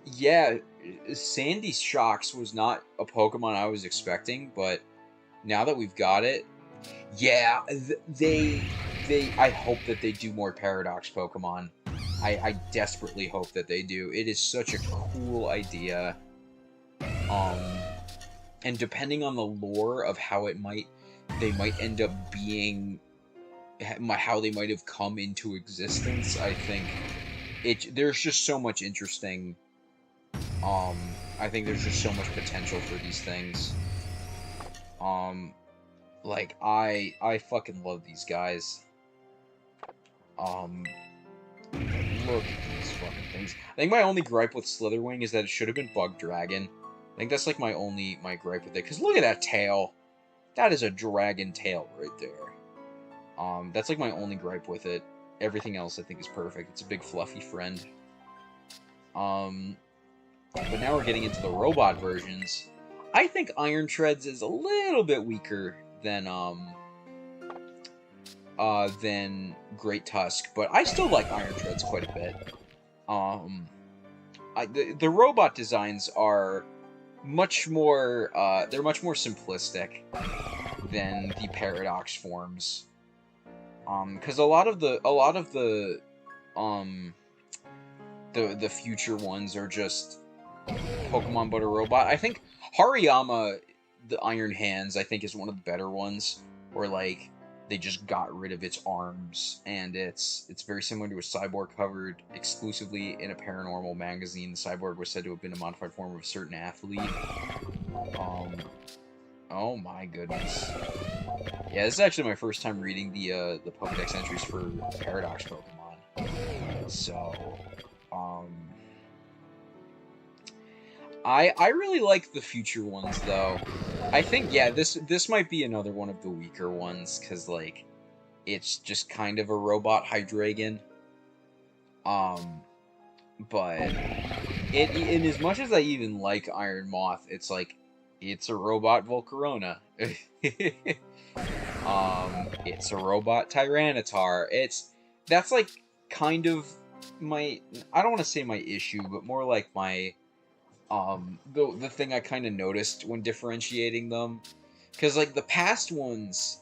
S1: Yeah, Sandy Shocks was not a Pokemon I was expecting, but now that we've got it, yeah, I hope that they do more Paradox Pokemon. I desperately hope that they do. It is such a cool idea. And depending on the lore of how they might end up being, how they might have come into existence, I think there's just so much interesting. I think there's just so much potential for these things. Like I fucking love these guys. Look at these fucking things. I think my only gripe with Slitherwing is that it should have been Bug Dragon. I think that's like my gripe with it. Cause look at that tail. That is a dragon tail right there. That's like my only gripe with it. Everything else I think is perfect. It's a big fluffy friend. But now we're getting into the robot versions. I think Iron Treads is a little bit weaker than Great Tusk, but I still like Iron Treads quite a bit. The robot designs are much more they're much more simplistic than the Paradox forms. Because a lot of the future ones are just Pokemon but a robot. I think Hariyama, the Iron Hands, I think is one of the better ones, where like they just got rid of its arms, and it's very similar to a cyborg covered exclusively in a paranormal magazine. The cyborg was said to have been a modified form of a certain athlete. Oh my goodness. Yeah, this is actually my first time reading the Pokédex entries for Paradox Pokemon. So, I really like the future ones though. I think yeah, this might be another one of the weaker ones cuz like it's just kind of a robot Hydreigon. But in as much as I even like Iron Moth, it's like it's a robot Volcarona. It's a robot Tyranitar. That's like kind of my, I don't want to say my issue, but more like my the thing I kind of noticed when differentiating them, because like the past ones,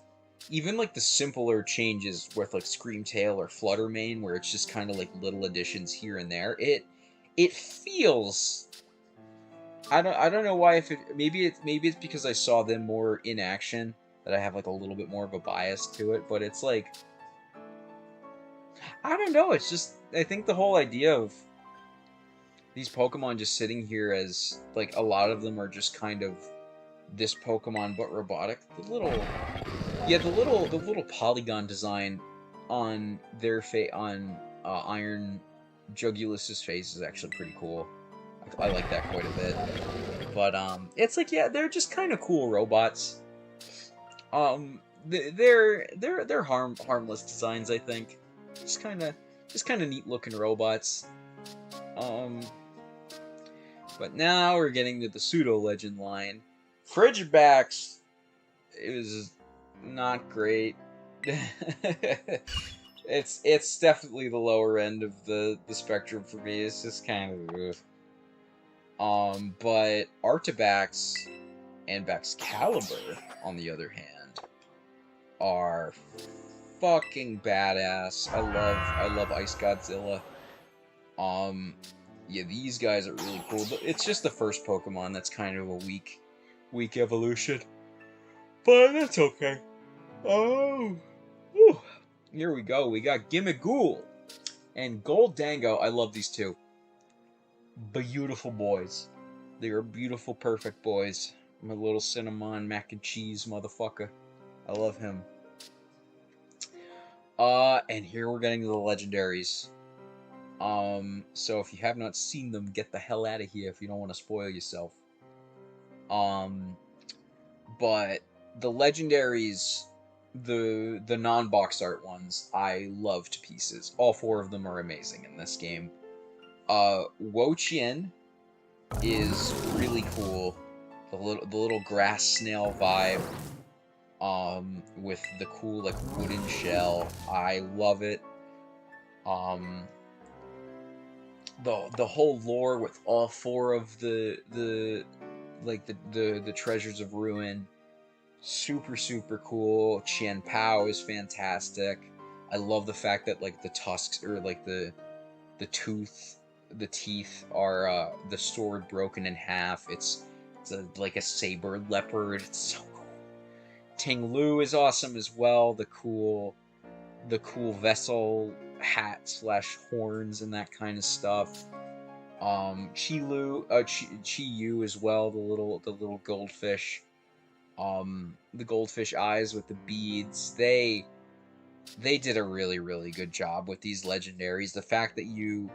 S1: even like the simpler changes with like Screamtail or Fluttermane, where it's just kind of like little additions here and there, it feels, I don't know why, if maybe it's because I saw them more in action that I have like a little bit more of a bias to it, but it's like, I don't know, it's just, I think the whole idea of these Pokemon just sitting here as like a lot of them are just kind of this Pokemon but robotic. The little polygon design on their Iron Jugulus's face is actually pretty cool. I like that quite a bit. But it's like, yeah, they're just kind of cool robots. They're harmless designs, I think. Just kind of neat looking robots. But now we're getting to the pseudo legend line. Frigibax is not great. It's definitely the lower end of the spectrum for me. It's just kind of but Artabax and Baxcalibur, on the other hand, are fucking badass. I love Ice Godzilla. Yeah, these guys are really cool. It's just the first Pokemon that's kind of a weak evolution. But that's okay. Oh, whew. Here we go. We got Gimmighoul and Goldango. I love these two. Beautiful boys. They are beautiful, perfect boys. My little cinnamon mac and cheese motherfucker. I love him. And here we're getting to the legendaries. So if you have not seen them, get the hell out of here if you don't want to spoil yourself. But the legendaries, the non-box art ones, I love to pieces. All four of them are amazing in this game. Wo-Chien is really cool. The little grass snail vibe. With the cool like wooden shell. I love it. The whole lore with all four of the treasures of ruin, super cool. Qian Pao is fantastic. I love the fact that like the tusks, or like the teeth are the sword broken in half. It's like a saber leopard. It's so cool. Ting Lu is awesome as well. The cool vessel hat / horns and that kind of stuff. Chi Yu as well, the little goldfish. The goldfish eyes with the beads. They did a really, really good job with these legendaries. The fact that you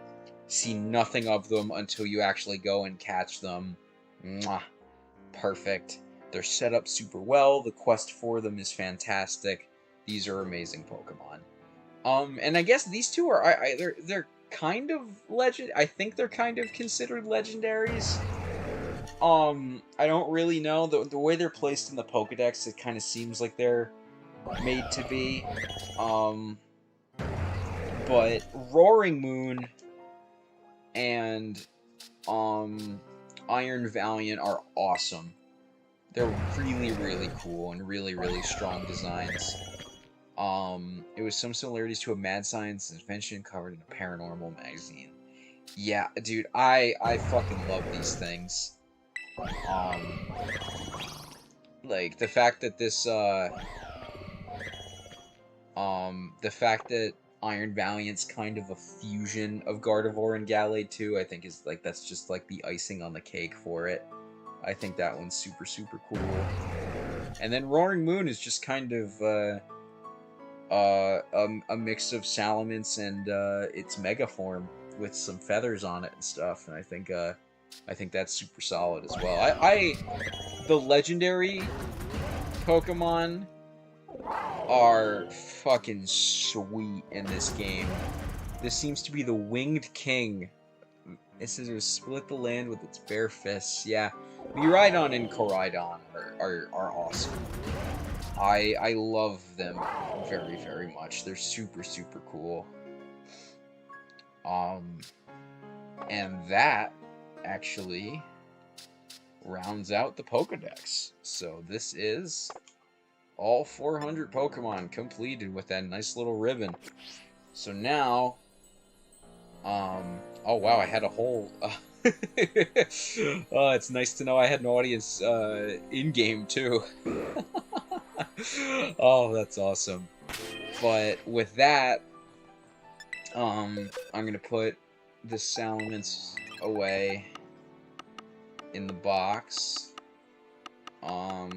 S1: see nothing of them until you actually go and catch them. Mwah, perfect. They're set up super well. The quest for them is fantastic. These are amazing Pokemon. And I guess these two are they're kind of legend. I think they're kind of considered legendaries. I don't really know the way they're placed in the Pokédex. It kind of seems like they're made to be. But Roaring Moon and Iron Valiant are awesome. They're really, really cool and really, really strong designs. It was some similarities to a mad science invention covered in a paranormal magazine. Yeah, dude, I fucking love these things. Like, the fact that this, the fact that Iron Valiant's kind of a fusion of Gardevoir and Gallade too, I think is, like, that's just, like, the icing on the cake for it. I think that one's super, super cool. And then Roaring Moon is just kind of, a mix of Salamence and, its Mega form with some feathers on it and stuff, and I think that's super solid as well. The legendary Pokemon are fucking sweet in this game. This seems to be the Winged King. It says it was split the land with its bare fists. Yeah, Miraidon and Koraidon are awesome. I love them very, very much. They're super, super cool. And that actually rounds out the Pokédex. So this is all 400 Pokemon completed with that nice little ribbon. So now, oh wow, I had a whole, oh, it's nice to know I had an audience, in-game too. Oh, that's awesome. But with that, I'm gonna put the Salamence away in the box. Let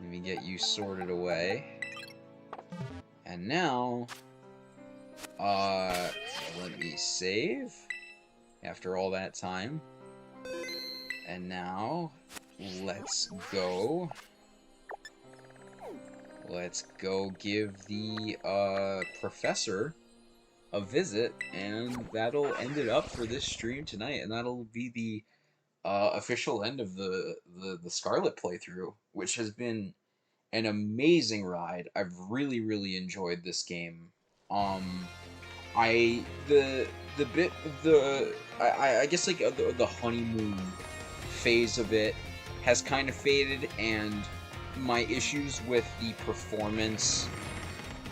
S1: me get you sorted away. And now, let me save after all that time. And now, let's go. Let's go give the, professor a visit, and that'll end it up for this stream tonight, and that'll be the official end of the Scarlet playthrough, which has been an amazing ride. I've really, really enjoyed this game. I guess like the honeymoon phase of it has kind of faded, and my issues with the performance,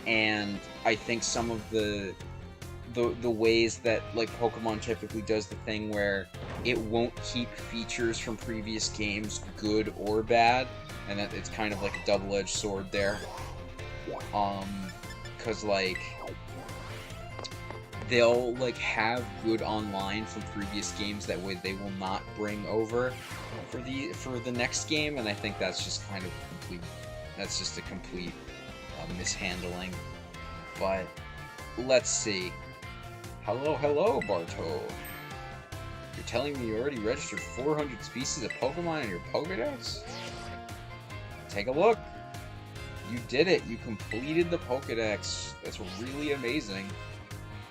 S1: and I think some of the ways that, like, Pokemon typically does the thing where it won't keep features from previous games, good or bad, and that it's kind of like a double-edged sword there. Cause, like, they'll, like, have good online from previous games that way they will not bring over for the next game, and I think that's just kind of a complete mishandling. But let's see. Hello, Barto. You're telling me you already registered 400 species of Pokemon in your Pokédex? Take a look. You did it. You completed the Pokédex. That's really amazing.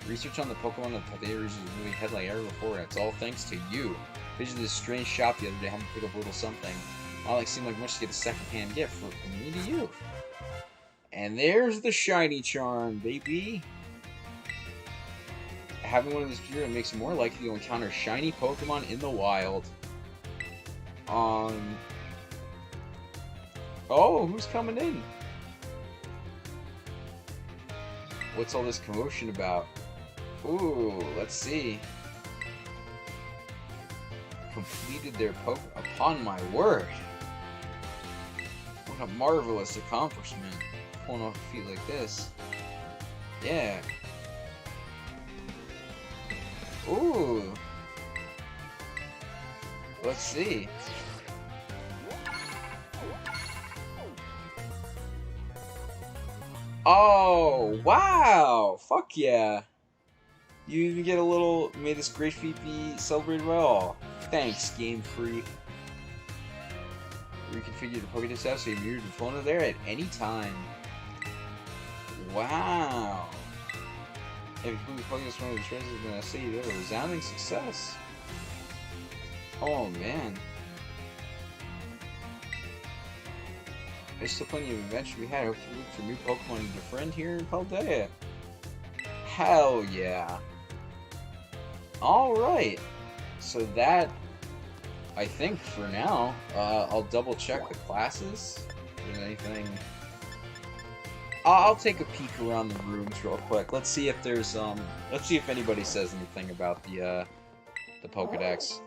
S1: Research on the Pokemon of the region is moving ahead like ever before, and it's all thanks to you. Visited this strange shop the other day, having to pick up a little something. Not like seemed like much to get a second-hand gift from me to you. And there's the shiny charm, baby. Having one of this gear makes it more likely you'll encounter shiny Pokemon in the wild. Oh, who's coming in? What's all this commotion about? Ooh, let's see. Completed their upon my word. What a marvelous accomplishment. Pulling off a feat like this. Yeah. Ooh. Let's see. Oh, wow! Fuck yeah! You even get a little, may this great feat be celebrated by all. Thanks, Game Freak. Reconfigure the Pokédex app so you mirrored the phone there at any time. Wow. If you put the Pokédex one of the treasures, then I say you did a resounding success. Oh man. There's still plenty of adventure to be had. I hope you look for new Pokemon to befriend here in Paldea. Hell yeah. Alright. So that, I think for now, I'll double check the classes. If there's anything. I'll take a peek around the rooms real quick. Let's see if there's let's see if anybody says anything about the Pokédex.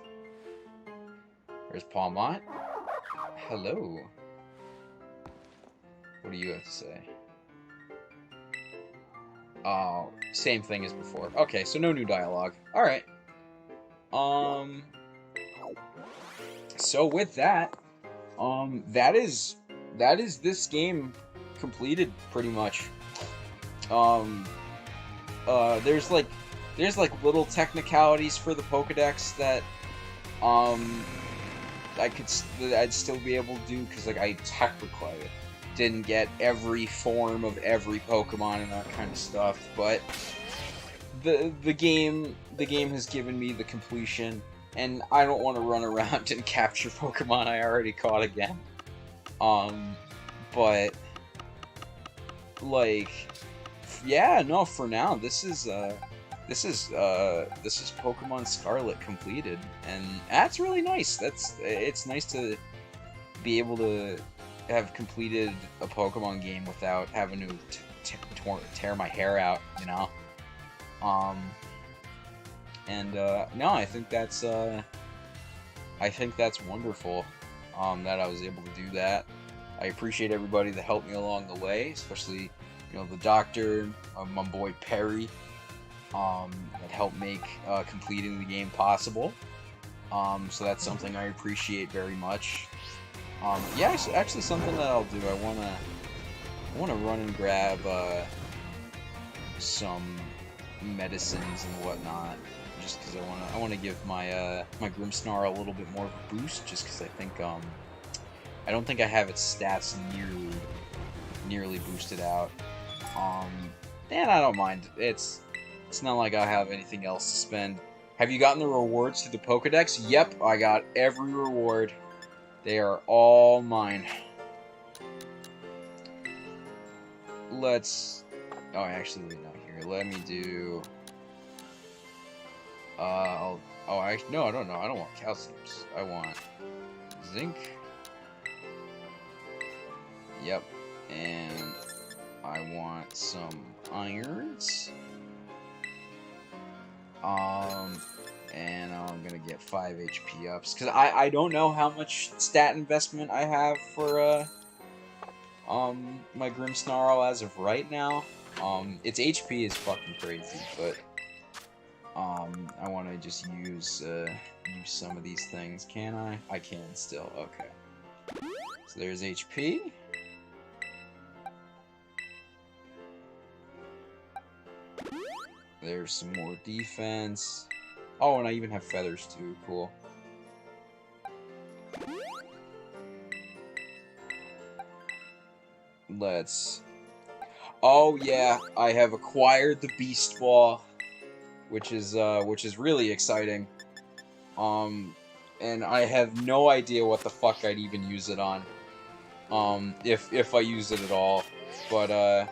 S1: There's Palmont. Hello. What do you have to say? Oh, same thing as before. Okay, so no new dialogue. Alright. So with that, that is this game completed pretty much. There's like little technicalities for the Pokédex that I'd still be able to do, because like I technically didn't get every form of every Pokemon and that kind of stuff, but the game has given me the completion, and I don't want to run around and capture Pokemon I already caught again. But like, yeah, no, for now this is Pokemon Scarlet completed, and that's really nice. It's nice to be able to have completed a Pokemon game without having to tear my hair out, you know. No, I think that's wonderful. That I was able to do that. I appreciate everybody that helped me along the way, especially, you know, the doctor, my boy Perry, that helped make completing the game possible. So that's something I appreciate very much. Yeah, actually something that I'll do. I wanna run and grab some medicines and whatnot, just because I wanna give my my Grimmsnarl a little bit more of a boost, just because I think I don't think I have its stats nearly boosted out. And I don't mind. It's not like I have anything else to spend. Have you gotten the rewards through the Pokédex? Yep, I got every reward. They are all mine. Let's... Oh, actually, not here. Let me do... no, I don't know. I don't want calciums. I want zinc. Yep. And I want some irons. And I'm gonna get 5 HP ups, because I don't know how much stat investment I have for my Grimmsnarl as of right now. Its HP is fucking crazy, but I want to just use some of these things. Can I? I can still. Okay. So there's HP. There's some more defense. Oh, and I even have feathers too. Cool. Let's... Oh yeah, I have acquired the Beast Ball, which is really exciting. And I have no idea what the fuck I'd even use it on. If I use it at all. But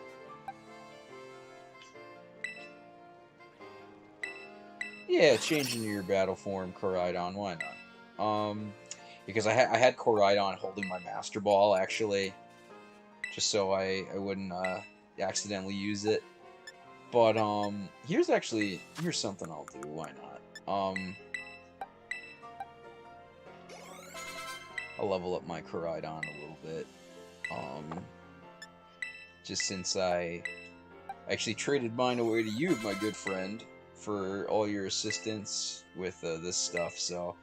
S1: yeah, changing your battle form, Koraidon, why not? Because I had Koraidon holding my Master Ball, actually, just so I wouldn't accidentally use it. But here's something I'll do. Why not? I'll level up my Koraidon a little bit. Just since I actually traded mine away to you, my good friend, for all your assistance with this stuff. So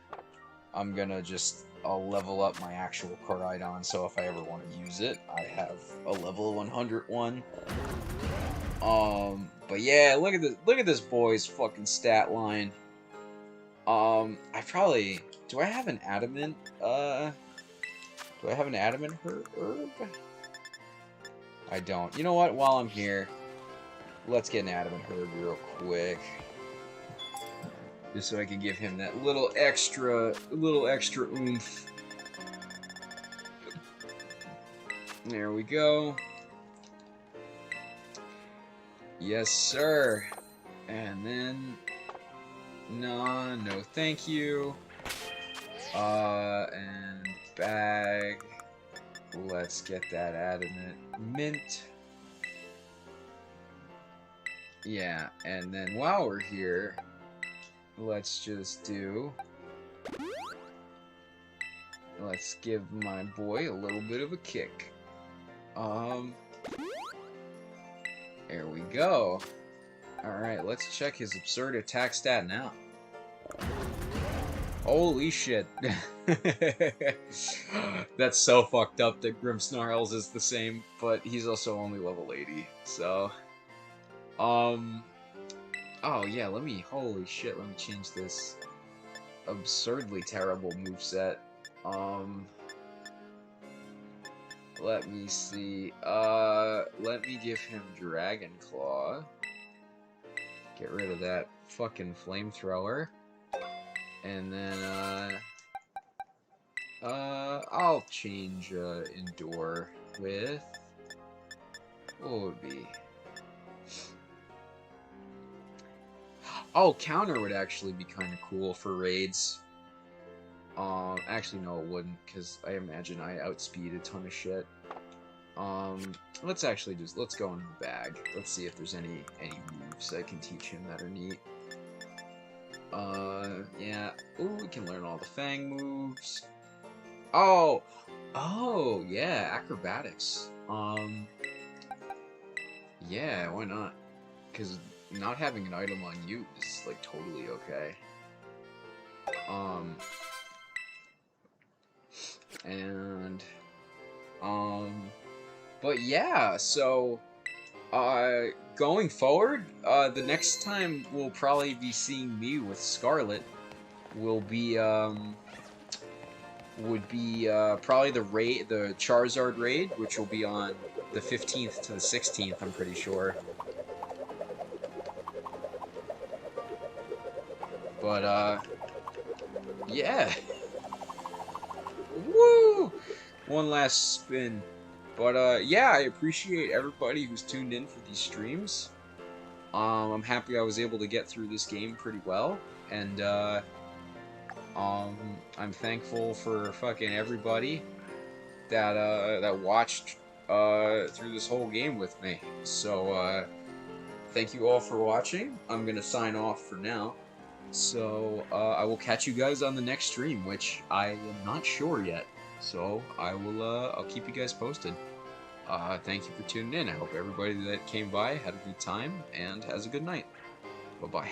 S1: I'm gonna just, I'll level up my actual Coridon, so if I ever want to use it, I have a level 100 one. But yeah, look at this boy's fucking stat line. I probably, do I have an adamant, herb? I don't. You know what, while I'm here, let's get an adamant herb real quick. Just so I can give him that little extra oomph. There we go. Yes, sir. And then, no thank you. And bag. Let's get that adamant mint. Yeah, and then while we're here, let's just do... Let's give my boy a little bit of a kick. There we go. Alright, let's check his absurd attack stat now. Holy shit. That's so fucked up that Grimmsnarls is the same, but he's also only level 80, so... Oh yeah, holy shit, let me change this absurdly terrible moveset. Let me see, let me give him Dragon Claw. Get rid of that fucking flamethrower. And then, I'll change, Endure with... What would it be? Oh, Counter would actually be kind of cool for raids. Actually, no, it wouldn't, because I imagine I outspeed a ton of shit. Let's actually just, let's go in the bag. Let's see if there's any moves I can teach him that are neat. Yeah. Ooh, we can learn all the Fang moves. Oh! Oh, yeah, acrobatics. Yeah, why not? Because not having an item on you is, like, totally okay. But yeah, so, going forward, the next time we'll probably be seeing me with Scarlet will be, probably the Charizard raid, which will be on the 15th to the 16th, I'm pretty sure. But, yeah. Woo! One last spin. But, yeah, I appreciate everybody who's tuned in for these streams. I'm happy I was able to get through this game pretty well. And, I'm thankful for fucking everybody that, that watched, through this whole game with me. So, thank you all for watching. I'm gonna sign off for now. So, I will catch you guys on the next stream, which I am not sure yet. So, I'll keep you guys posted. Thank you for tuning in. I hope everybody that came by had a good time and has a good night. Bye-bye.